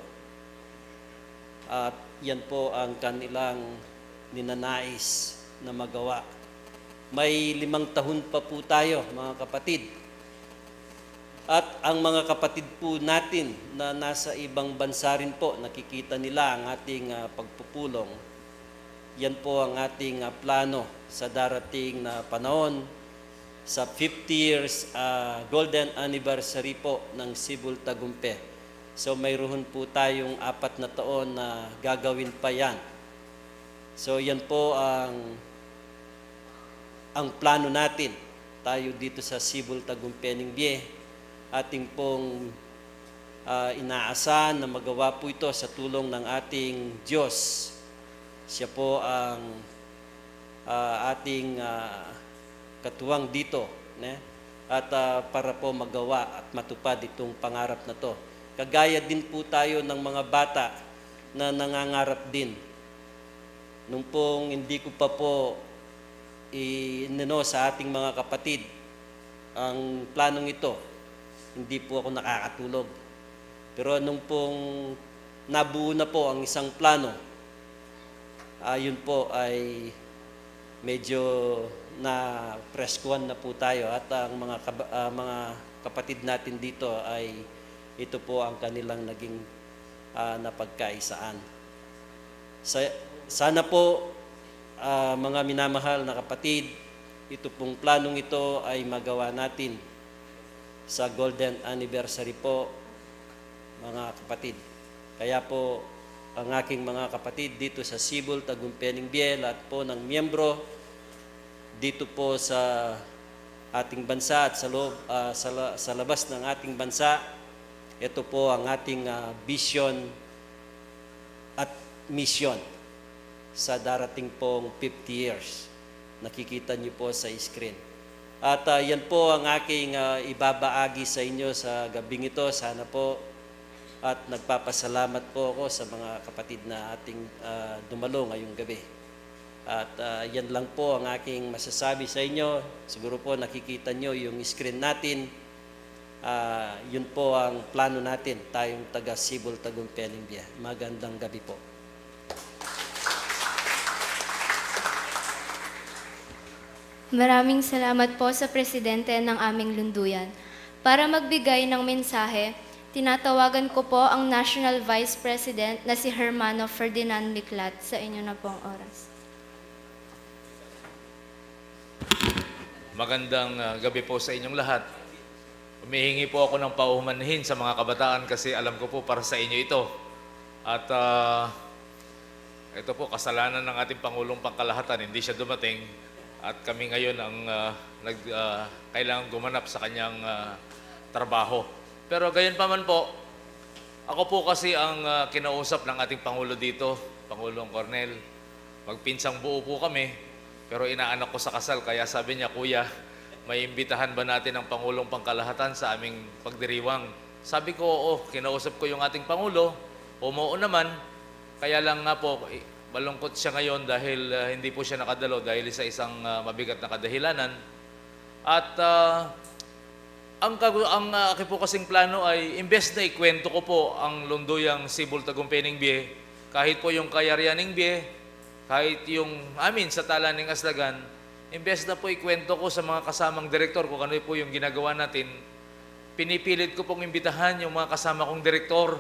At yan po ang kanilang ninanais na magawa. May 5 tahon pa po tayo, mga kapatid. At ang mga kapatid po natin na nasa ibang bansa rin po, nakikita nila ang ating pagpupulong. Yan po ang ating plano sa darating na panahon, sa 50 years golden anniversary po ng Sibol Tagumpay. So mayroon po tayong 4 na taon na gagawin pa yan. So yan po ang plano natin. Tayo dito sa Sibol Tagumpay Ningbyé, ating pong inaasahan na magawa po ito sa tulong ng ating Diyos. Siya po ang ating katuwang dito, at para po magawa at matupad itong pangarap na to. Kagaya din po tayo ng mga bata na nangangarap din. Nung pong hindi ko pa po sa ating mga kapatid ang planong ito, hindi po ako nakakatulog. Pero nung pong nabuo na po ang isang plano, yun po ay medyo na preskuhan na po tayo, at ang mga kapatid natin dito ay ito po ang kanilang naging napagkaisaan. Sana po mga minamahal na kapatid, ito pong planong ito ay magawa natin sa golden anniversary po, mga kapatid. Kaya po ang aking mga kapatid dito sa Sibol Tagumpay Ningbyé, lahat po ng miyembro dito po sa ating bansa at sa labas ng ating bansa, ito po ang ating vision at mission sa darating pong 50 years. Nakikita niyo po sa screen. At yan po ang aking ibabaagi sa inyo sa gabing ito. Sana po at nagpapasalamat po ako sa mga kapatid na ating dumalo ngayong gabi. At yan lang po ang aking masasabi sa inyo. Siguro po nakikita nyo yung screen natin. Yun po ang plano natin, tayong taga Sibol Tagumpay Ningbyé. Magandang gabi po. Maraming salamat po sa presidente ng aming lunduyan. Para magbigay ng mensahe, tinatawagan ko po ang National Vice President na si Hermano Ferdinand Miklat. Sa inyo na po ang oras. Magandang gabi po sa inyong lahat. Humihingi po ako ng paumanhin sa mga kabataan kasi alam ko po para sa inyo ito. At ito po, kasalanan ng ating Pangulong Pangkalahatan, hindi siya dumating. At kami ngayon ang kailangan gumanap sa kanyang trabaho. Pero gayon pa man po, ako po kasi ang kinausap ng ating Pangulo dito, Pangulong Cornel. Magpinsang buo po kami, pero inaanak ko sa kasal, kaya sabi niya, Kuya, may imbitahan ba natin ang Pangulong Pangkalahatan sa aming pagdiriwang? Sabi ko, oo, kinausap ko yung ating Pangulo, umuo naman, kaya lang nga po, malungkot siya ngayon dahil hindi po siya nakadalo dahil sa isang mabigat na kadahilanan. At ang aking po kasing plano ay imbes na ikwento ko po ang lunduyang Sibol Tagumpay Ningbiye, kahit po yung Kayarian Ningbiye, kahit yung amin sa Tala ng Aslagan, imbes na po ikwento ko sa mga kasamang direktor kung ano po yung ginagawa natin, pinipilit ko pong imbitahan yung mga kasama kong direktor.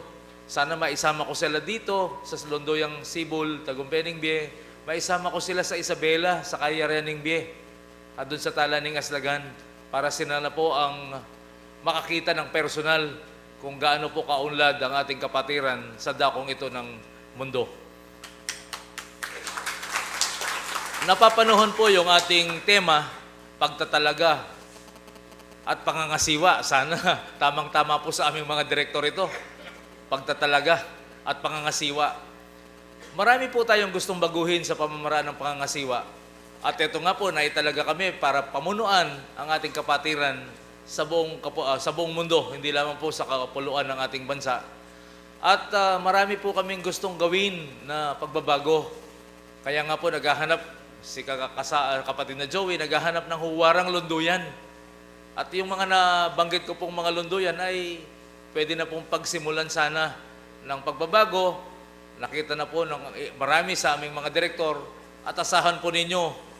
Sana maisama ko sila dito sa lunduyang Sibol Tagumpay Ningbiye, maisama ko sila sa Isabela, sa Kayarian Ningbiye, at doon sa Tala ng Aslagan, para sila na po ang makakita ng personal kung gaano po kaunlad ang ating kapatiran sa dakong ito ng mundo. Napapanuhon po yung ating tema, pagtatalaga at pangangasiwa. Sana tamang-tama po sa aming mga direktor ito. Pagtatalaga at pangangasiwa. Marami po tayong gustong baguhin sa pamamaraan ng pangangasiwa. At ito nga po, naitalaga kami para pamunuan ang ating kapatiran sa buong mundo, hindi lamang po sa kapuluan ng ating bansa. At marami po kaming gustong gawin na pagbabago. Kaya nga po naghahanap, si kapatid na Joey, naghahanap ng huwarang lunduyan. At yung mga nabanggit ko pong mga lunduyan ay pwede na pong pagsimulan sana ng pagbabago. Nakita na po ng marami sa aming mga direktor at asahan po ninyo,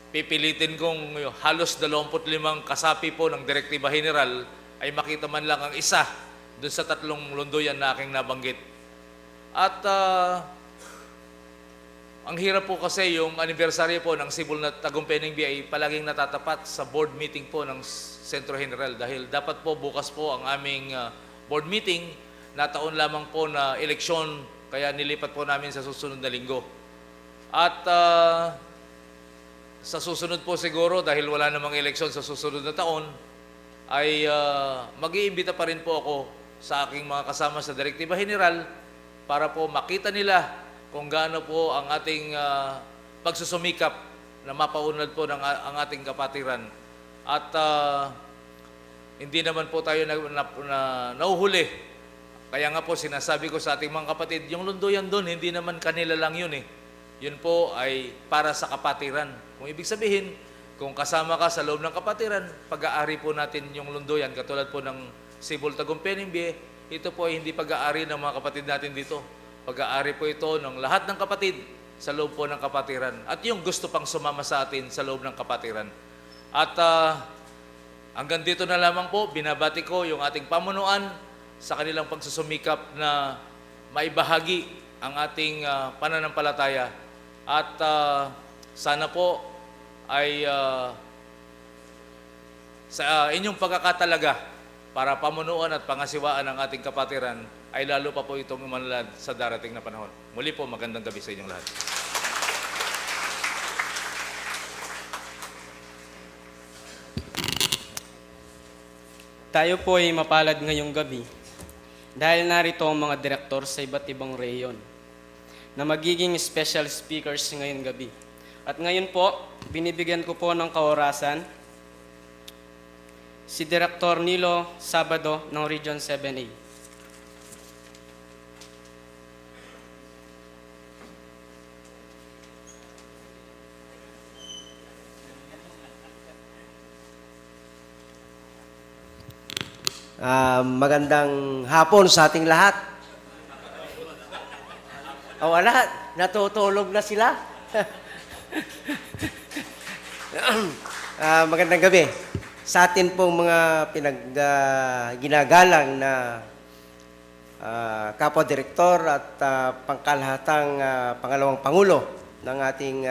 pipilitin kong halos 25 kasapi po ng Direktiba General ay makita man lang ang isa doon sa 3 lunduyan na aking nabanggit. At ang hirap po kasi yung anniversary po ng Sibol na Tagumpay Ningbiye ay palaging natatapat sa board meeting po ng Sentro General dahil dapat po bukas po ang aming board meeting, nataon lamang po na eleksyon, kaya nilipat po namin sa susunod na linggo. At sa susunod po siguro, dahil wala namang eleksyon sa susunod na taon, ay mag-iimbita pa rin po ako sa aking mga kasama sa Direktiba General para po makita nila kung gaano po ang ating pagsusumikap na mapaunlad po ang ating kapatiran. At hindi naman po tayo nauhuli. Kaya nga po sinasabi ko sa ating mga kapatid, yung lunduyan doon, hindi naman kanila lang yun eh. Yun po ay para sa kapatiran. Kung ibig sabihin, kung kasama ka sa loob ng kapatiran, pag-aari po natin yung lunduyan, katulad po ng Sibol Tagumpay Ningbiye, ito po ay hindi pag-aari ng mga kapatid natin dito. Pag-aari po ito ng lahat ng kapatid sa loob po ng kapatiran. At yung gusto pang sumama sa atin sa loob ng kapatiran. At hanggang dito na lamang po, binabati ko yung ating pamunuan sa kanilang pagsusumikap na maibahagi ang ating pananampalataya. At sana po ay sa inyong pagkakatalaga para pamunuan at pangasiwaan ang ating kapatiran ay lalo pa po itong umanlad sa darating na panahon. Muli po, magandang gabi sa inyong lahat. Tayo po ay mapalad ngayong gabi dahil narito ang mga direktor sa iba't ibang reyon na magiging special speakers ngayong gabi. At ngayon po, binibigyan ko po ng kaorasan si Direktor Nilo Sabado ng Region 7A. Magandang hapon sa ating lahat. Wala, natutulog na sila. Magandang gabi. Sa atin pong mga ginagalang na kapwa-direktor at pangkalahatang pangalawang Pangulo ng ating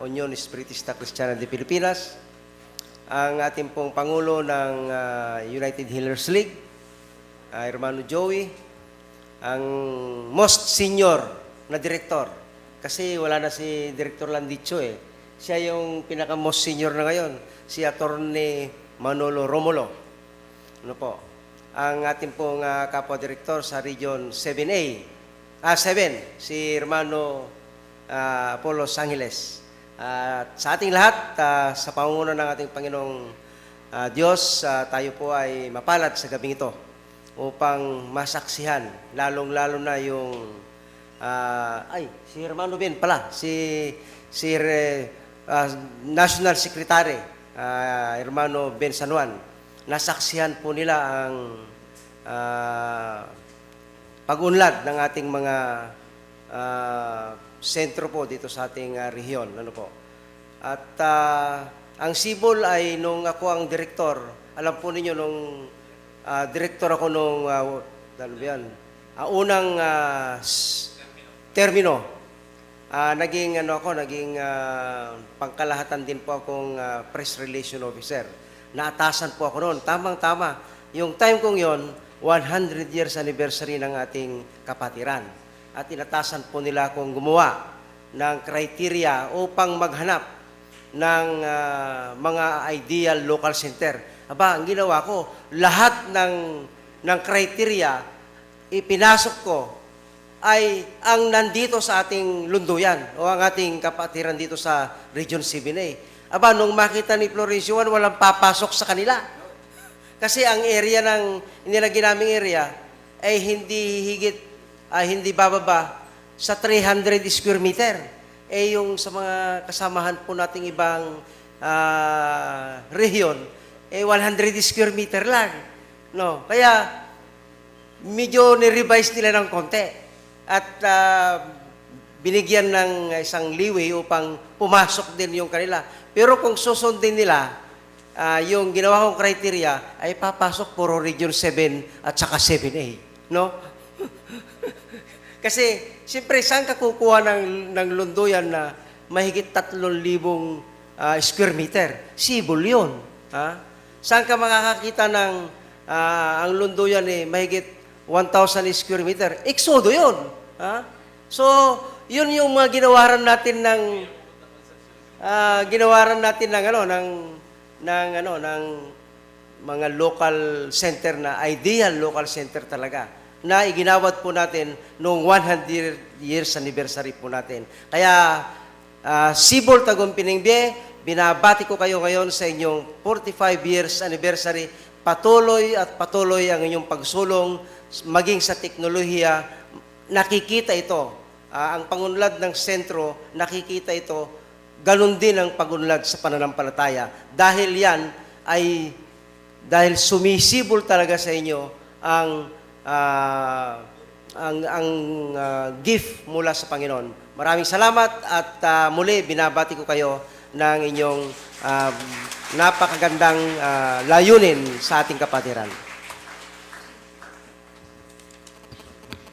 Union Espiritista Kristiyana de Pilipinas, ang ating pong Pangulo ng United Healers League, Hermano Joey, ang most senior na direktor. Kasi wala na si Director Landicho eh. Siya yung pinaka-most senior na ngayon, si Attorney Manolo Romulo. Ano po? Ang ating pong kapwa-direktor sa Region 7A, 7, si Hermano Apolos Angeles. Sa ating lahat, sa pangunguna ng ating Panginoong Diyos, tayo po ay mapalad sa gabing ito upang masaksihan, lalong-lalo na yung si Hermano Ben pala, si National Secretary Hermano Ben San Juan. Nasaksihan po nila ang pag-unlad ng ating mga sentro po dito sa ating rehiyon. Ano po? At ang Sibol ay nung ako ang direktor, alam po ninyo nung direktor ako nung unang termino. Naging pangkalahatan din po akong press relation officer. Naatasan po ako noon. Tamang-tama. Yung time kong yon, 100 years anniversary ng ating kapatiran. At inatasan po nila akong gumawa ng criteria upang maghanap ng mga ideal local center. Aba, ang ginawa ko, lahat ng criteria ipinasok ko ay ang nandito sa ating lunduyan o ang ating kapatiran dito sa Region 7A. Aba, nung makita ni Florencio, walang papasok sa kanila. Kasi ang area ng inilagay naming area ay hindi bababa sa 300 square meter. Yung sa mga kasamahan po nating ibang rehiyon, 100 square meter lang. No? Kaya, medyo ni-revise nila ng konti. At binigyan ng isang leeway upang pumasok din yung kanila. Pero kung susundin nila, yung ginawa kong criteria ay papasok puro Region 7 at saka 7A. No? Kasi, siyempre, saan ka kukuha ng lunduyan na mahigit 3,000 square meter? Sibol yun. Ha? Saan ka makakakita ng ang lunduyan mahigit 1,000 square meter? Exodo yun. Ha? So, yun yung mga ginawaran natin ng mga local center na ideal local center talaga na iginawad po natin noong 100 years anniversary po natin. Kaya Sibol Tagumping Bie, binabati ko kayo ngayon sa inyong 45 years anniversary. Patuloy at patuloy ang inyong pagsulong maging sa teknolohiya. Nakikita ito. Ang pangunlad ng sentro, nakikita ito. Ganon din ang pagunlad sa pananampalataya. Dahil yan ay dahil sumisibol talaga sa inyo ang gift mula sa Panginoon. Maraming salamat at muli binabati ko kayo ng inyong napakagandang layunin sa ating kapatiran.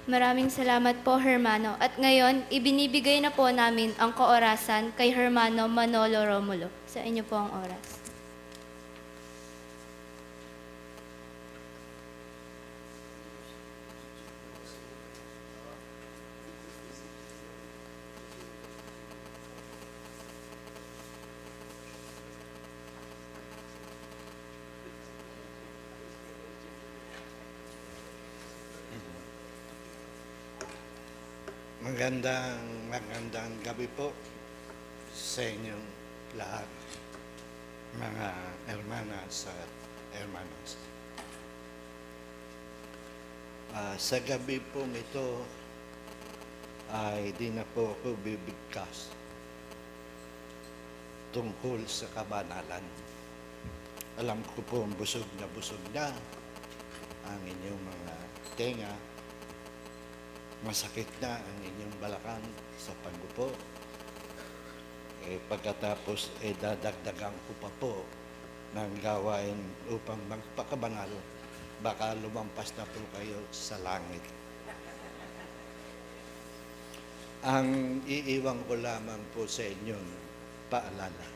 Maraming salamat po, Hermano. At ngayon, ibinibigay na po namin ang kaorasan kay Hermano Manolo Romulo. Sa inyo po ang oras. Magandang gabi po sa inyong lahat, mga hermanas at hermanos. Sa gabi po ito ay di na po ako bibigkas tungkol sa kabanalan. Alam ko po busog na ang inyong mga tenga. Masakit na ang inyong balakang sa paggupo. Pagkatapos dadagdagan ko pa po ng gawain upang magpakabanal, baka lumampas na po kayo sa langit. Ang iiwan ko lamang po sa inyong paalala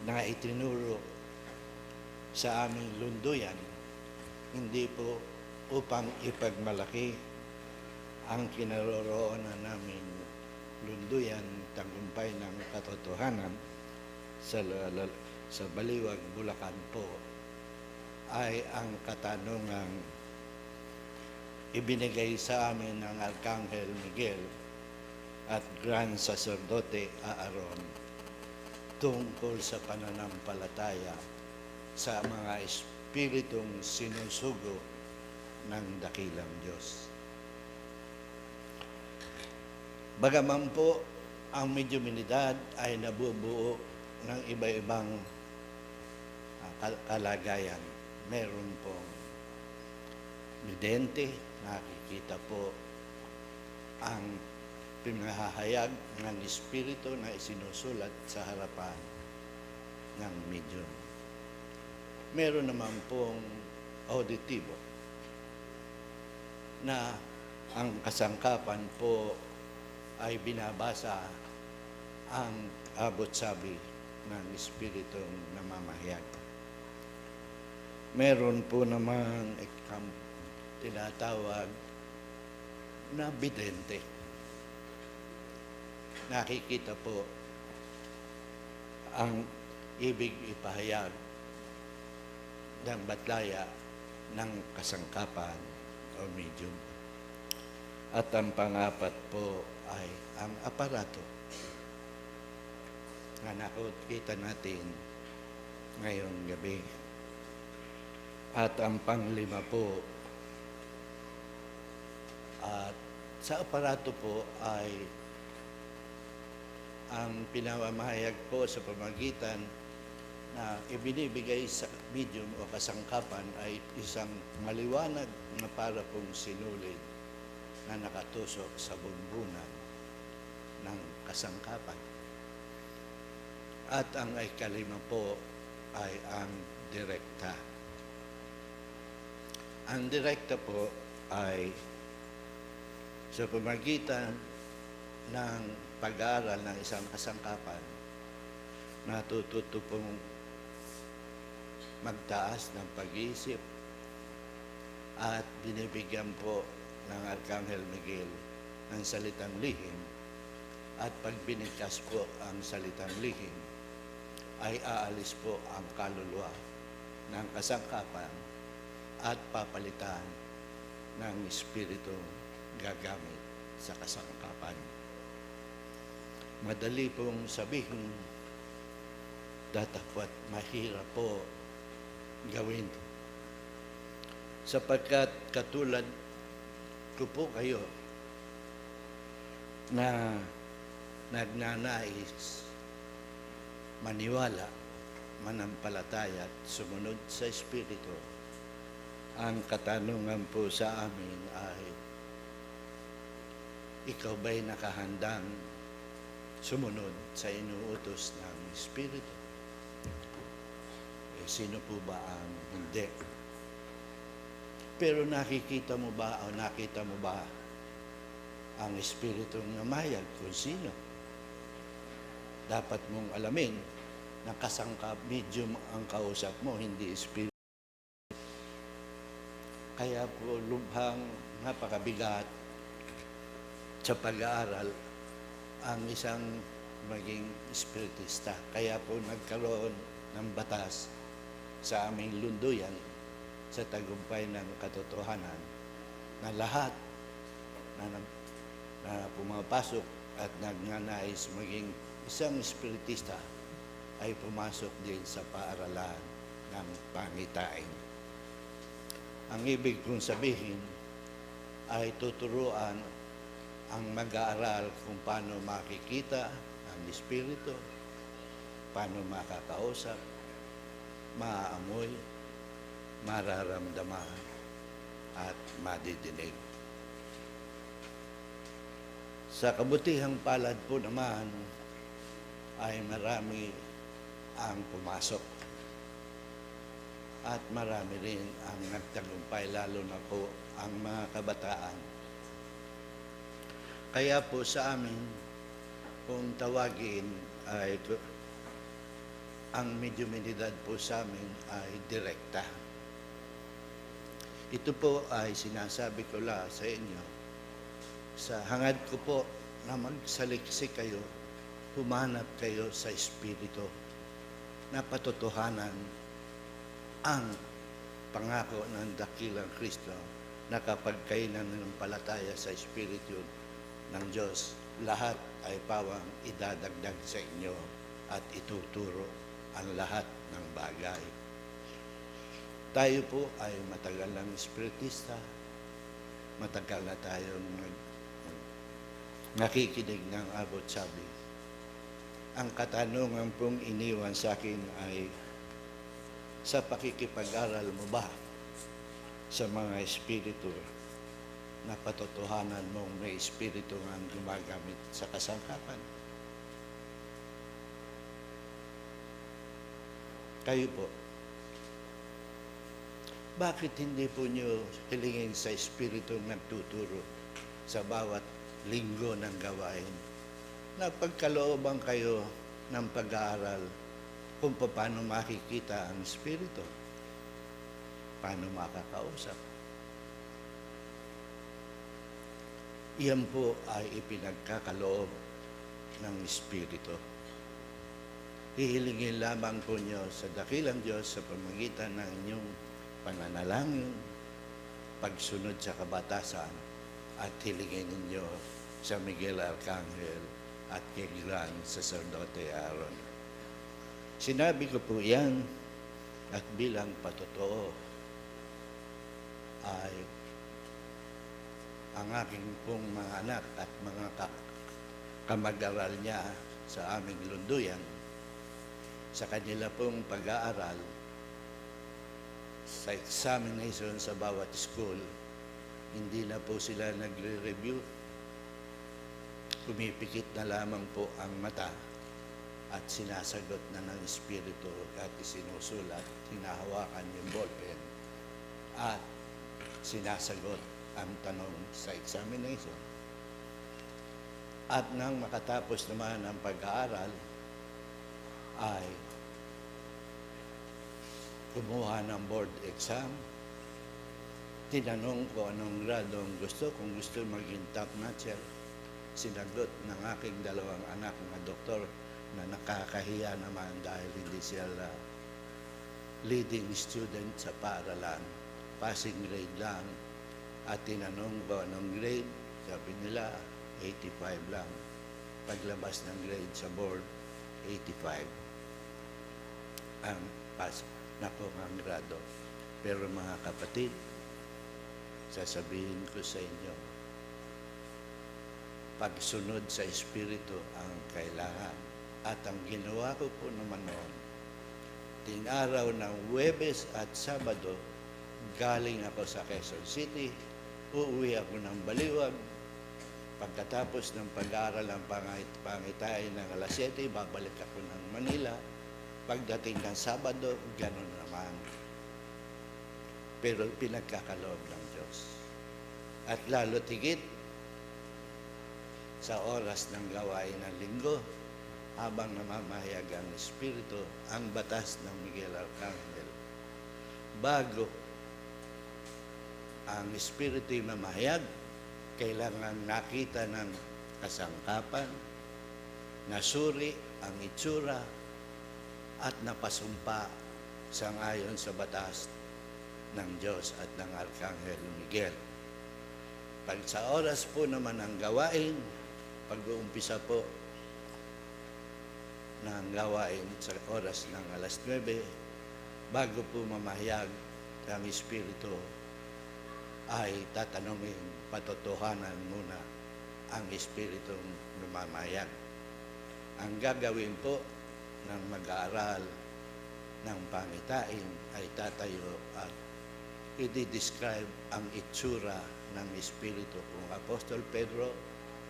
na itinuro sa aming lunduyan, hindi po upang ipagmalaki ang kinaroroonan namin lunduyan, tagumpay ng katotohanan sa Baliwag, Bulacan po, ay ang katanungang ibinigay sa amin ng Arkanghel Miguel at Grand Sacerdote Aaron tungkol sa pananampalataya sa mga espiritong sinusugo ng dakilang Diyos. Bagaman po ang medyuminidad ay nabubuo ng iba-ibang kalagayan. Meron pong vidente, nakikita po ang pinahahayag ng espiritu na isinusulat sa harapan ng medium. Meron naman pong auditibo na ang kasangkapan po ay binabasa ang abot-sabi ng espiritong namamahayag. Meron po naman tinatawag na vidente. Nakikita po ang ibig ipahayag ng batlaya ng kasangkapan o medium. At ang pangapat po ay ang aparato na nakikita natin ngayong gabi. At ang panglima po, at sa aparato po ay ang pinamamahayag po sa pamagitan na ibinibigay sa medium o kasangkapan ay isang maliwanag na para pong sinulid na nakatusok sa bumbunan ng kasangkapan. At ang ikalima po ay ang direkta. Ang direkta po ay sa pamagitan ng pag-aaral ng isang kasangkapan, natututo pong magtaas ng pag-iisip at binibigyan po ng Arkanghel Miguel ng salitang lihim, at pag binigkas po ang salitang lihim ay aalis po ang kaluluwa ng kasangkapan at papalitan ng espiritu gagamit sa kasangkapan. Madali pong sabihin, datapwat mahirap po gawin. Sapagkat katulad ko po kayo na nagnanais maniwala, manampalataya at sumunod sa Espiritu, ang katanungan po sa amin ay, ikaw ba'y nakahandang sumunod sa inuutos ng Espiritu? Sino po ba ang hindi? Pero nakita mo ba ang Espiritong namayag kung sino? Dapat mong alamin na kasangkap, medium ang kausap mo, hindi Espiritu. Kaya po lubhang napakabigat sa pag-aaral ang isang maging espiritista. Kaya po nagkaroon ng batas sa aming lunduyan sa tagumpay ng katotohanan na lahat na pumapasok at nagnanais maging isang espiritista ay pumasok din sa paaralan ng pangitain. Ang ibig kong sabihin ay tuturuan ang mag-aaral kung paano makikita ang Espiritu, paano makakausap, maaamoy, mararamdaman, at madidinig. Sa kabutihang palad po naman, ay marami ang pumasok. At marami rin ang nagtagumpay, lalo na po ang mga kabataan. Kaya po sa amin, kung tawagin ay ang medyuminidad po sa amin ay direkta. Ito po ay sinasabi ko lang sa inyo. Sa hangad ko po na magsaliksik kayo, humanap kayo sa Espiritu na patotohanan ang pangako ng dakilang Kristo na kapag kayo nananampalataya sa Espiritu ng Diyos, lahat ay pawang idadagdag sa inyo at ituturo ang lahat ng bagay. Tayo po ay matagal ng espiritista, matagal na tayong nakikinig ng abot sabi. Ang katanungan pong iniwan sa akin ay, sa pakikipag-aral mo ba sa mga espiritu na patotohanan mong may espiritu ang gumagamit sa kasangkapan? Kayo po, bakit hindi po nyo hilingin sa espiritu nagtuturo sa bawat linggo ng gawain na pagkalooban kayo ng pag-aaral kung paano makikita ang espiritu, paano makakausap? Iyan po ay ipinagkakaloob ng espiritu. Hihilingin lamang po nyo sa dakilang Diyos sa pamagitan ng inyong pananalangin, pagsunod sa kabatasan, at hilingin ninyo sa Miguel Arcangel at kay Gran Sacerdote Aaron. Sinabi ko po yan at bilang patotoo ay ang aking pong mga anak at mga kamag-aral niya sa aming lunduyan, sa kanila pong pag-aaral, sa examination sa bawat school, hindi na po sila nagre-review. Pumipikit na lamang po ang mata at sinasagot na ng espiritu at isinusulat, hinahawakan yung ballpen at sinasagot ang tanong sa examination. At nang makatapos naman ang pag-aaral, ay kumuha ng board exam. Tinanong ko anong grado ang gusto, kung gusto maging top notcher. Sinagot ng aking dalawang anak na doktor na nakakahiya naman dahil hindi sila leading student sa paaralan. Passing grade lang. At tinanong ko anong grade, sabi nila 85 lang. Paglabas ng grade sa board, 85 ang pass na po ang grado. Pero mga kapatid, sasabihin ko sa inyo, pagsunod sa Espiritu ang kailangan. At ang ginawa ko po naman noon, ting araw ng Huwebes at Sabado, galing ako sa Quezon City, uuwi ako ng Baliwag. Pagkatapos ng pag-aaral ng pangitain ng alas 7, babalik ako ng Manila. Pagdating ng Sabado, gano'n naman. Pero pinagkakaloob ng Diyos. At lalo tigit sa oras ng gawain ng linggo, habang namamahayag ang Espiritu, ang batas ng Miguel Arcangel. Bago ang Espiritu mamahayag, kailangan nakita ng kasangkapan, nasuri ang itsura, at napasumpa sangayon sa batas ng Diyos at ng Arcangel Miguel. Pag sa oras po naman ng gawain, pag-uumpisa po ng gawain sa oras ng alas 9, bago po mamahayag ang Espiritu, ay tatanungin, patotohanan muna ang Espiritong mamahayag. Ang gagawin po ng mag-aaral ng pangitain ay tatayo at i-describe ang itsura ng Espiritu. Kung Apostol Pedro,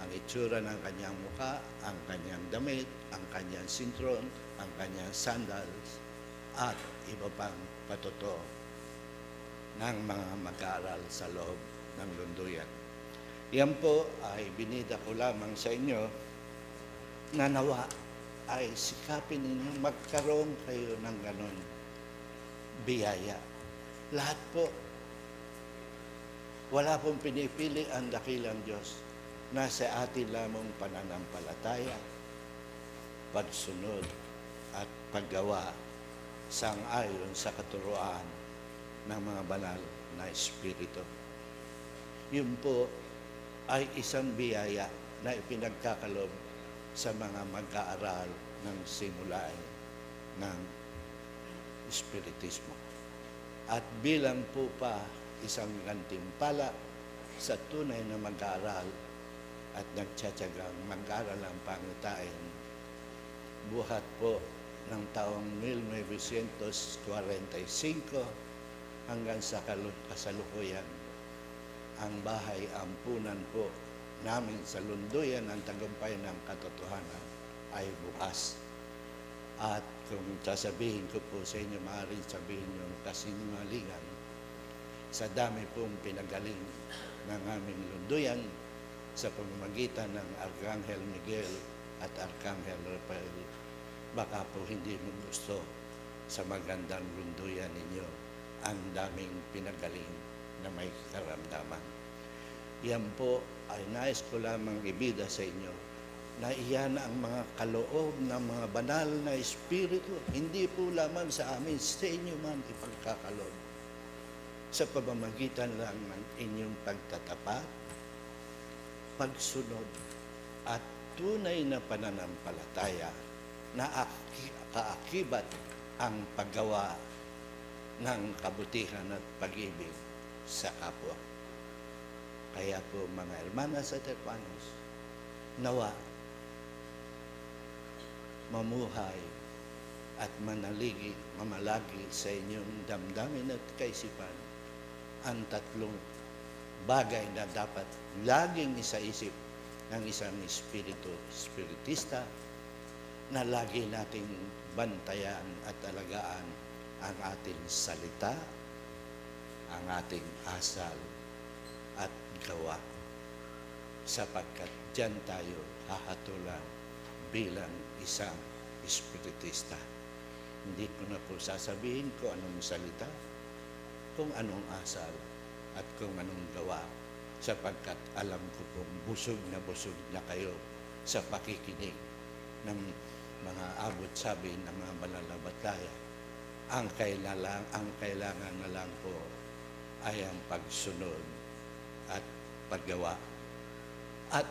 ang itsura ng kanyang muka, ang kanyang damit, ang kanyang sintron, ang kanyang sandals, at iba pang patuto ng mga mag-aaral sa loob ng lunduyan. Yan po ay binida ko lamang sa inyo na nawa ay sikapin ninyo magkaroon kayo ng ganon biyaya. Lahat po, wala pong pinipili ang dakilang Diyos. Nasa atin lamang pananampalataya, pagsunod at paggawa sang-ayon sa katuruan ng mga banal na Espiritu. Yun po ay isang biyaya na ipinagkakalob sa mga mag-aaral ng simulain ng Espiritismo. At bilang po pa isang gantimpala sa tunay na mag-aaral at nagtsatsagang mag-aaral ng pangitain, buhat po ng taong 1945 hanggang sa kasalukuyan, ang bahay ampunan po namin sa Lunduyan ng Tagumpay ng Katotohanan ay bukas. At kung sasabihin ko po sa inyo, maaaring sabihin yung kasinungalingan, sa dami pong pinagaling ng aming Lunduyan sa pamamagitan ng Arcangel Miguel at Arcangel Rafael, baka po hindi mo gusto sa magandang lunduyan ninyo ang daming pinagaling na may karamdaman. Yan po ay nais ko lamang ibida sa inyo na iyan ang mga kaloob ng mga banal na Espiritu, hindi po lamang sa amin, sa inyo man ipagkakaloob sa pamamagitan lang ng inyong pagtatapat, pagsunod at tunay na pananampalataya na kaakibat ang paggawa ng kabutihan at pag-ibig sa kapwa. Kaya po mga hermanas at hermanos, nawa mamuhay at mamalagi sa inyong damdamin at kaisipan ang tatlong bagay na dapat laging isaisip ng isang espiritista na lagi nating bantayan at alagaan ang ating salita, ang ating asal at gawa, sapagkat diyan tayo hahatulan bilang isang espiritista. Hindi ko na po sasabihin kung anong salita, kung anong asal, at kung anong gawa, sapagkat alam ko pong busog na kayo sa pakikinig ng mga abot-sabi ng mga banal na batalya. Ang kailangan na lang po ay ang pagsunod at paggawa at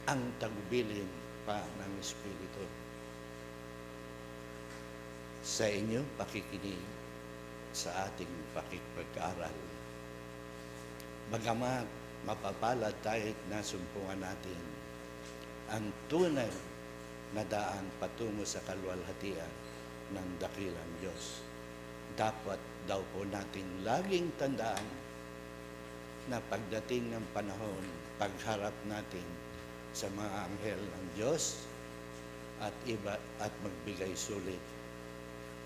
ang tagubilin pa ng Espiritu sa inyong pakikinig sa ating pakikipag-aral. Bagamat mapapalad tayo at nasumpungan natin ang tunay na daan patungo sa kalwalhatian ng dakilang Diyos, dapat daw po natin laging tandaan na pagdating ng panahon, pagharap natin sa mga anghel ng Diyos at iba at magbigay sulit,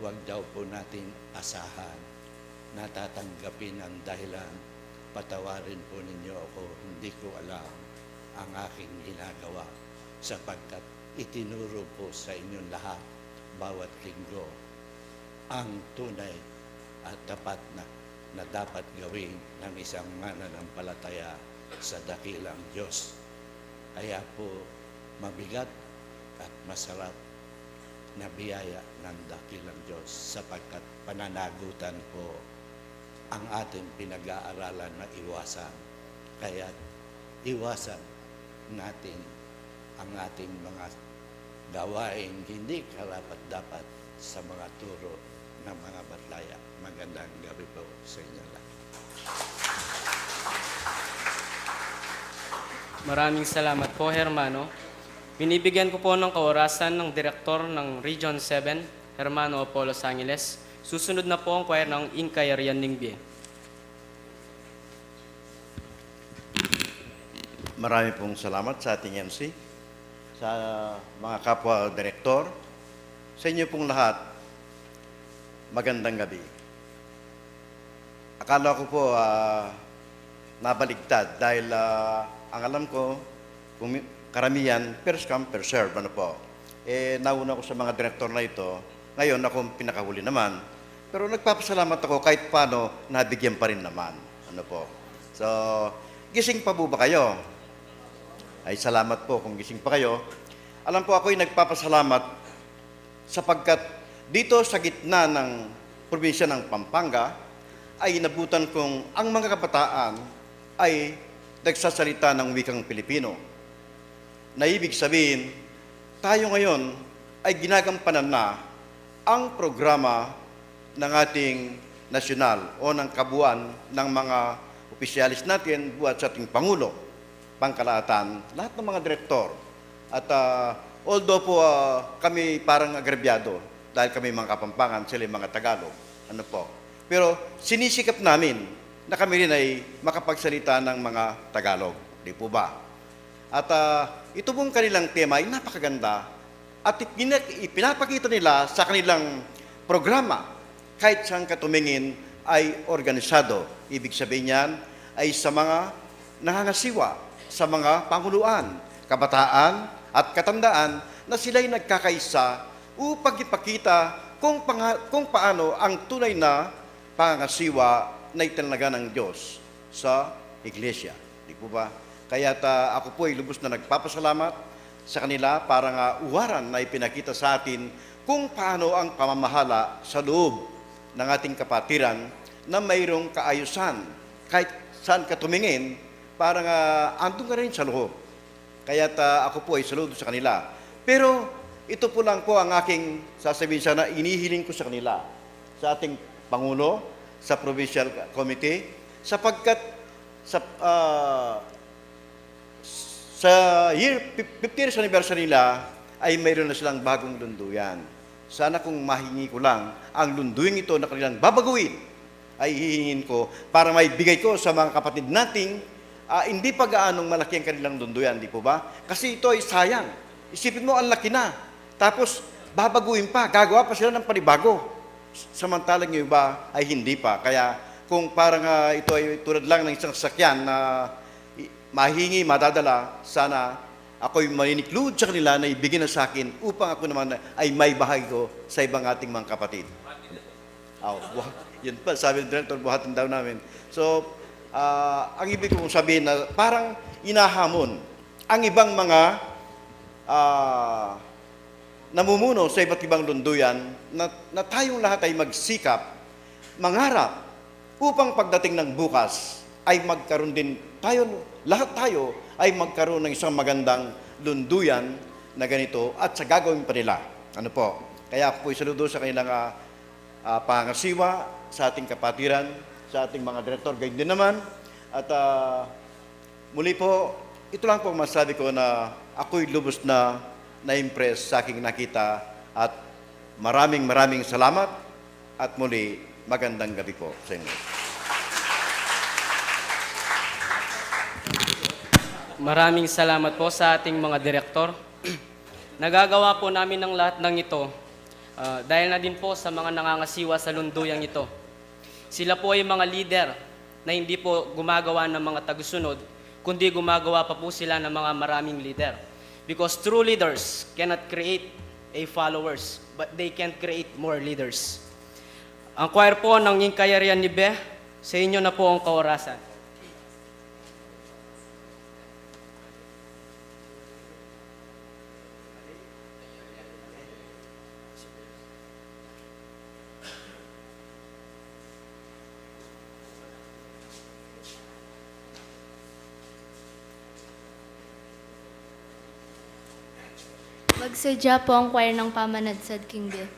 huwag daw po natin asahan na tatanggapin ang dahilan, patawarin po ninyo ako, hindi ko alam ang aking ginagawa, sapagkat itinuro po sa inyong lahat bawat linggo ang tunay at tapat na dapat gawin ng isang mananampalataya sa dakilang Diyos. Kaya po mabigat at masarap na biyaya ng dakilang Diyos, sapagkat pananagutan po ang ating pinag-aaralan na iwasan. Kaya iwasan natin ang ating mga gawain hindi karapat-dapat sa mga turo ng mga batlaya. Magandang gabi po sa inyo lahat. Maraming salamat po, Hermano. Binibigyan ko po ng kaorasan ng Direktor ng Region 7, Hermano Apollo Angeles. Susunod na po ang choir ng Inkayarian Ningbie. Marami pong salamat sa ating MC, sa mga kapwa-direktor, sa inyo pong lahat, magandang gabi. Akala ko po nabaligtad dahil ang alam ko, karamihan, first come, first serve, ano po. Nauna ko sa mga direktor na ito, ngayon ako pinakahuli naman, pero nagpapasalamat ako kahit paano nabigyan pa rin naman. Ano po. So, gising pa po ba kayo? Ay salamat po kung gising pa kayo. Alam po ako'y nagpapasalamat sapagkat dito sa gitna ng probinsya ng Pampanga ay nabutan kong ang mga kabataan ay nagsasalita ng wikang Pilipino. Na ibig sabihin, tayo ngayon ay ginagampanan na ang programa ng ating nasyonal o ng kabuuan ng mga opisyalis natin buhat sa ating Pangulo, Pangkalahatan, lahat ng mga direktor. At although po kami parang agrabyado dahil kami mga Kapampangan, sila mga Tagalog. Ano po. Pero sinisikap namin na kami rin ay makapagsalita ng mga Tagalog. Di po ba? At ito pong kanilang tema ay napakaganda at ipinapakita nila sa kanilang programa kahit saan katumingin ay organisado. Ibig sabihin niyan ay sa mga nangangasiwa, sa mga panguluan, kabataan at katandaan na sila'y nagkakaisa upang ipakita kung paano ang tunay na pangangasiwa na italaga ng Diyos sa Iglesia. Di po ba? Kaya ako po ay lubos na nagpapasalamat sa kanila para uwaran na ipinakita sa atin kung paano ang pamamahala sa loob ng ating kapatiran na mayroong kaayusan kahit saan ka tumingin, parang andun ka rin sa loob. Kaya ako po ay saludo sa kanila. Pero ito po lang po ang aking sasabihin sana, inihiling ko sa kanila, sa ating Pangulo, sa Provincial Committee, sapagkat sa year 50th anniversary nila ay mayroon na silang bagong lunduyan. Sana kung mahingi ko lang ang lunduyan ito na kanilang babaguhin, ay hihingin ko para may bigay ko sa mga kapatid nating hindi pa gaanong malaki ang kanilang lunduyan, di po ba? Kasi ito ay sayang. Isipin mo, ang laki na. Tapos, babaguhin pa, gagawa pa sila ng panibago. Samantalang yung iba ay hindi pa. Kaya kung parang ito ay tulad lang ng isang sakyan na mahingi, madadala, sana ako'y maniniklood sa kanila na ibigin na sa akin upang ako naman ay may bahagi ko sa ibang ating mga kapatid. Yun pa, sabi ng director, buhatin daw namin. So, ang ibig kong sabihin na parang inahamon ang ibang mga namumuno sa iba't ibang lunduyan na tayong lahat ay magsikap, mangarap, upang pagdating ng bukas ay magkaroon din tayo, lahat tayo ay magkaroon ng isang magandang lunduyan na ganito at sa gagawin pa nila. Ano po? Kaya ako po isaludo sa kanilang pangasiwa sa ating kapatiran, sa ating mga direktor, gayon din naman. At muli po, ito lang po masabi ko na ako'y lubos na na-impress sa aking nakita at maraming salamat at muli magandang gabi po sa inyo. Maraming salamat po sa ating mga direktor. Nagagawa po namin ng lahat ng ito dahil na din po sa mga nangangasiwa sa lunduyang ito. Sila po ay mga leader na hindi po gumagawa ng mga tagusunod, kundi gumagawa pa po sila ng mga maraming leader. Because true leaders cannot create a followers, but they can create more leaders. Ang choir po ng Ingkayarian ni Beh, sa inyo na po ang kaorasan. Magsadya po ang choir ng Pamanadsad King Bill.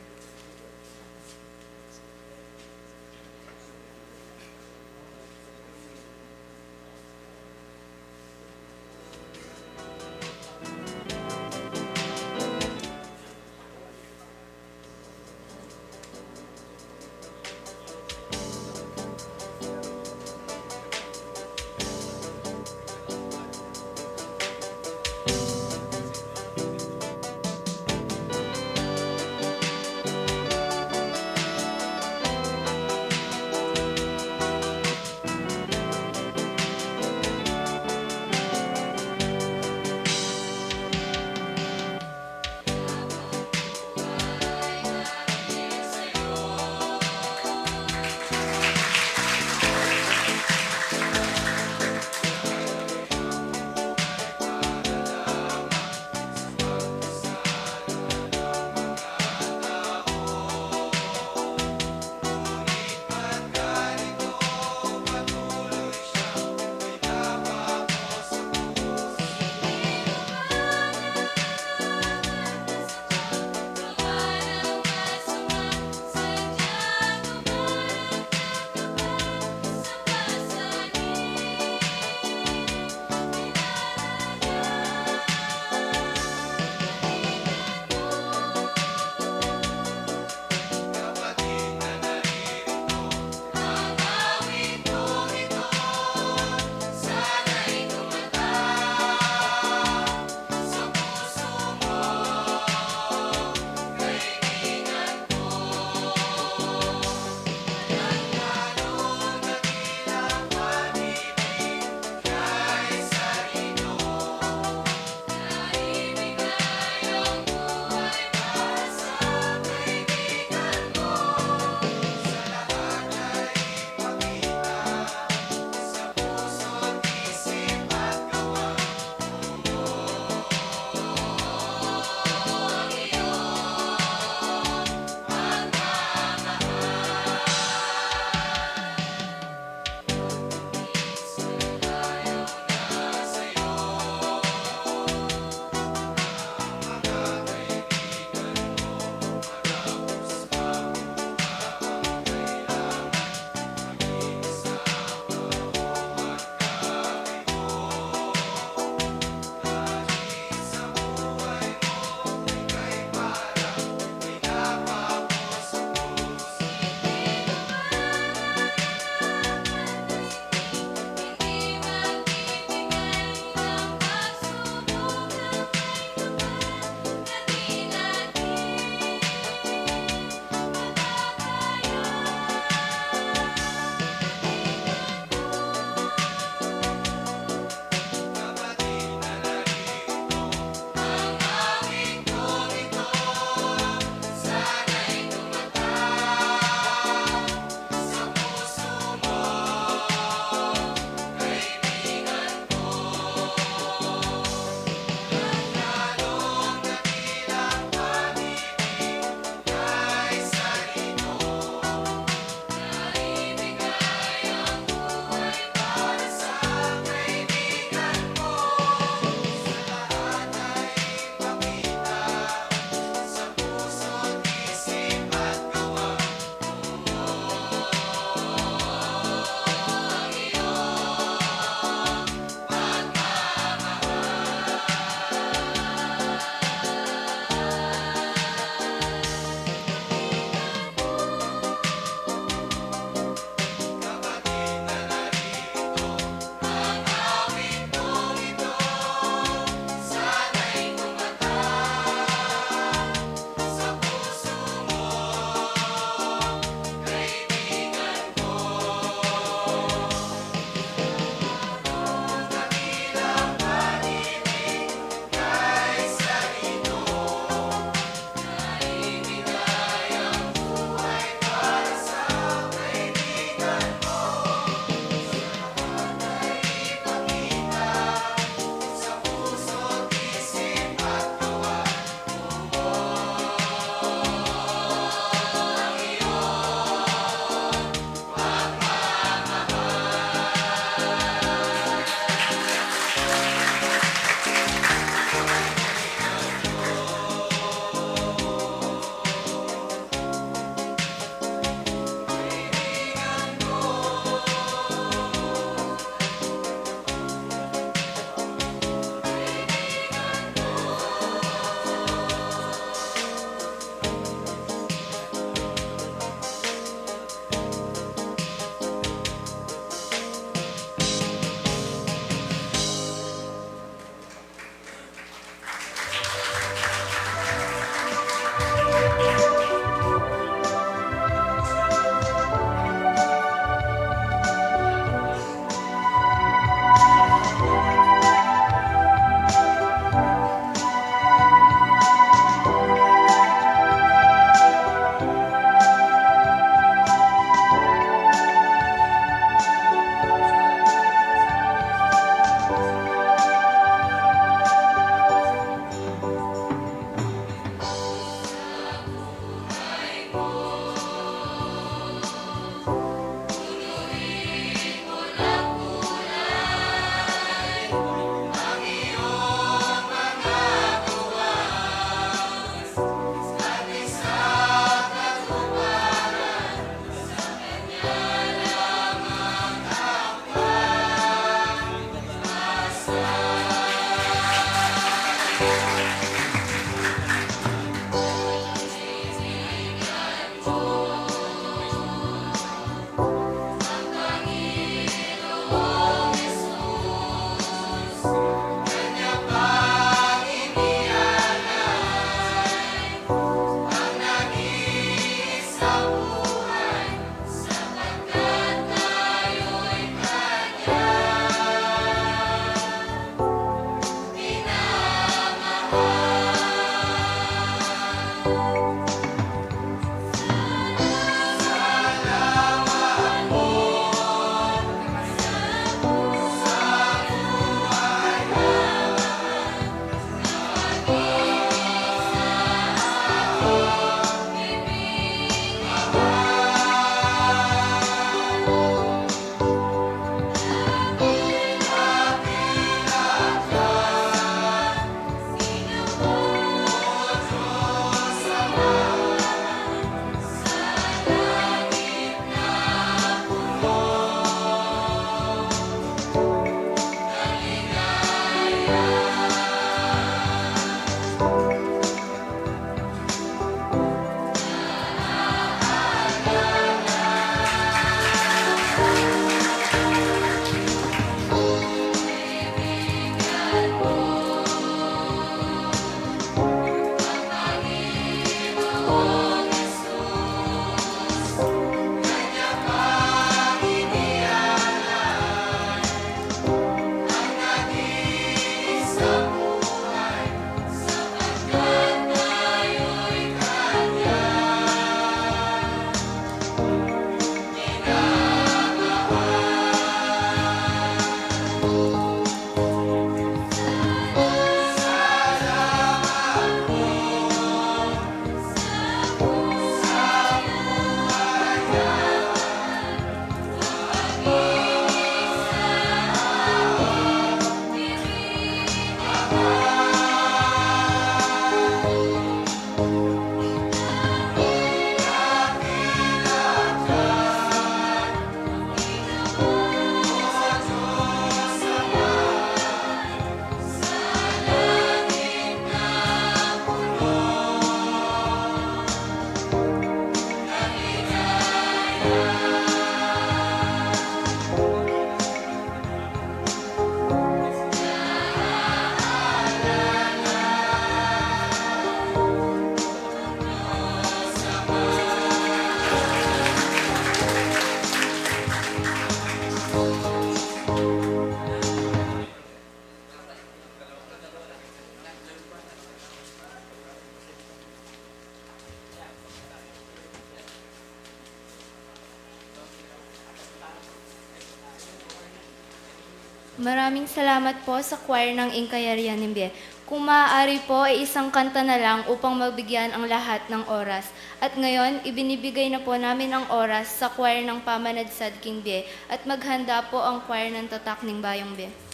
Maraming salamat po sa choir ng Inkayarian Nimbe. Kung maaari po ay isang kanta na lang upang mabigyan ang lahat ng oras. At ngayon, ibinibigay na po namin ang oras sa choir ng Pamanadsad King Bie at maghanda po ang choir ng Tatak ng Bayong Bie.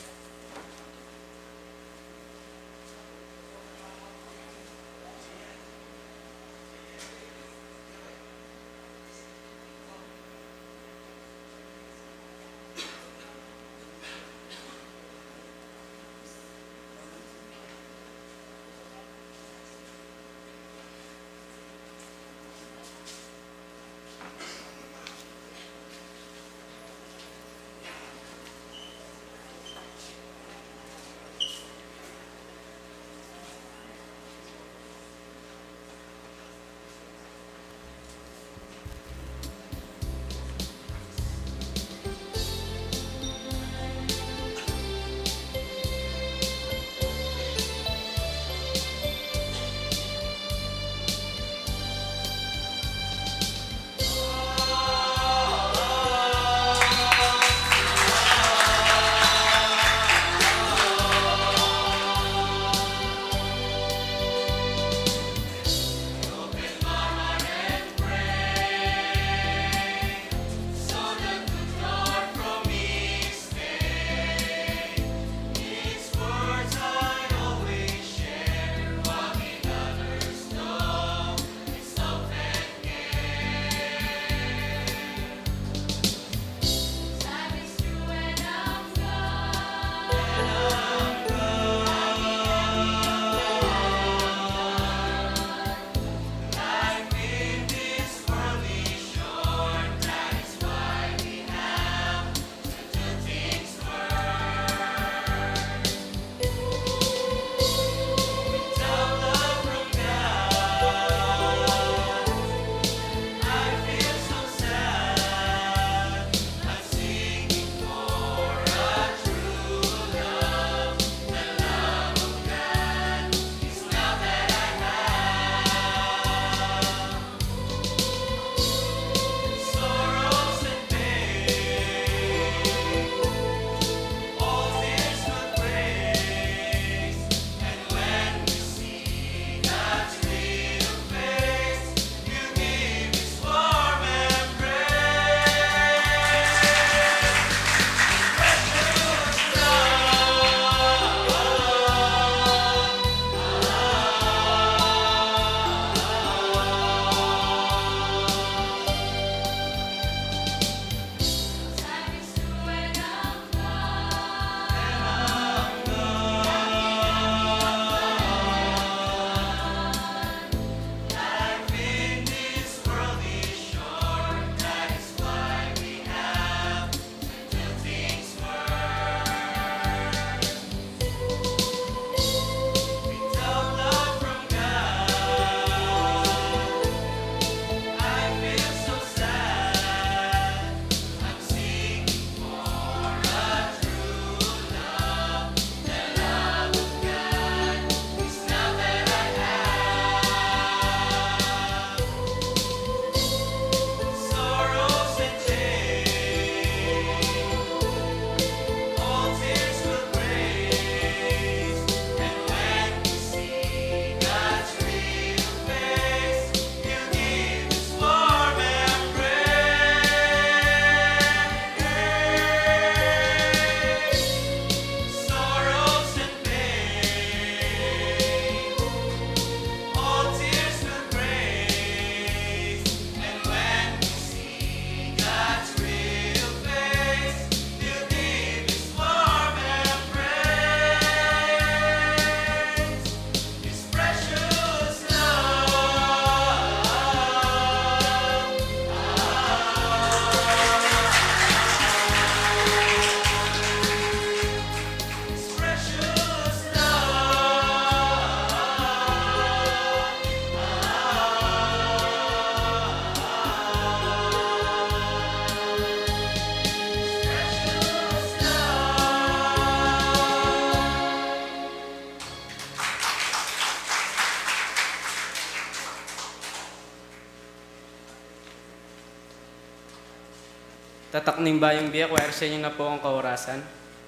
Tatak ng Bayang Biya, choir sa inyo na po ang kaorasan.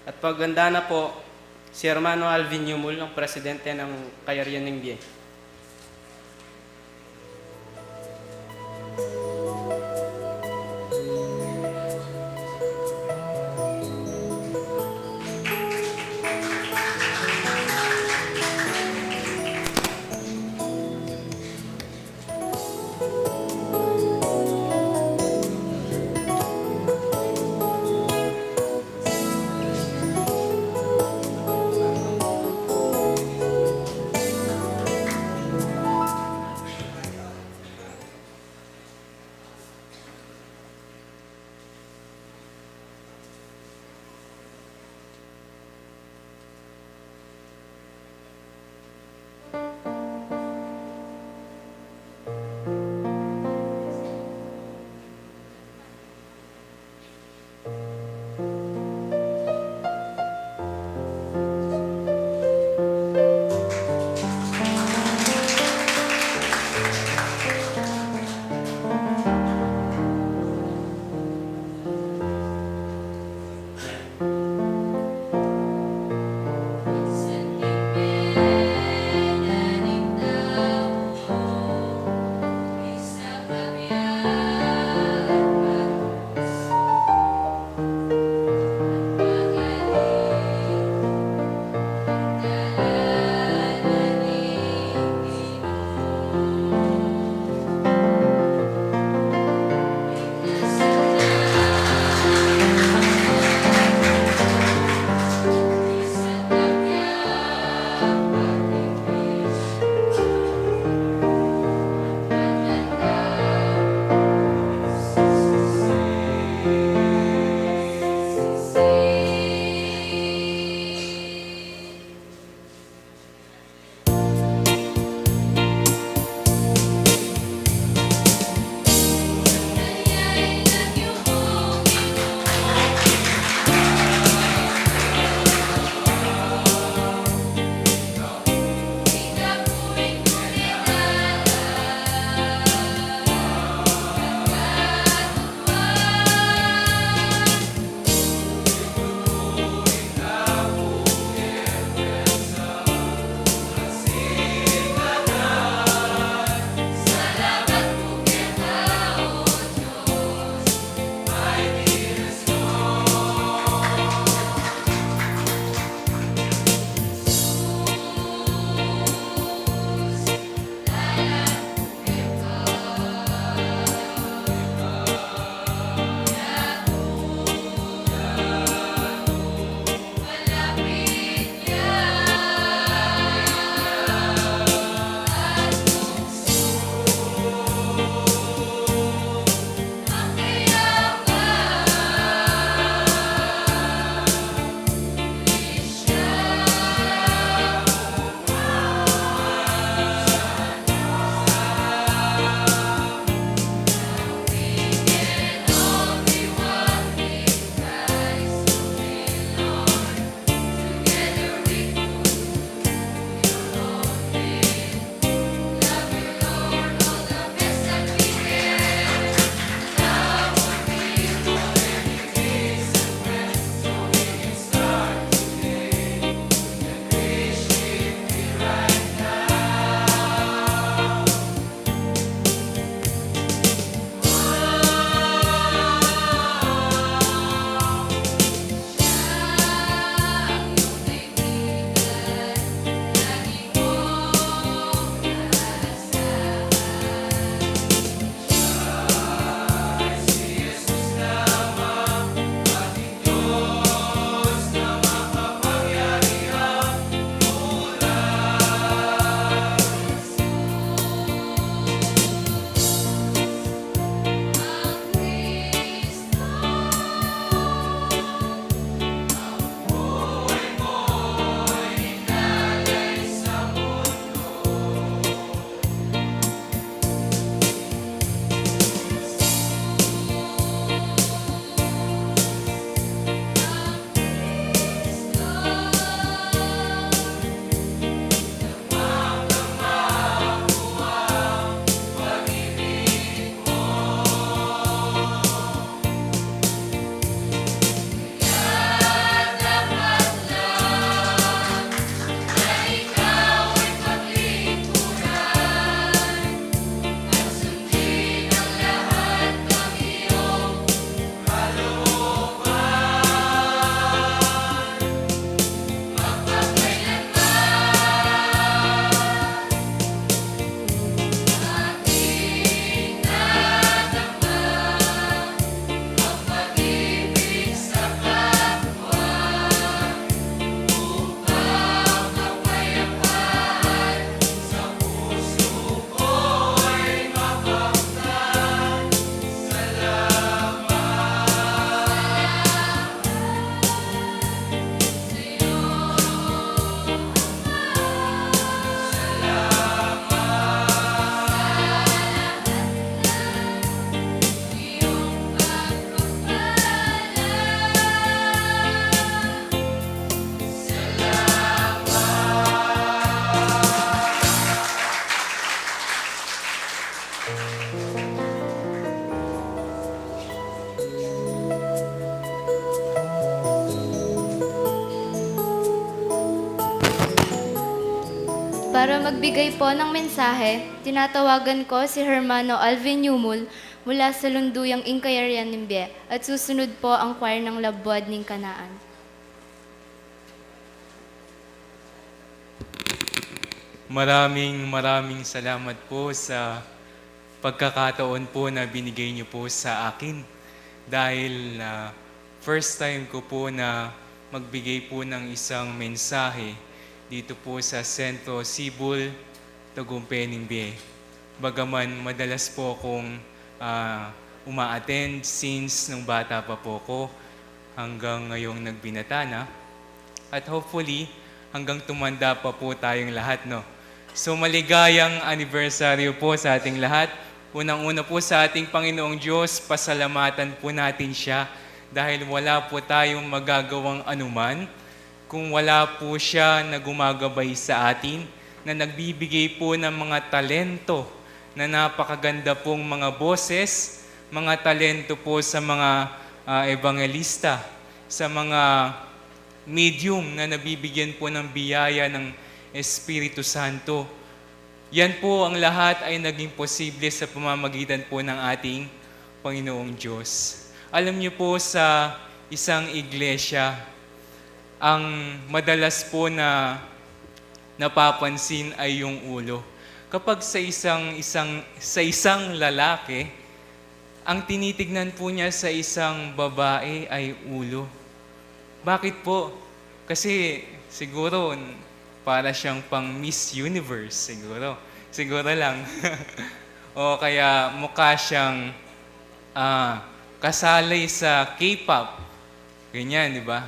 At pagganda na po, si Hermano Alvin Yumul, ang presidente ng Kayarian ng Biya. Para magbigay po ng mensahe, tinatawagan ko si Hermano Alvin Yumul mula sa Lunduyang Ingkayarian Nimbe at susunod po ang choir ng Labuad ng Kanaan. Maraming salamat po sa pagkakataon po na binigay niyo po sa akin. Dahil first time ko po na magbigay po ng isang mensahe dito po sa Sentro Sibul, Tagumpay Nimbe. Bagaman madalas po akong uma-attend since nung bata pa po ko hanggang ngayong nagbinata na. At hopefully, hanggang tumanda pa po tayong lahat, no? So maligayang anibersaryo po sa ating lahat. Unang-una po sa ating Panginoong Diyos, pasalamatan po natin siya dahil wala po tayong magagawang anuman kung wala po siya na gumagabay sa atin, na nagbibigay po ng mga talento na napakaganda pong mga boses, mga talento po sa mga evangelista, sa mga medium na nabibigyan po ng biyaya ng Espiritu Santo. Yan po ang lahat ay naging posible sa pamamagitan po ng ating Panginoong Diyos. Alam niyo po sa isang iglesia, ang madalas po na napapansin ay yung ulo. Kapag sa isang lalaki, ang tinitignan po niya sa isang babae ay ulo. Bakit po? Kasi siguro para siyang pang Miss Universe, siguro. Siguro lang. O kaya mukha siyang kasali sa K-pop. Ganyan, di ba?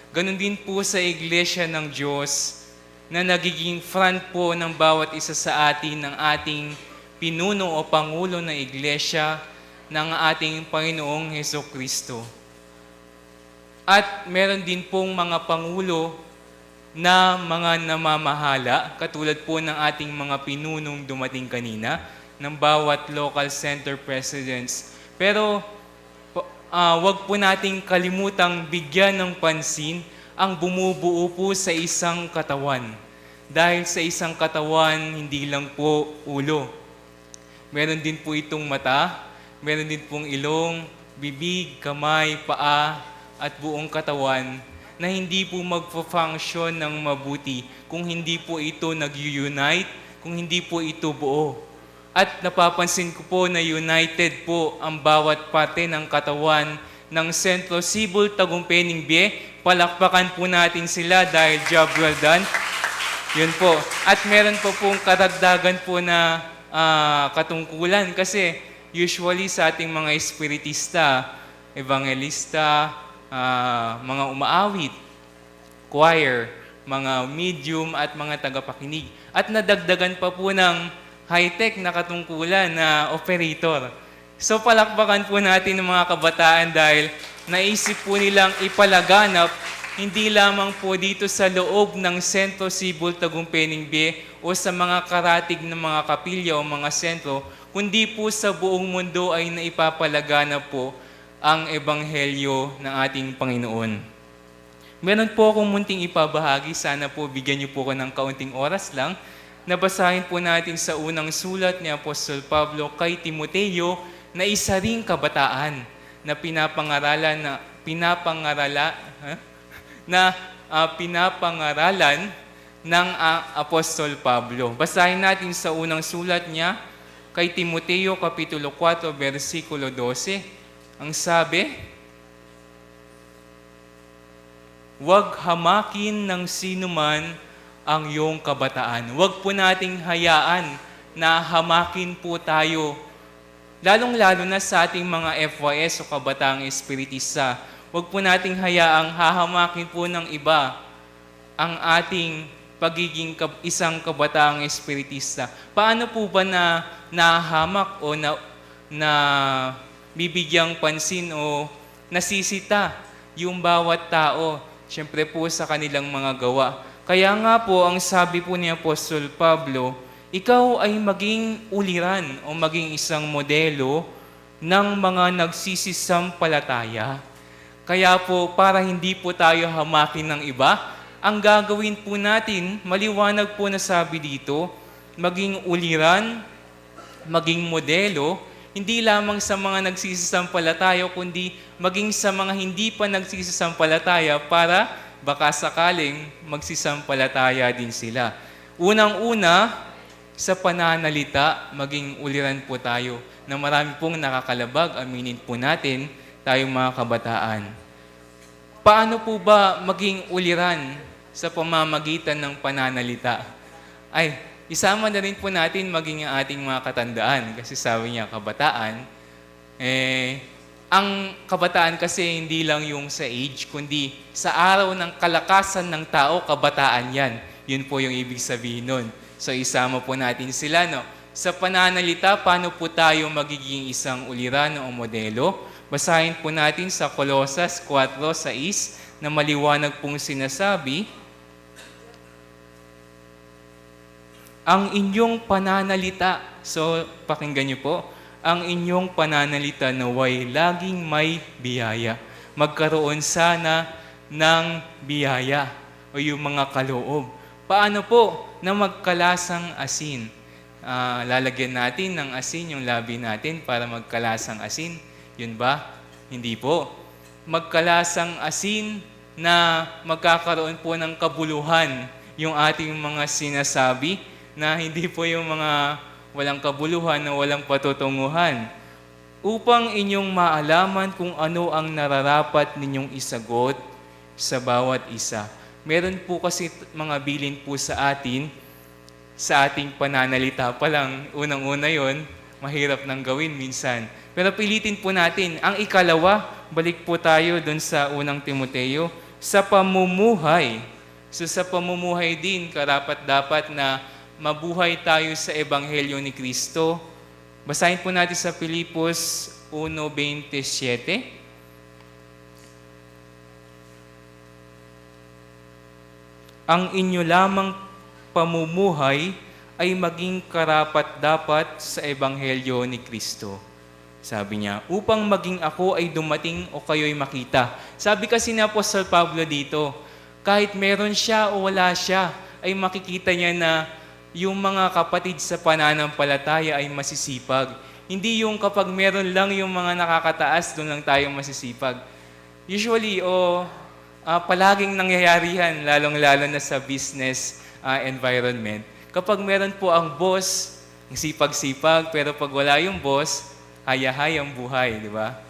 Ganon din po sa Iglesia ng Diyos na nagiging front po ng bawat isa sa atin ng ating pinuno o pangulo ng Iglesia ng ating Panginoong Hesukristo. At meron din pong mga pangulo na mga namamahala, katulad po ng ating mga pinunong dumating kanina, ng bawat local center presidents. Pero wag po nating kalimutang bigyan ng pansin ang bumubuo po sa isang katawan. Dahil sa isang katawan, hindi lang po ulo. Meron din po itong mata, meron din pong ilong, bibig, kamay, paa, at buong katawan na hindi po magpo-function ng mabuti kung hindi po ito nag-unite, kung hindi po ito buo. At napapansin ko po na united po ang bawat parte ng katawan ng Sentro Sibul Tagumpay Nimbe. Palakpakan po natin sila dahil job well done. Yun po. At meron po pong karagdagan po na katungkulan kasi usually sa ating mga espiritista, evangelista, mga umaawit, choir, mga medium at mga tagapakinig. At nadagdagan pa po ng high-tech na katungkulan na operator. So palakpakan po natin ng mga kabataan dahil naisip po nilang ipalaganap hindi lamang po dito sa loob ng Sentro Sibul Tagumpay Nimbe o sa mga karatig ng mga kapilya o mga sentro, kundi po sa buong mundo ay naipapalaganap po ang ebanghelyo ng ating Panginoon. Meron po akong munting ipabahagi, sana po bigyan niyo po ko ng kaunting oras lang. Nabasahin po natin sa unang sulat ni Apostol Pablo kay Timoteo na isa ring kabataan na pinapangaralan ng Apostol Pablo. Basahin natin sa unang sulat niya kay Timoteo Kapitulo 4, versikulo 12. Ang sabi, "Huwag hamakin ng sinuman ang iyong kabataan." Huwag po nating hayaan na hamakin po tayo, lalong-lalo na sa ating mga FYS o kabataang espiritista. Huwag po nating hayaang hahamakin po ng iba ang ating pagiging isang kabataang espiritista. Paano po ba na nahahamak o na bibigyang pansin o nasisita yung bawat tao? Siyempre po sa kanilang mga gawa. Kaya nga po, ang sabi po ni Apostol Pablo, ikaw ay maging uliran o maging isang modelo ng mga nagsisisampalataya. Kaya po, para hindi po tayo hamakin ng iba, ang gagawin po natin, maliwanag po na sabi dito, maging uliran, maging modelo, hindi lamang sa mga nagsisisampalataya, kundi maging sa mga hindi pa nagsisisampalataya para baka sakaling magsisampalataya din sila. Unang-una, sa pananalita, maging uliran po tayo na marami pong nakakalabag, aminin po natin, tayong mga kabataan. Paano po ba maging uliran sa pamamagitan ng pananalita? Ay, isama na rin po natin maging ang ating mga katandaan. Kasi sabi niya, kabataan, ang kabataan kasi hindi lang yung sa age, kundi sa araw ng kalakasan ng tao, kabataan yan. Yun po yung ibig sabihin nun. So isama po natin sila, no? Sa pananalita, paano po tayo magiging isang uliran o modelo? Basahin po natin sa Colosas 4:6 na maliwanag pong sinasabi, ang inyong pananalita, so pakinggan niyo po, ang inyong pananalita naway laging may biyaya. Magkaroon sana ng biyaya o yung mga kaloob. Paano po na magkalasang asin? Lalagyan natin ng asin yung labi natin para magkalasang asin. Yun ba? Hindi po. Magkalasang asin na magkakaroon po ng kabuluhan yung ating mga sinasabi na hindi po yung mga walang kabuluhan na walang patutunguhan. Upang inyong maalaman kung ano ang nararapat ninyong isagot sa bawat isa. Meron po kasi mga bilin po sa atin, sa ating pananalita pa lang, unang-una yon, mahirap nang gawin minsan. Pero pilitin po natin. Ang ikalawa, balik po tayo doon sa unang Timoteo, sa pamumuhay. So sa pamumuhay din, karapat-dapat na mabuhay tayo sa Ebanghelyo ni Kristo. Basahin po natin sa Filipos 1:27. Ang inyo lamang pamumuhay ay maging karapat-dapat sa Ebanghelyo ni Kristo. Sabi niya, upang maging ako ay dumating o kayo'y makita. Sabi kasi ni Apostol Pablo dito, kahit meron siya o wala siya, ay makikita niya na yung mga kapatid sa pananampalataya ay masisipag. Hindi yung kapag meron lang yung mga nakakataas, doon lang tayo masisipag. Usually, palaging nangyayari yan, lalong-lalo na sa business environment. Kapag meron po ang boss, ang sipag-sipag, pero pag wala yung boss, hayahay ang buhay, di ba?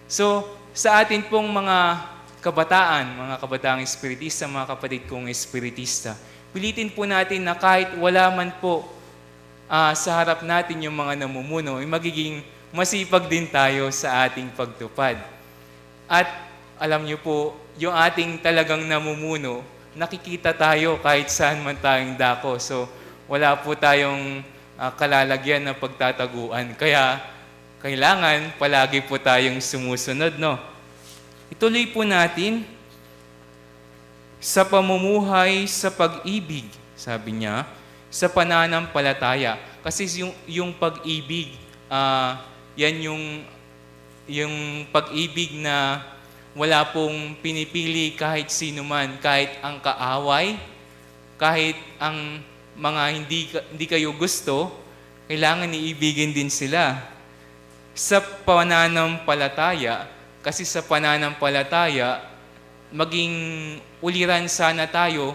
So, sa atin pong mga kabataang espiritista, mga kapatid kong espiritista, pilitin po natin na kahit wala man po sa harap natin yung mga namumuno, ay magiging masipag din tayo sa ating pagtupad. At alam niyo po, yung ating talagang namumuno, nakikita tayo kahit saan man tayong dako. So, wala po tayong kalalagyan na pagtataguan. Kaya, kailangan palagi po tayong sumusunod, no? Ituloy po natin sa pamumuhay sa pag-ibig, sabi niya, sa pananampalataya. Kasi yung pag-ibig, yan yung pag-ibig na wala pong pinipili kahit sino man, kahit ang kaaway, kahit ang mga hindi kayo gusto, kailangan iibigin din sila. Sa pananampalataya, kasi sa pananampalataya, maging uliran sana tayo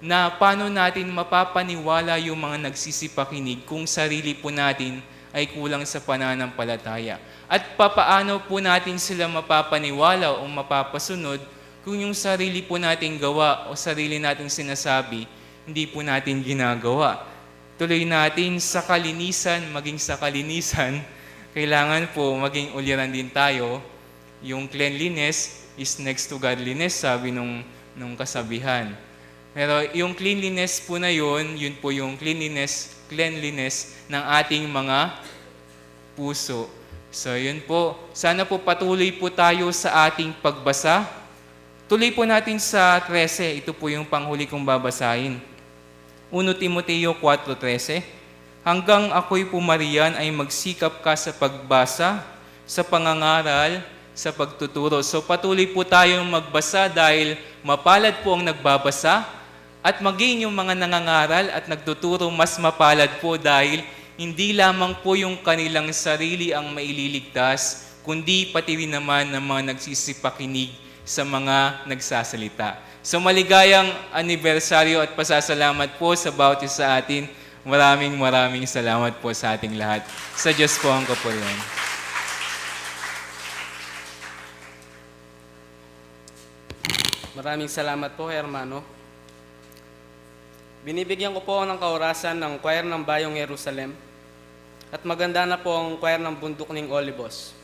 na paano natin mapapaniwala yung mga nagsisipakinig kung sarili po natin ay kulang sa pananampalataya. At papaano po natin sila mapapaniwala o mapapasunod kung yung sarili po nating gawa o sarili nating sinasabi, hindi po natin ginagawa. Tuloy natin sa kalinisan, maging sa kalinisan, kailangan po maging uliran din tayo. Yung cleanliness is next to godliness, sabi nung kasabihan. Pero yung cleanliness po na yun po yung cleanliness ng ating mga puso. So yun po, sana po patuloy po tayo sa ating pagbasa. Tuloy po natin sa 13, ito po yung panghuli kong babasahin. 1 Timoteo 4:13, hanggang ako'y pumariyan ay magsikap ka sa pagbasa, sa pangangaral, sa pagtuturo. So patuloy po tayong magbasa dahil mapalad po ang nagbabasa at maging yung mga nangangaral at nagtuturo mas mapalad po dahil hindi lamang po yung kanilang sarili ang maililigtas, kundi pati rin naman ng mga nagsisipakinig sa mga nagsasalita. So maligayang anibersaryo at pasasalamat po sa bawat isa sa atin. Maraming salamat po sa ating lahat. Sa Diyos po ang kapurihan. Maraming salamat po, Hermano. Binibigyan ko po ng kaorasan ng choir ng Bayong Jerusalem at maganda na po ang choir ng Bundok ng Olivos.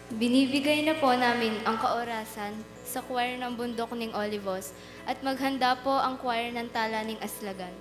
Binibigay na po namin ang kaorasan sa choir ng Bundok ng Olivos at maghanda po ang choir ng Tala ng Aslagan.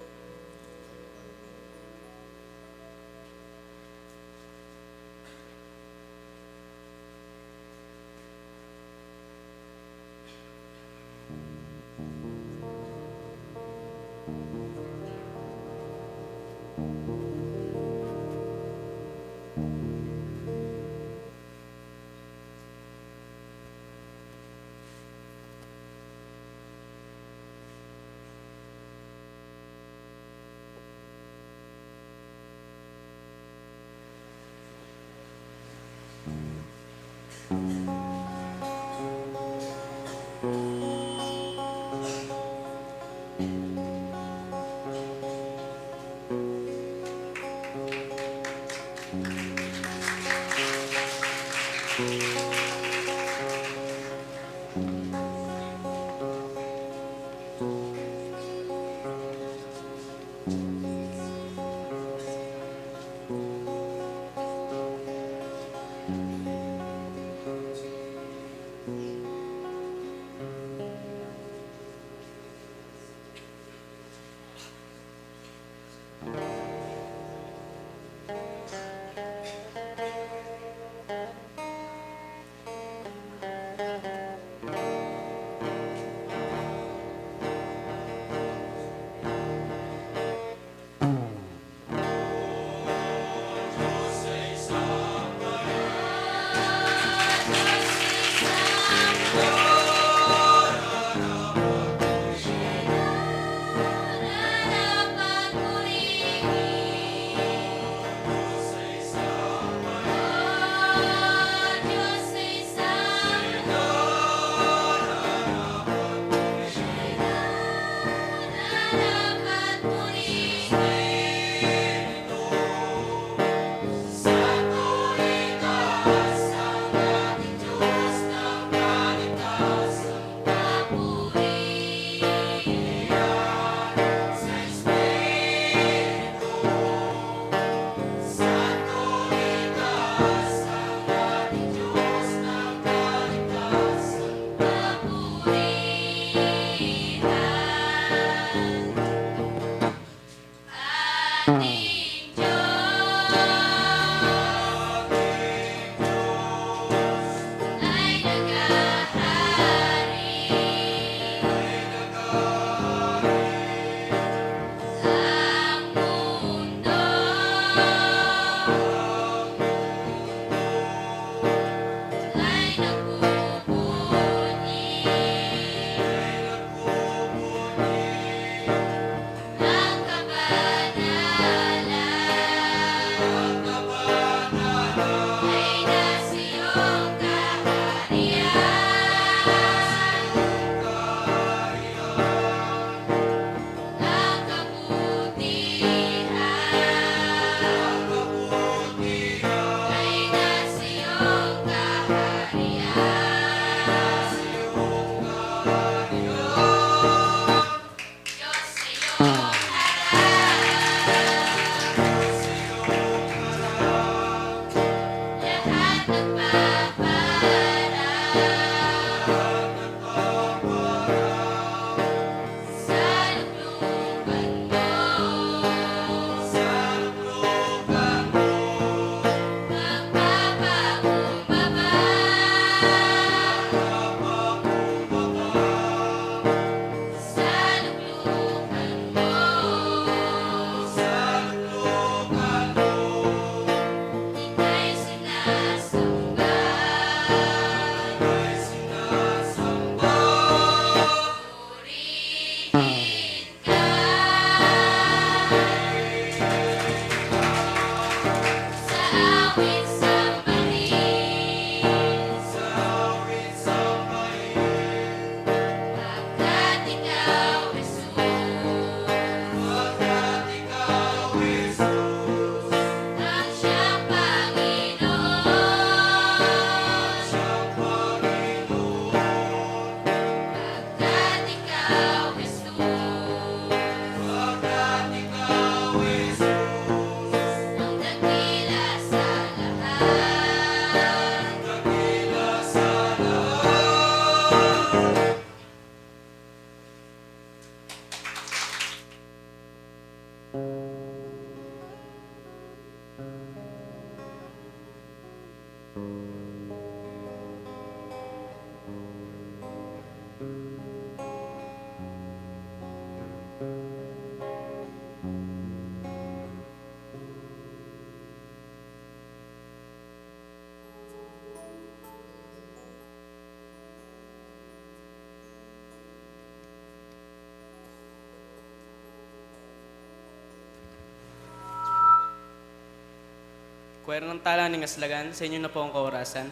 Kwero ng Tala ng Aslagan, sa inyo na po ang kaorasan.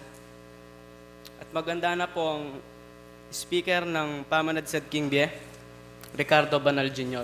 At maganda na po ang speaker ng Pamanad Sad King Bie, Ricardo Banal Jr.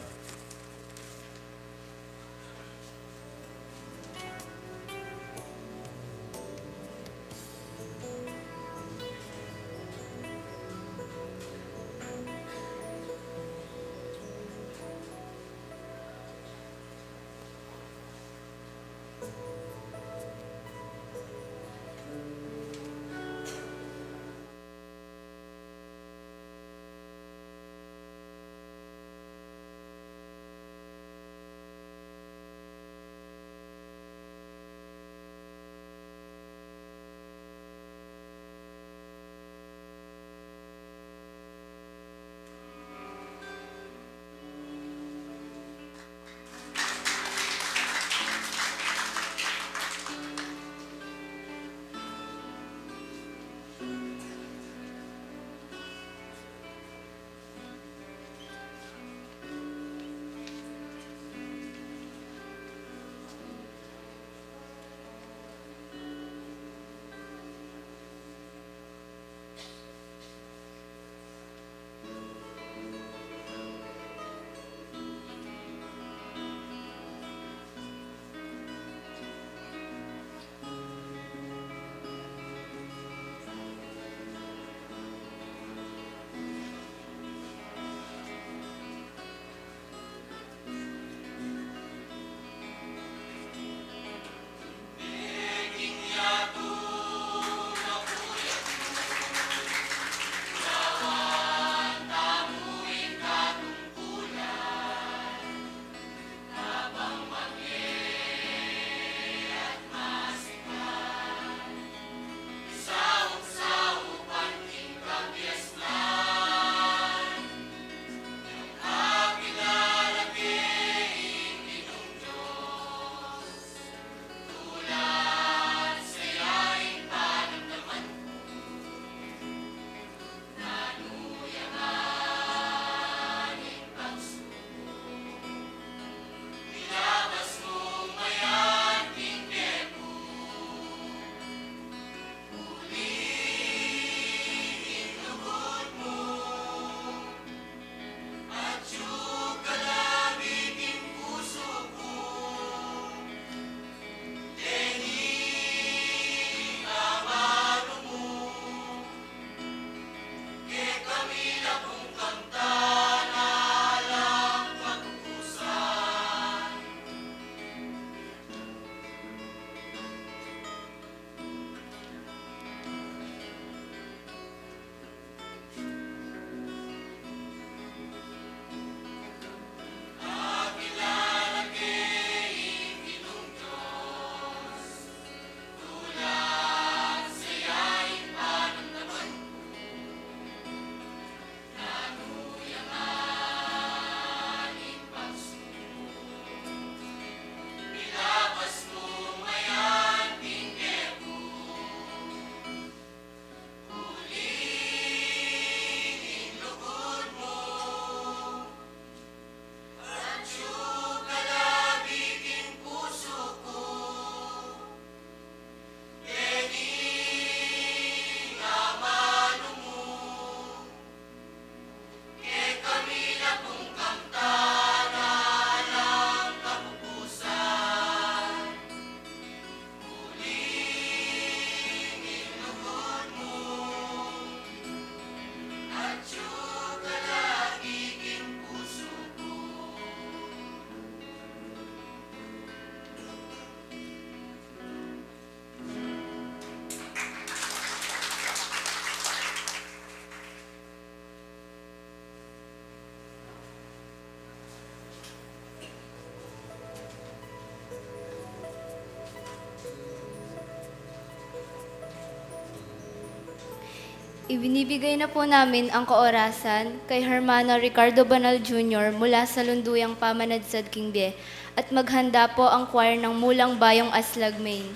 Ibinibigay na po namin ang kaorasan kay Hermano Ricardo Banal Jr. mula sa Lunduyang Pamanadsad, Kingbie at maghanda po ang choir ng Mulang Bayong Aslag, Maine.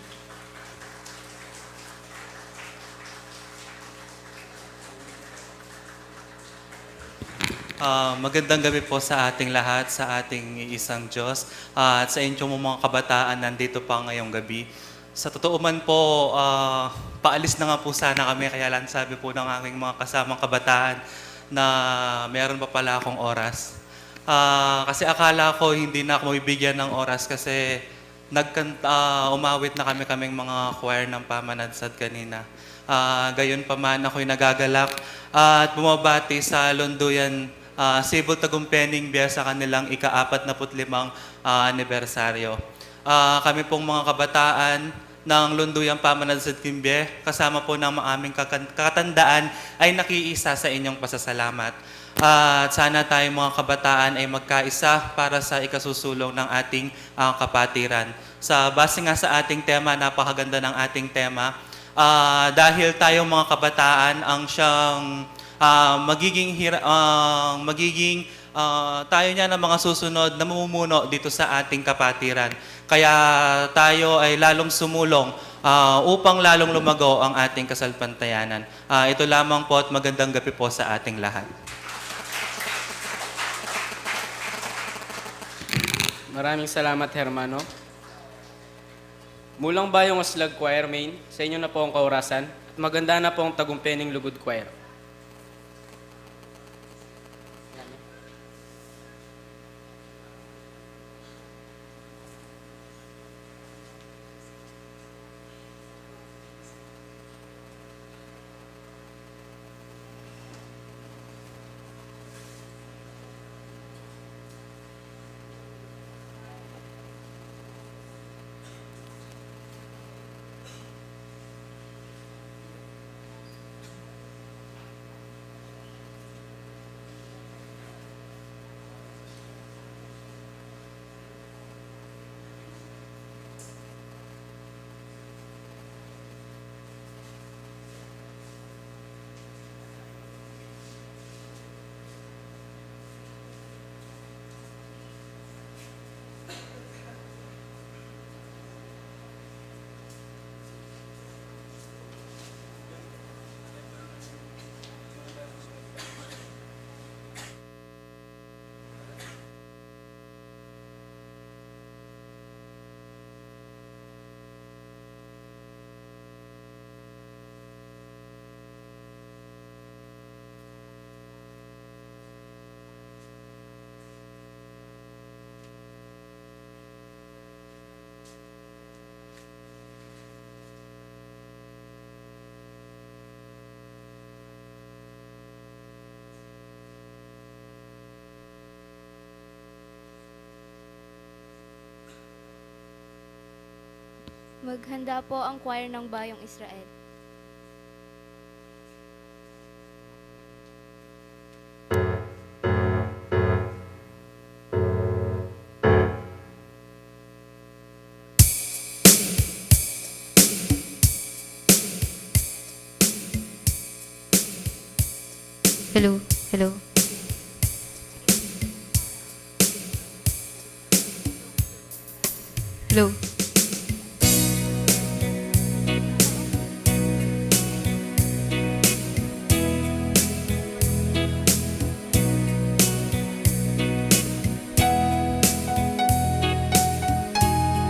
Magandang gabi po sa ating lahat, sa ating isang Diyos, at sa inyong mga kabataan nandito pa ngayong gabi. Sa totoo man po, paalis na nga po sana kami, kaya lang sabi po ng aking mga kasamang kabataan na meron pa pala akong oras. Kasi akala ko hindi na ako mabibigyan ng oras kasi umawit na kaming mga choir ng Pamanadsad kanina. Gayon pa man ako'y nagagalak at bumabati sa Lunduyan Civil Tagumpeni sa kanilang ika-45 anibersaryo. Kami pong mga kabataan ng Lunduyang Pamanadsad, Kingbie, kasama po ng aming katandaan ay nakiisa sa inyong pasasalamat. At sana tayong mga kabataan ay magkaisa para sa ikasusulong ng ating kapatiran. Base nga sa ating tema, napakaganda ng ating tema. Dahil tayong mga kabataan ang siyang tayo niya ng mga susunod na mamumuno dito sa ating kapatiran. Kaya tayo ay lalong sumulong upang lalong lumago ang ating kasalpantayanan. Ito lamang po at magandang gabi po sa ating lahat. Maraming salamat, Hermano. Mulang Bayong Aslag Choir, Maine, sa inyo na po ang kaorasan. Maganda na po ang Tagumpeni Lugod Choir. Maghanda po ang choir ng Bayong Israel. Hello, hello. Hello.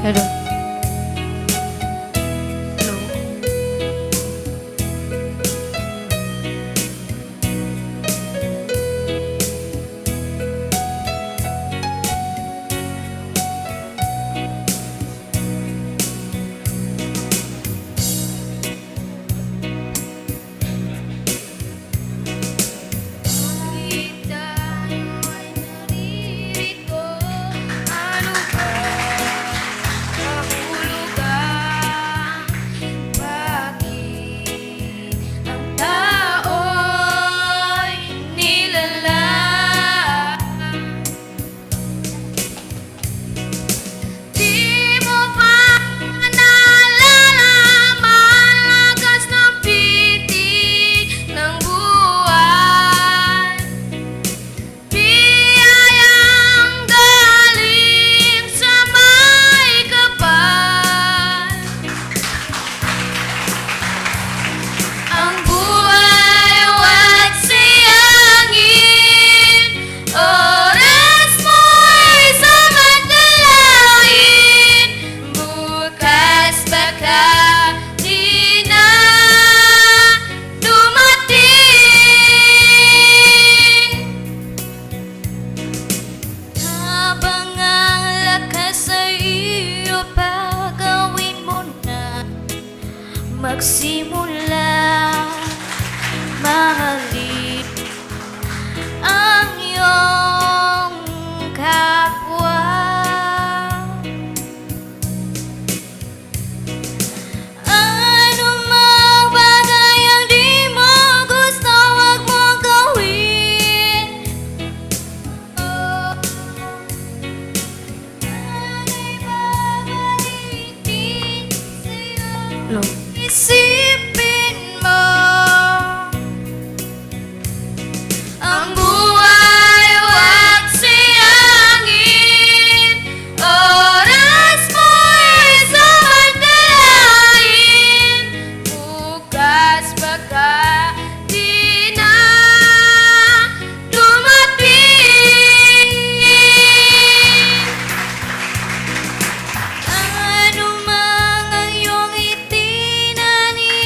Hello. magsimula mahalin ang iyong kapwa. Ano mang bagay ang di mo gusto, wag mong gawin. Isipin mo, ang buhay wag siyangin, oras mo'y samantalahin, bukas baka di na dumating. Ano mang ang iyong itinanim,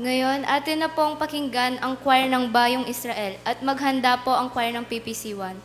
Ngayon, atin na pong pakinggan ang choir ng Bayong Israel at maghanda po ang choir ng PPC-1.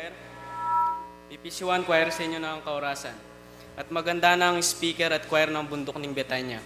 Choir, PPC1 Choir sa inyo ng kaurasan. At maganda ng speaker at choir ng Bundok ng Betanya.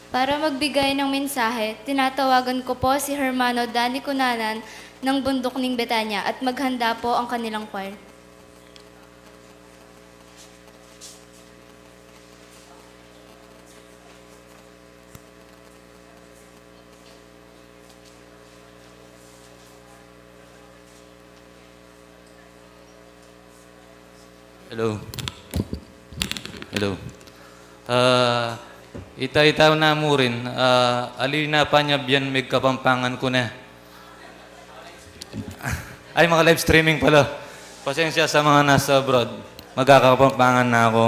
Para magbigay ng mensahe, tinatawagan ko po si Hermano Danny Cunanan ng Bundok ng Betania at maghanda po ang kanilang choir. Hello. Hello. Ita-itaw na mo rin. Alina pa niya biyan may kapampangan ko na. Ay, mga live streaming pala. Pasensya sa mga nasa abroad. Magkakapampangan na ako.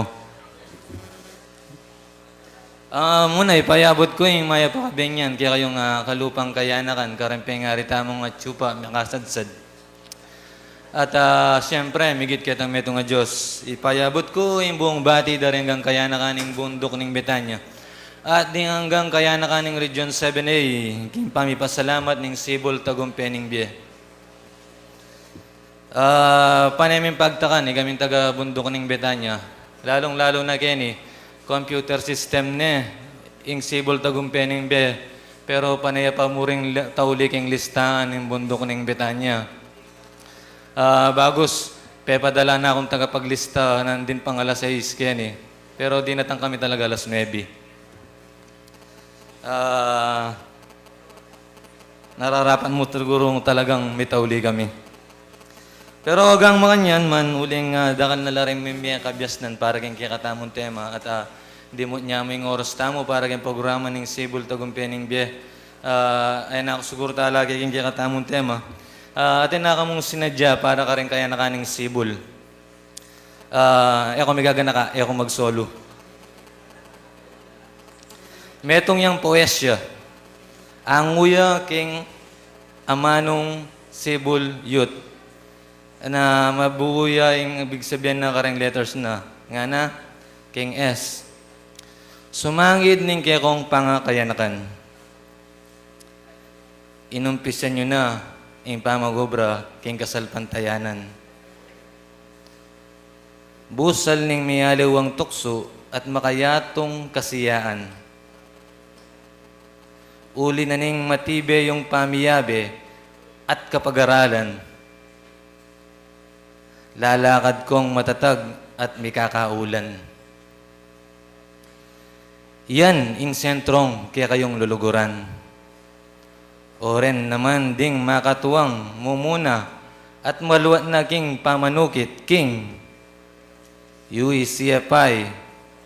Muna, ipayabot ko yung maya pakabengyan. Kaya kayong kalupang kayanakan. Karampeng aritamong at tsupa, makasadsad. At siyempre, migit kitang meto nga Diyos. Ipayabot ko yung buong bati dari hanggang kaya na kaning bundok ng Betania. At di hanggang kaya na kaning Region 7A, kimpami pasalamat ng Sibol Tagumpening Bie. Panemin pagtakan, kaming taga bundok ng Betania. Lalong-lalo na Kenny, computer system ne, ing Sibol Tagumpening Bie. Pero panaya pa muring tauliking listahan ng bundok ng Betania. Bagos, pepadala na akong tagapaglista nandin pang alas 6, Kenny. Pero di natang kami talaga alas 9. Nararapan mo siguro talagang mitauli kami. Pero hanggang mga niyan man, uling dakal na laring mimiya kabyasnan para kang kikatamong tema at di mo niya may oras tamo para kang programa ng Sibol Tagumpening Bie. Ayun ako siguro talaga kang kikatamong tema. Atin na ka mong sinadya para ka rin kaya na kaning Sibol. Eko may gagana ka, eko mag-solo. Metong yang poesya, ang nguya king amanong Sibol Youth, na mabuya yung ibig sabihin na kareng letters na, nga na, king S. Sumangid ning kekong pangakayanakan. Inumpisan nyo na, yung pamagobra, king kasalpantayanan. Busal ning miyaliwang tukso at makayatong kasiyaan. Uli na ning matibe yung pamiyabe at kapag-aralan. Lalakad kong matatag at mikakaulan. Yan, insentrong kaya kayong luluguran. Oren naman ding makatuwang mumuna at maluwat na king pamanukit, king. Yui siyapay,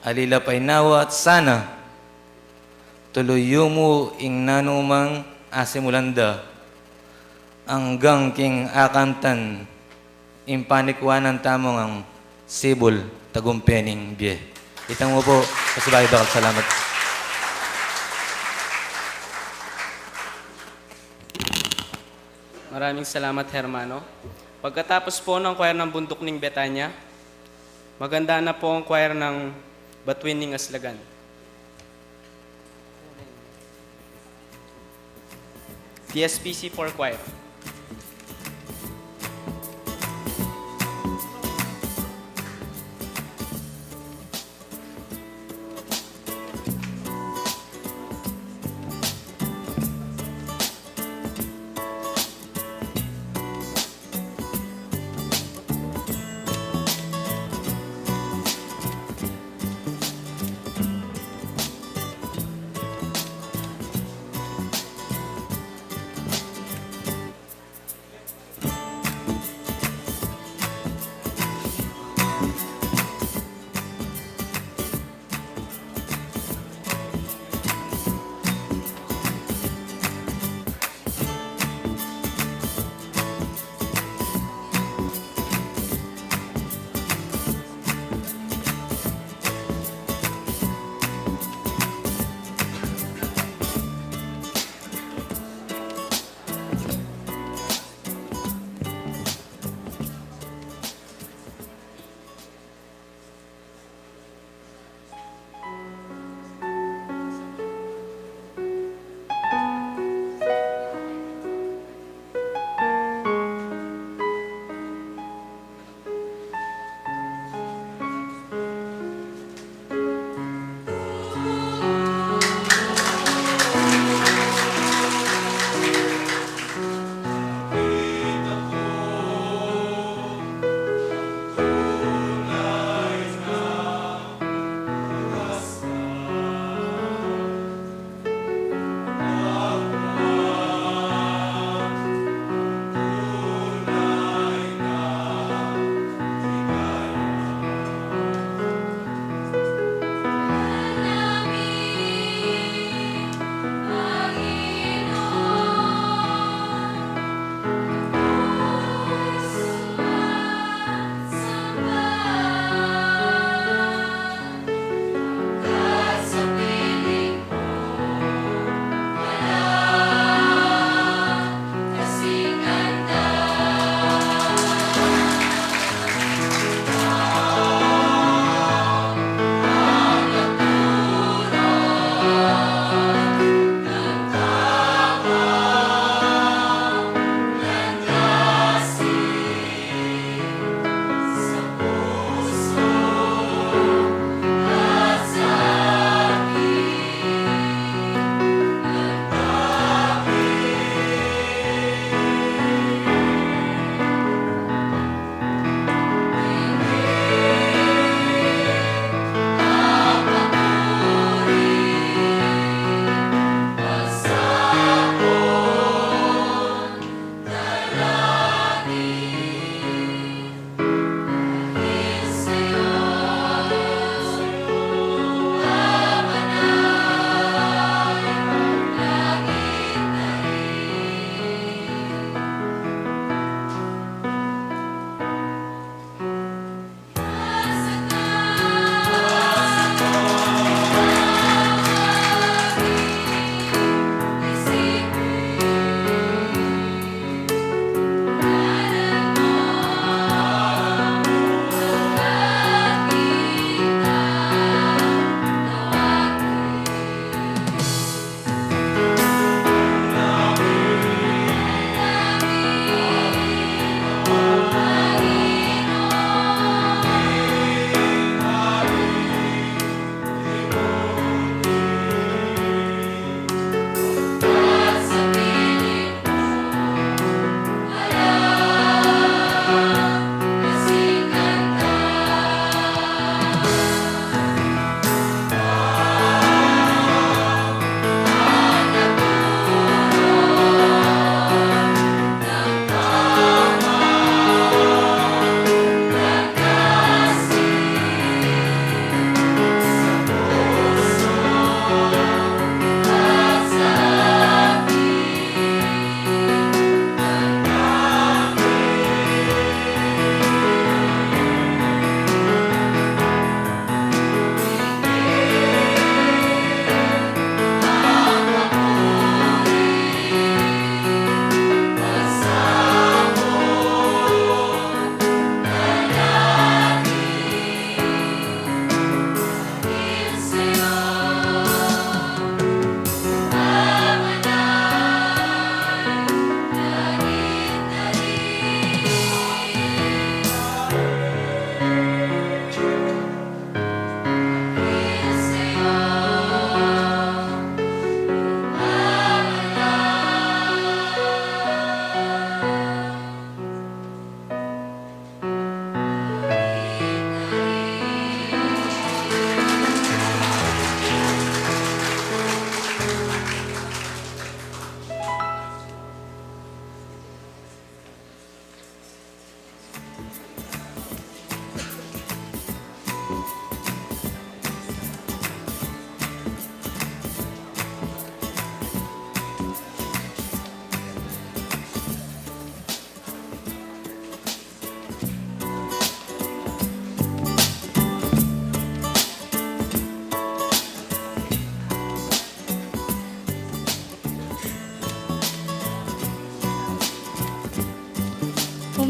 alilapay nawa at sana. Tuloy mo ing nanumang asimulanda. Hanggang king akantan, impanikwanan tamong ang Sibol Tagumpening Bie. Itang mo po, kasabay bakal salamat. Maraming salamat, Hermano. Pagkatapos po ng choir ng Bundok ng Betania, maganda na po ang choir ng Batuin ng Aslagan. TSPC 4 choir.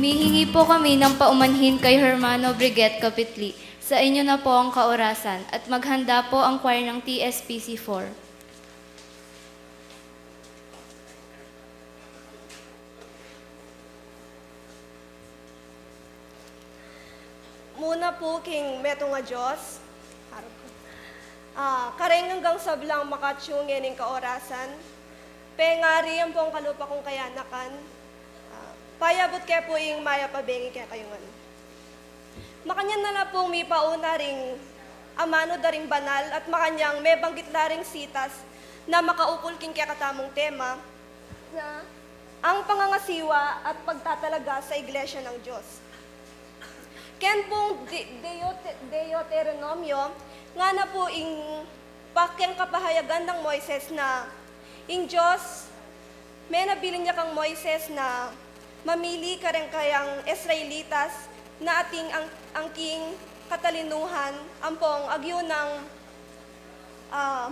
Humihingi po kami ng paumanhin kay Hermano Brigette Capitli. Sa inyo na po ang kaorasan at maghanda po ang choir ng TSPC 4. Muna po king meto nga Diyos, kareng hanggang sablang makatsungin ng kaorasan, pengari ang pong kalupa kong kayanakan, payabot kaya po yung maya pabengi kaya kayungan. Makanyan na na pong may pauna ring amano daring banal at makanyang may banggit la ring sitas na makaupol king kaya katamong tema na ang pangangasiwa at pagtatalaga sa Iglesia ng Diyos. Ken pong Deuteronomio, nga na po ing pakyang kapahayagan ng Moises na ing Diyos, may nabilin niya kang Moises na mamili ka rin kayang Israelitas na ating ang king katalinuhan, ampong agyo ng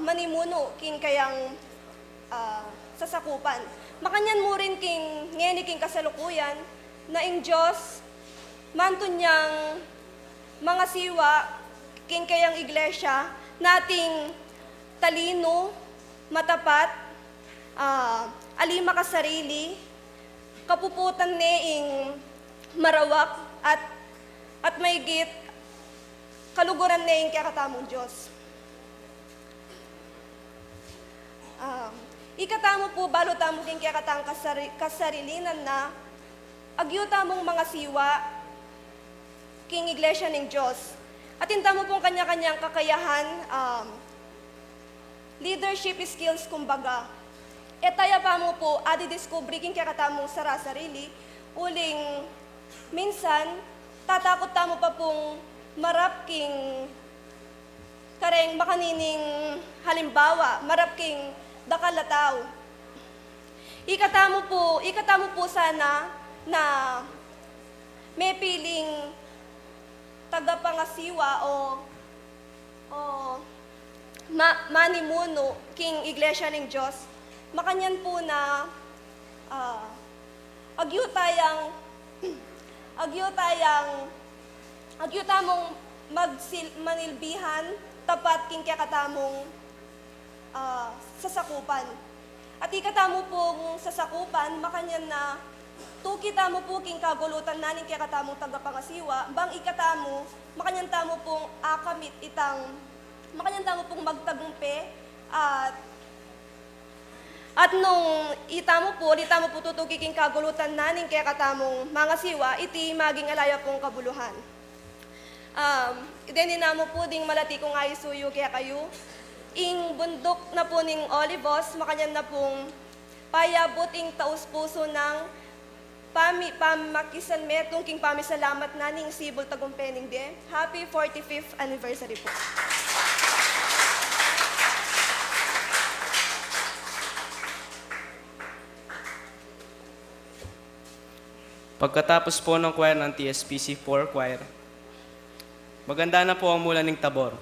manimuno king kayang sasakupan. Makanyan mo rin king ngeni king kasalukuyan na ing Diyos, mantun niyang mga siwa, king kayang iglesia, nating talino, matapat, alima ka sarili, kapuputan neing marawak, at maigit, kaluguran neing kaya katamong Diyos. Ikatamo po, balo tamo king kaya katang kasarilinan na, agyo tamong mga siwa, king iglesia ng Diyos. At intamo pong kanya-kanyang kakayahan, leadership skills kumbaga. Etaya pa mo po, adi-discovery king kakatamong sarili, uling minsan, tatakot tamo pa pong marap king kareng makanining halimbawa, marap king dakalataw. Ikatamo po sana na may piling tagapangasiwa o manimuno king iglesia ng Diyos, makanyan po na agyo tamong manilbihan tapat king kakatamong sasakupan. At ikatamo pong sasakupan, makanyan na tukita mo po king kagulutan naning kaya katamong tagapangasiwa, bang ikatamo, makanyan tamo pong akamit makanyan tamo pong magtagumpe, at nung itamo po tutuki king kagulutan naning kaya katamong mga siwa, iti maging alaya pong kabuluhan. Idenin mo po ding malati kong ay suyo kaya kayo, ing bundok na po ning Olivos, makanyan na pong payabot ing taus puso ng pamakisan metong king pamisalamat naning sibol tagumpening de. Happy 45th anniversary po. Pagkatapos po ng choir ng TSPC 4 choir, maganda na po ang mula ng tabor.